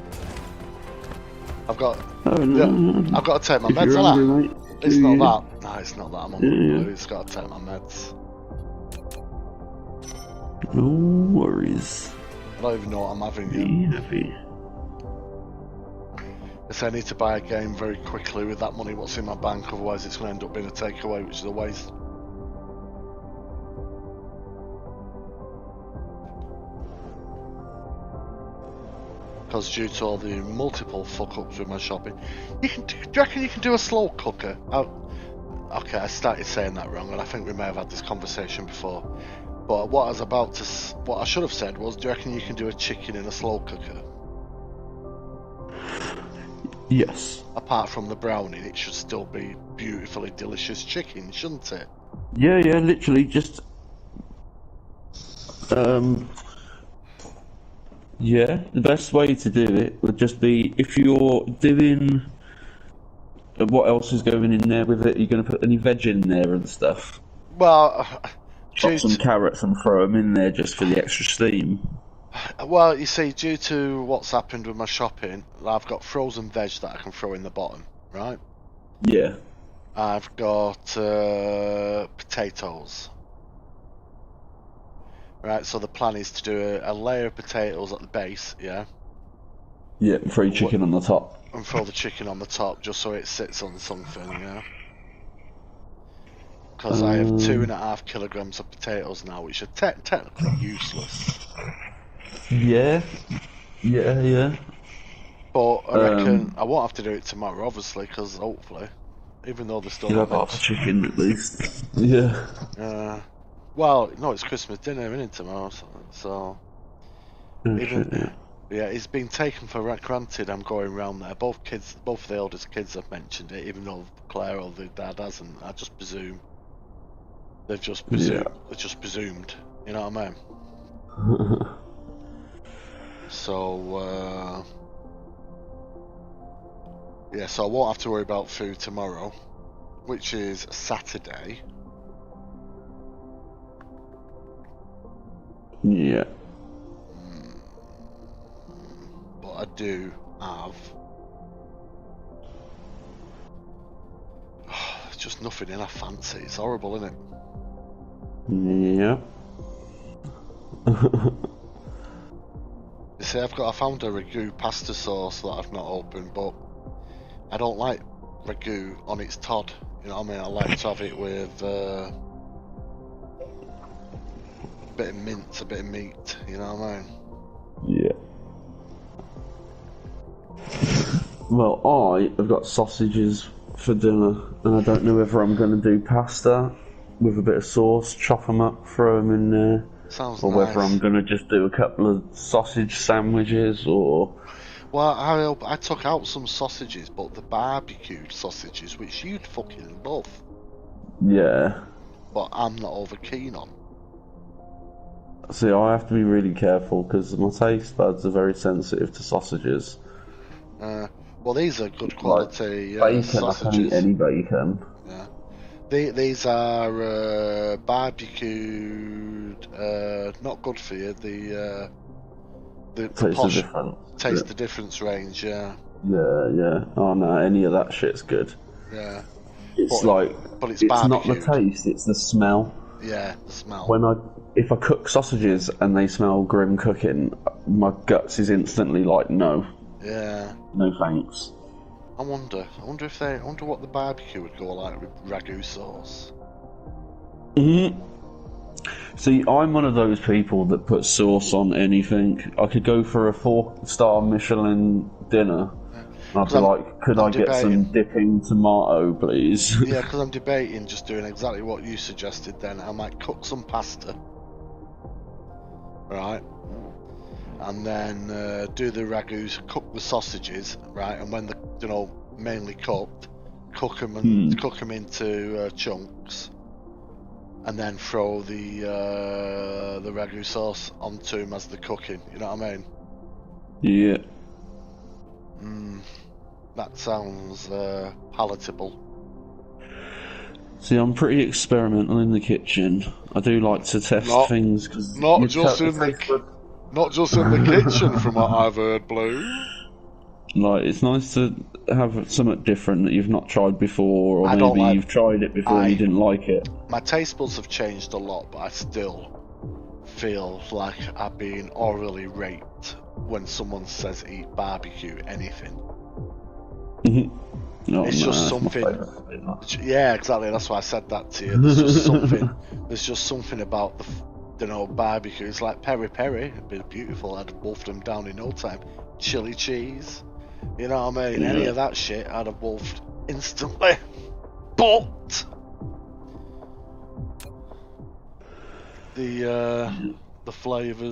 I've got.
Oh, no.
I've got to take my
If
meds,
you're
haven't
hungry,
I?
mate,
It's
do
not
you?
that. No, it's not that I'm on
Yeah,
blue.
yeah.
It's got to take my meds.
No worries.
I don't even know what I'm having
Be
yet.
happy.
So I need to buy a game very quickly with that money what's in my bank, otherwise it's going to end up being a takeaway, which is a waste. Because due to all the multiple fuck-ups with my shopping, do you reckon you can do a slow cooker? Okay, I started saying that wrong, and I think we may have had this conversation before. But what I should have said was, do you reckon you can do a chicken in a slow cooker?
Yes.
Apart from the browning, it should still be beautifully delicious chicken, shouldn't it?
Yeah, literally just. Yeah, the best way to do it would just be if you're doing. What else is going in there with it? You're going to put any veg in there and stuff.
Well,
Chop some carrots and throw them in there just for the extra steam.
Well, you see, due to what's happened with my shopping, I've got frozen veg that I can throw in the bottom, right?
Yeah.
I've got potatoes. Right, so the plan is to do a layer of potatoes at the base, yeah?
Yeah, throw your chicken on the top.
And throw the chicken on the top just so it sits on something, yeah? Because I have 2.5 kilograms of potatoes now, which are technically useless.
Yeah.
But I reckon I won't have to do it tomorrow, obviously, because hopefully, even though they're still
You'll have half a chicken at least. Yeah.
Well, no, it's Christmas dinner, isn't it, tomorrow? So yeah, it's been taken for granted. I'm going round there. Both the eldest kids have mentioned it, even though Claire or the dad hasn't. I just presume they've just presumed.
Yeah.
They've just presumed. You know what I mean? So yeah, so I won't have to worry about food tomorrow, which is Saturday.
Yeah.
But I do have there's just nothing in I fancy. It's horrible, isn't it?
Yeah.
You see, I found a ragu pasta sauce that I've not opened, but I don't like ragu on its Todd. You know what I mean? I like to have it with a bit of mince, a bit of meat. You know what I mean?
Yeah. Well, I have got sausages for dinner, and I don't know whether I'm going to do pasta with a bit of sauce, chop them up, throw them in there,
Sounds
or
nice.
whether I'm going to just do a couple of sausage sandwiches, or...
Well, I took out some sausages, but the barbecued sausages, which you'd fucking love.
Yeah.
But I'm not over keen on.
See, I have to be really careful, because my taste buds are very sensitive to sausages.
Well, these are good quality
bacon,
sausages.
I can eat any bacon.
Yeah. These are barbecued, not good for you. The posh taste the difference range, yeah.
Yeah. Oh no, any of that shit's good.
Yeah.
It's
but it's
not the
barbecued.
taste, it's the smell.
Yeah, the smell.
If I cook sausages and they smell grim cooking, my guts is instantly like, no.
Yeah.
No thanks.
I wonder what the barbecue would go like with ragu sauce.
See, I'm one of those people that put sauce on anything. I could go for a 4-star Michelin dinner. And I'd be like, could I get some dipping tomato, please?
Yeah, because I'm debating just doing exactly what you suggested then. I might cook some pasta. Right? And then do the ragus, cook the sausages, right? And when they're mainly cooked, cook them into chunks, and then throw the ragu sauce onto them as they're cooking. You know what I mean?
Yeah.
That sounds palatable.
See, I'm pretty experimental in the kitchen. I do like to test things because
not just in the kitchen, from what I've heard, Blue.
Like, it's nice to have something different that you've not tried before, or maybe you've tried it before and you didn't like it.
My taste buds have changed a lot, but I still feel like I've been orally raped when someone says eat barbecue anything.
Oh,
It's
no,
just
that's my
something.
favourite flavour.
Yeah, exactly. That's why I said that to you. There's just something. There's just something about barbecue. It's like peri peri. It'd be beautiful. I'd have wolfed them down in no time. Chili cheese. You know what I mean? Any
Yeah.
of that shit, I'd have wolfed instantly. But the flavours.